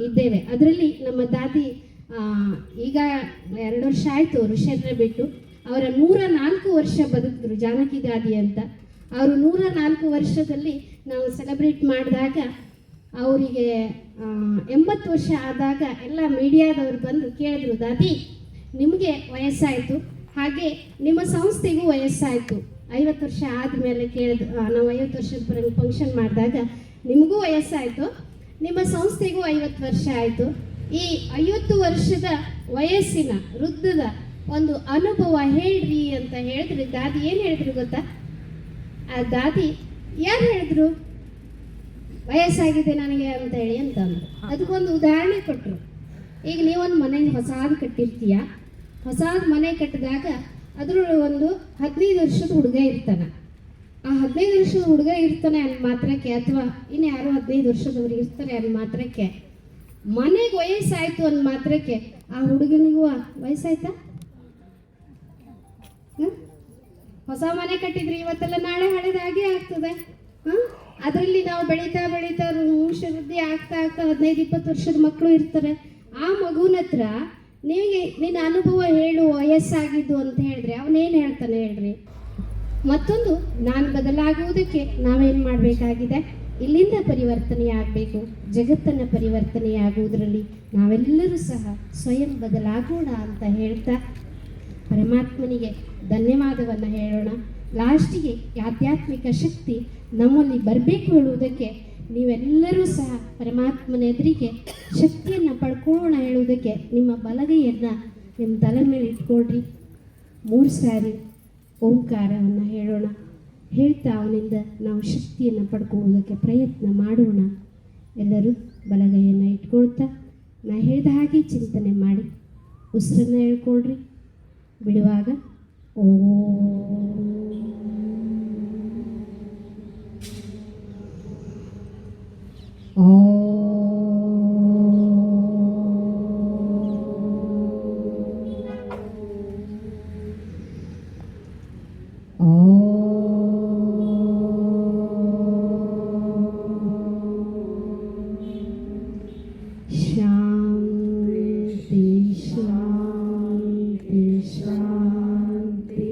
ಇದ್ದೇವೆ. ಅದರಲ್ಲಿ ನಮ್ಮ ದಾದಿ ಈಗ 2 ವರ್ಷ ಆಯಿತು ಅವರು ಶರೀರ ಬಿಟ್ಟು. ಅವರ 104 ವರ್ಷ ಬದುಕಿದ್ರು, ಜಾನಕಿ ದಾದಿ ಅಂತ. ಅವರು 104 ವರ್ಷದಲ್ಲಿ ನಾವು ಸೆಲೆಬ್ರೇಟ್ ಮಾಡಿದಾಗ ಅವರಿಗೆ 80 ವರ್ಷ ಆದಾಗ ಎಲ್ಲ ಮೀಡಿಯಾದವರು ಬಂದು ಕೇಳಿದ್ರು, ದಾದಿ ನಿಮಗೆ ವಯಸ್ಸಾಯಿತು, ಹಾಗೆ ನಿಮ್ಮ ಸಂಸ್ಥೆಗೂ ವಯಸ್ಸಾಯಿತು. 50 ವರ್ಷ ಆದಮೇಲೆ ಕೇಳಿದ್ರು, ನಾವು 50 ವರ್ಷದ ಫಂಕ್ಷನ್ ಮಾಡಿದಾಗ ನಿಮಗೂ ವಯಸ್ಸಾಯಿತು, ನಿಮ್ಮ ಸಂಸ್ಥೆಗೂ 50 ವರ್ಷ ಆಯಿತು. ಈ 50 ವರ್ಷದ ವಯಸ್ಸಿನ ವೃದ್ಧದ ಒಂದು ಅನುಭವ ಹೇಳ್ರಿ ಅಂತ ಹೇಳಿದ್ರೆ ದಾದಿ ಏನು ಹೇಳಿದ್ರು ಗೊತ್ತಾ? ಆ ದಾದಿ ಯಾರು ಹೇಳಿದ್ರು ವಯಸ್ಸಾಗಿದೆ ನನಗೆ ಅಂತ ಹೇಳಿ ಅಂತಂದ್ರು. ಅದಕ್ಕೊಂದು ಉದಾಹರಣೆ ಕೊಟ್ಟರು. ಈಗ ನೀವೊಂದು ಮನೆ ಹೊಸಾದು ಕಟ್ಟಿರ್ತೀಯ, ಹೊಸಾದ ಮನೆ ಕಟ್ಟಿದಾಗ ಅದ್ರ ಒಂದು 15 ವರ್ಷದ ಹುಡುಗ ಇರ್ತಾನೆ. ಆ 15 ವರ್ಷದ ಹುಡುಗ ಇರ್ತಾನೆ ಅಂದ ಮಾತ್ರಕ್ಕೆ, ಅಥವಾ ಇನ್ನು ಯಾರೋ 15 ವರ್ಷದವ್ರು ಇರ್ತಾರೆ ಅಂದ ಮಾತ್ರಕ್ಕೆ, ಮನೆಗೆ ವಯಸ್ಸಾಯ್ತು ಅಂದ ಮಾತ್ರಕ್ಕೆ ಆ ಹುಡುಗನಿಗೂ ವಯಸ್ಸಾಯ್ತಾ? ಹೊಸ ಮನೆ ಕಟ್ಟಿದ್ರೆ ಇವತ್ತೆಲ್ಲ ನಾಳೆ ಹಳೆದಾಗೆ ಆಗ್ತದೆ. ಅದರಲ್ಲಿ ನಾವು ಬೆಳೀತಾ ಬೆಳೀತಾ ವಂಶವೃದ್ಧಿ ಆಗ್ತಾ ಆಗ್ತಾ 15-20 ವರ್ಷದ ಮಕ್ಕಳು ಇರ್ತಾರೆ. ಆ ಮಗುನ ಹತ್ರ ನಿನ್ನ ಅನುಭವ ಹೇಳು ವಯಸ್ಸಾಗಿದ್ದು ಅಂತ ಹೇಳಿದ್ರೆ ಅವನೇನು ಹೇಳ್ತಾನೆ ಹೇಳ್ರಿ? ಮತ್ತೊಂದು, ನಾನು ಬದಲಾಗುವುದಕ್ಕೆ ನಾವೇನು ಮಾಡಬೇಕಾಗಿದೆ? ಇಲ್ಲಿಂದ ಪರಿವರ್ತನೆಯಾಗಬೇಕು. ಜಗತ್ತನ್ನು ಪರಿವರ್ತನೆಯಾಗುವುದರಲ್ಲಿ ನಾವೆಲ್ಲರೂ ಸಹ ಸ್ವಯಂ ಬದಲಾಗೋಣ ಅಂತ ಹೇಳ್ತಾ ಪರಮಾತ್ಮನಿಗೆ ಧನ್ಯವಾದವನ್ನು ಹೇಳೋಣ. ಲಾಸ್ಟಿಗೆ ಆಧ್ಯಾತ್ಮಿಕ ಶಕ್ತಿ ನಮ್ಮಲ್ಲಿ ಬರಬೇಕು ಹೇಳುವುದಕ್ಕೆ ನೀವೆಲ್ಲರೂ ಸಹ ಪರಮಾತ್ಮನ ಎದುರಿಗೆ ಶಕ್ತಿಯನ್ನು ಪಡ್ಕೊಳ್ಳೋಣ ಹೇಳುವುದಕ್ಕೆ ನಿಮ್ಮ ಬಲಗೈಯನ್ನು ನಿಮ್ಮ ತಲೆ ಮೇಲೆ ಇಟ್ಕೊಳ್ರಿ. 3 ಸಾರಿ ಓಂಕಾರವನ್ನು ಹೇಳೋಣ. ಹೇಳ್ತಾ ಅವನಿಂದ ನಾವು ಶಕ್ತಿಯನ್ನು ಪಡ್ಕೊಳ್ಳೋದಕ್ಕೆ ಪ್ರಯತ್ನ ಮಾಡೋಣ. ಎಲ್ಲರೂ ಬಲಗೈಯನ್ನು ಇಟ್ಕೊಳ್ತಾ ನಾ ಹೇಳಿದ ಹಾಗೆ ಚಿಂತನೆ ಮಾಡಿ ಉಸಿರನ್ನು ಹೇಳ್ಕೊಳ್ರಿ. ಬಿಡುವಾಗ ಓ ಶಾಂತಿ ಶಾಂತಿ ಶಾಂತಿ.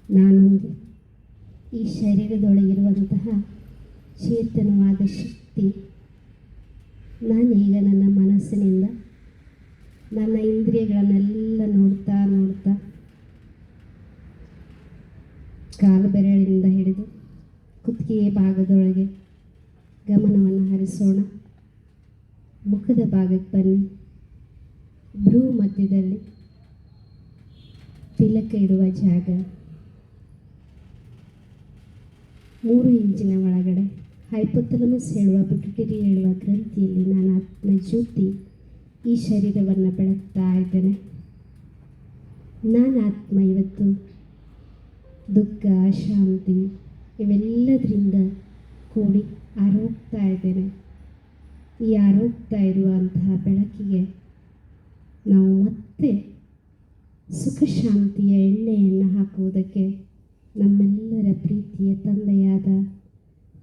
ನಾನೊಂದು ಈ ಶರೀರದೊಳಗಿರುವಂತಹ ಚೇತನವಾದ ಶಕ್ತಿ ನಾನೀಗ ನನ್ನ ಮನಸ್ಸಿನಿಂದ ನನ್ನ ಇಂದ್ರಿಯಗಳನ್ನೆಲ್ಲ ನೋಡ್ತಾ ನೋಡ್ತಾ ಕಾಲು ಬೆರಳಿಂದ ಹಿಡಿದು ಕುತ್ತಿಗೆಯ ಭಾಗದೊಳಗೆ ಗಮನವನ್ನು ಹರಿಸೋಣ. ಮುಖದ ಭಾಗಕ್ಕೆ ಬನ್ನಿ. ಭ್ರೂ ಮಧ್ಯದಲ್ಲಿ ತಿಲಕ ಇಡುವ ಜಾಗ, 3 ಇಂಚಿನ ಒಳಗಡೆ ಹೈಪೋಥಲಮಸ್ ಹೇಳುವ ಪಿಟ್ಯುಟರಿ ಹೇಳುವ ಗ್ರಂಥಿಯಲ್ಲಿ ನಾನು ಆತ್ಮ ಜ್ಯೋತಿ ಈ ಶರೀರವನ್ನು ಬೆಳಗ್ತಾ ಇದ್ದೇನೆ. ನಾನು ಆತ್ಮ ಇವತ್ತು ದುಃಖ, ಶಾಂತಿ ಇವೆಲ್ಲದರಿಂದ ಕೂಡಿ ಆರೋಗ್ತಾ ಇದ್ದೇನೆ. ಈ ಆರೋಗ್ತಾ ಇರುವಂತಹ ಬೆಳಕಿಗೆ ನಾವು ಮತ್ತೆ ಸುಖ ಶಾಂತಿಯ ಎಣ್ಣೆಯನ್ನು ಹಾಕುವುದಕ್ಕೆ ನಮ್ಮೆಲ್ಲರ ಪ್ರೀತಿಯ ತಂದೆಯಾದ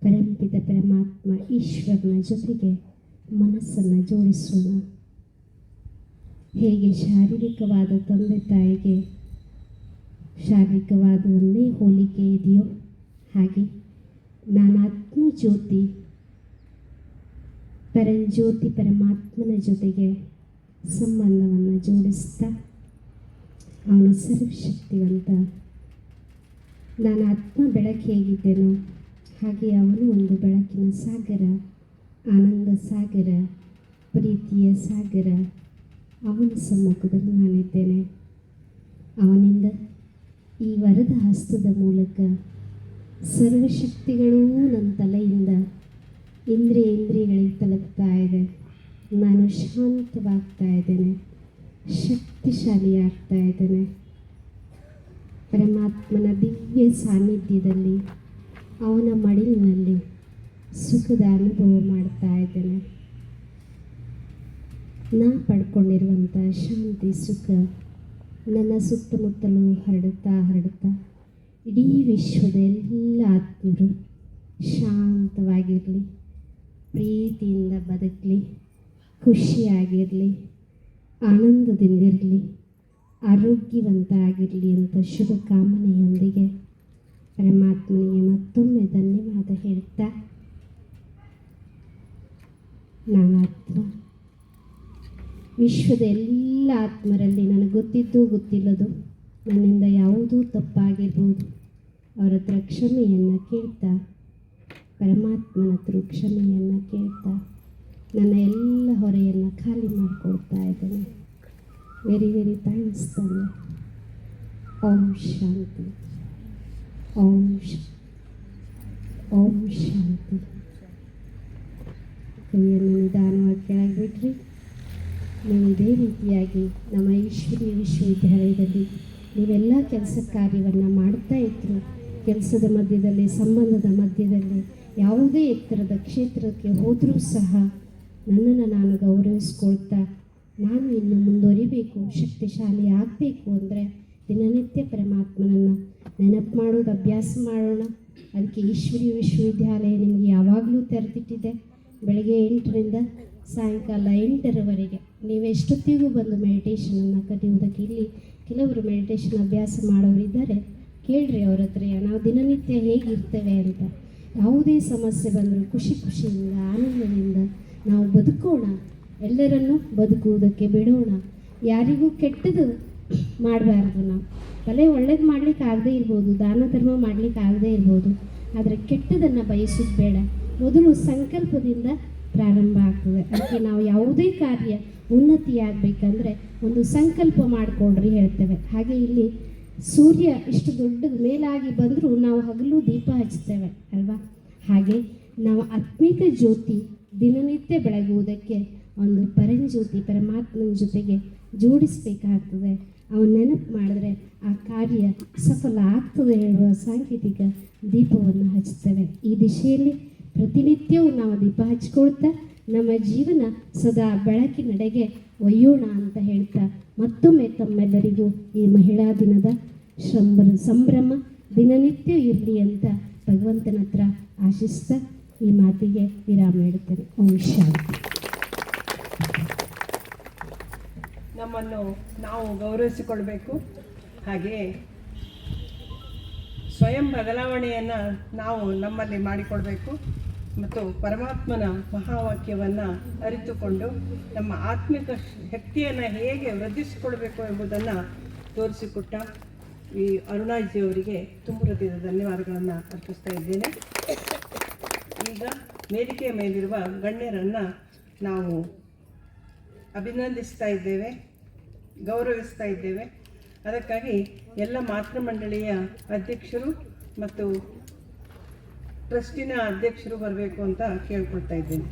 ಪರಂಪಿತ ಪರಮಾತ್ಮ ಈಶ್ವರನ ಜೊತೆಗೆ ಮನಸ್ಸನ್ನು ಜೋಡಿಸೋಣ. ಹೇಗೆ ಶಾರೀರಿಕವಾದ ತಂದೆ ತಾಯಿಗೆ ಶಾರೀರಿಕವಾದ ಒಂದೇ ಹೋಲಿಕೆ ಇದೆಯೋ ಹಾಗೆ ನಾನು ಆತ್ಮಜ್ಯೋತಿ ಪರಂಜ್ಯೋತಿ ಪರಮಾತ್ಮನ ಜೊತೆಗೆ ಸಂಬಂಧವನ್ನು ಜೋಡಿಸ್ತಾ ಅವನ ಸರ್ವಶಕ್ತಿವಂತ. ನಾನು ಆತ್ಮ ಬೆಳಕು ಹೇಗಿದ್ದೇನೋ ಹಾಗೆ ಅವನು ಒಂದು ಬೆಳಕಿನ ಸಾಗರ, ಆನಂದ ಸಾಗರ, ಪ್ರೀತಿಯ ಸಾಗರ. ಅವನ ಸಮ್ಮುಖದಲ್ಲಿ ನಾನಿದ್ದೇನೆ. ಅವನಿಂದ ಈ ವರದ ಹಸ್ತದ ಮೂಲಕ ಸರ್ವಶಕ್ತಿಗಳೂ ನನ್ನ ತಲೆಯಿಂದ ಇಂದ್ರಿಯಗಳಿಗೆ ತಲುಪ್ತಾ ಇದೆ. ನಾನು ಶಾಂತವಾಗ್ತಾ ಇದ್ದೇನೆ, ಶಕ್ತಿಶಾಲಿಯಾಗ್ತಾ ಇದ್ದೇನೆ. ಪರಮಾತ್ಮನ ದಿವ್ಯ ಸಾನ್ನಿಧ್ಯದಲ್ಲಿ, ಅವನ ಮಡಿಲಿನಲ್ಲಿ ಸುಖದ ಅನುಭವ ಮಾಡ್ತಾ ಇದ್ದೇನೆ. ನಾ ಪಡ್ಕೊಂಡಿರುವಂಥ ಶಾಂತಿ ಸುಖ ನನ್ನ ಸುತ್ತಮುತ್ತಲೂ ಹರಡುತ್ತಾ ಇಡೀ ವಿಶ್ವದ ಎಲ್ಲ ಆತ್ಮರು ಶಾಂತವಾಗಿರಲಿ, ಪ್ರೀತಿಯಿಂದ ಬದುಕಲಿ, ಖುಷಿಯಾಗಿರಲಿ, ಆನಂದದಿಂದಿರಲಿ, ಆರೋಗ್ಯವಂತ ಆಗಿರಲಿ ಅಂತ ಶುಭ ಕಾಮನೆಯೊಂದಿಗೆ ಪರಮಾತ್ಮನಿಗೆ ಮತ್ತೊಮ್ಮೆ ಧನ್ಯವಾದ ಹೇಳ್ತಾ, ನಾನಾತ್ಮ ವಿಶ್ವದ ಎಲ್ಲ ಆತ್ಮರಲ್ಲಿ ನನಗೆ ಗೊತ್ತಿದ್ದು ಗೊತ್ತಿಲ್ಲದು ನನ್ನಿಂದ ಯಾವುದೂ ತಪ್ಪಾಗಿರ್ಬೋದು, ಅವರ ಹತ್ರ ಕ್ಷಮೆಯನ್ನು ಕೇಳ್ತಾ, ಪರಮಾತ್ಮನ ಹತ್ರ ಕ್ಷಮೆಯನ್ನು ಕೇಳ್ತಾ ನನ್ನ ಎಲ್ಲ ಹೊರೆಯನ್ನು ಖಾಲಿ ಮಾಡಿಕೊಡ್ತಾ ಇದ್ದೇನೆ. ವೆರಿ ವೆರಿ ಥ್ಯಾಂಕ್ಸ್ ತಂದೆ. ಓಂ ಶಾಂತಿ, ಓಂ ಓಂ ಶಾಂತಿ. ಕೈಯನ್ನು ನಿಧಾನವಾಗಿ ಕೆಳಗೆ ಬಿಟ್ರಿ. ನೀವು ಇದೇ ರೀತಿಯಾಗಿ ನಮ್ಮ ಈಶ್ವರೀಯ ವಿಶ್ವವಿದ್ಯಾಲಯದಲ್ಲಿ ನೀವೆಲ್ಲ ಕೆಲಸ ಕಾರ್ಯವನ್ನು ಮಾಡ್ತಾ ಇದ್ರು. ಕೆಲಸದ ಮಧ್ಯದಲ್ಲಿ, ಸಂಬಂಧದ ಮಧ್ಯದಲ್ಲಿ ಯಾವುದೇ ಎತ್ತರದ ಕ್ಷೇತ್ರಕ್ಕೆ ಹೋದರೂ ಸಹ ನನ್ನನ್ನು ನಾನು ಗೌರವಿಸ್ಕೊಳ್ತಾ, ನಾನು ಇನ್ನು ಮುಂದುವರಿಬೇಕು, ಶಕ್ತಿಶಾಲಿ ಆಗಬೇಕು ಅಂದರೆ ದಿನನಿತ್ಯ ಪರಮಾತ್ಮನನ್ನು ನೆನಪು ಮಾಡೋದು ಅಭ್ಯಾಸ ಮಾಡೋಣ. ಅದಕ್ಕೆ ಈಶ್ವರೀಯ ವಿಶ್ವವಿದ್ಯಾಲಯ ನಿಮಗೆ ಯಾವಾಗಲೂ ತೆರೆದಿಟ್ಟಿದೆ. ಬೆಳಗ್ಗೆ 8ರಿಂದ ಸಾಯಂಕಾಲ 8ರವರೆಗೆ ನೀವು ಎಷ್ಟೊತ್ತಿಗೂ ಬಂದು ಮೆಡಿಟೇಷನನ್ನು ಕಲಿಯುವುದಕ್ಕೆ. ಇಲ್ಲಿ ಕೆಲವರು ಮೆಡಿಟೇಷನ್ ಅಭ್ಯಾಸ ಮಾಡೋರಿದ್ದಾರೆ, ಕೇಳ್ರಿ ಅವ್ರ ಹತ್ರ ನಾವು ದಿನನಿತ್ಯ ಹೇಗಿರ್ತೇವೆ ಅಂತ. ಯಾವುದೇ ಸಮಸ್ಯೆ ಬಂದರೂ ಖುಷಿಯಿಂದ ಆನಂದದಿಂದ ನಾವು ಬದುಕೋಣ, ಎಲ್ಲರನ್ನೂ ಬದುಕುವುದಕ್ಕೆ ಬಿಡೋಣ. ಯಾರಿಗೂ ಕೆಟ್ಟದ್ದು ಮಾಡಬಾರ್ದು. ನಾವು ಭಲೆ ಒಳ್ಳೇದು ಮಾಡ್ಲಿಕ್ಕೆ ಆಗದೇ ಇರ್ಬೋದು, ದಾನ ಧರ್ಮ ಮಾಡ್ಲಿಕ್ಕೆ ಆಗದೇ ಇರ್ಬೋದು, ಆದರೆ ಕೆಟ್ಟದನ್ನು ಬಯಸೋದು ಬೇಡ. ಮೊದಲು ಸಂಕಲ್ಪದಿಂದ ಪ್ರಾರಂಭ ಆಗ್ತದೆ. ಅದಕ್ಕೆ ನಾವು ಯಾವುದೇ ಕಾರ್ಯ ಉನ್ನತಿಯಾಗಬೇಕಂದ್ರೆ ಒಂದು ಸಂಕಲ್ಪ ಮಾಡಿಕೊಡ್ರಿ ಹೇಳ್ತೇವೆ. ಹಾಗೆ ಇಲ್ಲಿ ಸೂರ್ಯ ಇಷ್ಟು ದೊಡ್ಡದು ಮೇಲಾಗಿ ಬಂದರೂ ನಾವು ಹಗಲು ದೀಪ ಹಚ್ತೇವೆ ಅಲ್ವಾ? ಹಾಗೆ ನಾವು ಆತ್ಮಿಕ ಜ್ಯೋತಿ ದಿನನಿತ್ಯ ಬೆಳಗುವುದಕ್ಕೆ ಒಂದು ಪರಂಜ್ಯೋತಿ ಪರಮಾತ್ಮನ ಜೊತೆಗೆ ಜೋಡಿಸಬೇಕಾಗ್ತದೆ. ಅವನು ನೆನಪು ಮಾಡಿದ್ರೆ ಆ ಕಾರ್ಯ ಸಫಲ ಆಗ್ತದೆ ಹೇಳುವ ಸಾಂಕೇತಿಕ ದೀಪವನ್ನು ಹಚ್ತೇವೆ. ಈ ದಿಶೆಯಲ್ಲಿ ಪ್ರತಿನಿತ್ಯವೂ ನಾವು ದೀಪ ಹಚ್ಕೊಳ್ತಾ ನಮ್ಮ ಜೀವನ ಸದಾ ಬೆಳಕಿನೆಡೆಗೆ ಒಯ್ಯೋಣ ಅಂತ ಹೇಳ್ತಾ, ಮತ್ತೊಮ್ಮೆ ತಮ್ಮೆಲ್ಲರಿಗೂ ಈ ಮಹಿಳಾ ದಿನದ ಸಂಭ್ರಮ ದಿನನಿತ್ಯ ಇರಲಿ ಅಂತ ಭಗವಂತನ ಹತ್ರ ಆಶಿಸ್ತಾ ಈ ಮಾತಿಗೆ ವಿರಾಮ ಇಡುತ್ತೇನೆ. ಓಂ ಶಾಂತಿ. ನಮ್ಮನ್ನು ನಾವು ಗೌರವಿಸಿಕೊಳ್ಬೇಕು. ಹಾಗೆಯೇ ಸ್ವಯಂ ಬದಲಾವಣೆಯನ್ನು ನಾವು ನಮ್ಮಲ್ಲಿ ಮಾಡಿಕೊಳ್ಬೇಕು ಮತ್ತು ಪರಮಾತ್ಮನ ಮಹಾವಾಕ್ಯವನ್ನು ಅರಿತುಕೊಂಡು ನಮ್ಮ ಆತ್ಮಿಕ ಶಕ್ತಿಯನ್ನು ಹೇಗೆ ವೃದ್ಧಿಸಿಕೊಳ್ಬೇಕು ಎಂಬುದನ್ನು ತೋರಿಸಿಕೊಟ್ಟ ಈ ಅರುಣಾಜಿಯವರಿಗೆ ತುಂಬ ಹೃದಯದ ಧನ್ಯವಾದಗಳನ್ನು ಅರ್ಪಿಸ್ತಾ ಇದ್ದೇನೆ. ಈಗ ವೇದಿಕೆಯ ಮೇಲಿರುವ ಗಣ್ಯರನ್ನು ನಾವು ಅಭಿನಂದಿಸ್ತಾ ಇದ್ದೇವೆ, ಗೌರವಿಸ್ತಾ ಇದ್ದೇವೆ. ಅದಕ್ಕಾಗಿ ಎಲ್ಲ ಮಾತೃಮಂಡಳಿಯ ಅಧ್ಯಕ್ಷರು ಮತ್ತು ಟ್ರಸ್ಟಿನ ಅಧ್ಯಕ್ಷರು ಬರಬೇಕು ಅಂತ ಕೇಳ್ಕೊಳ್ತಾ ಇದ್ದೇನೆ.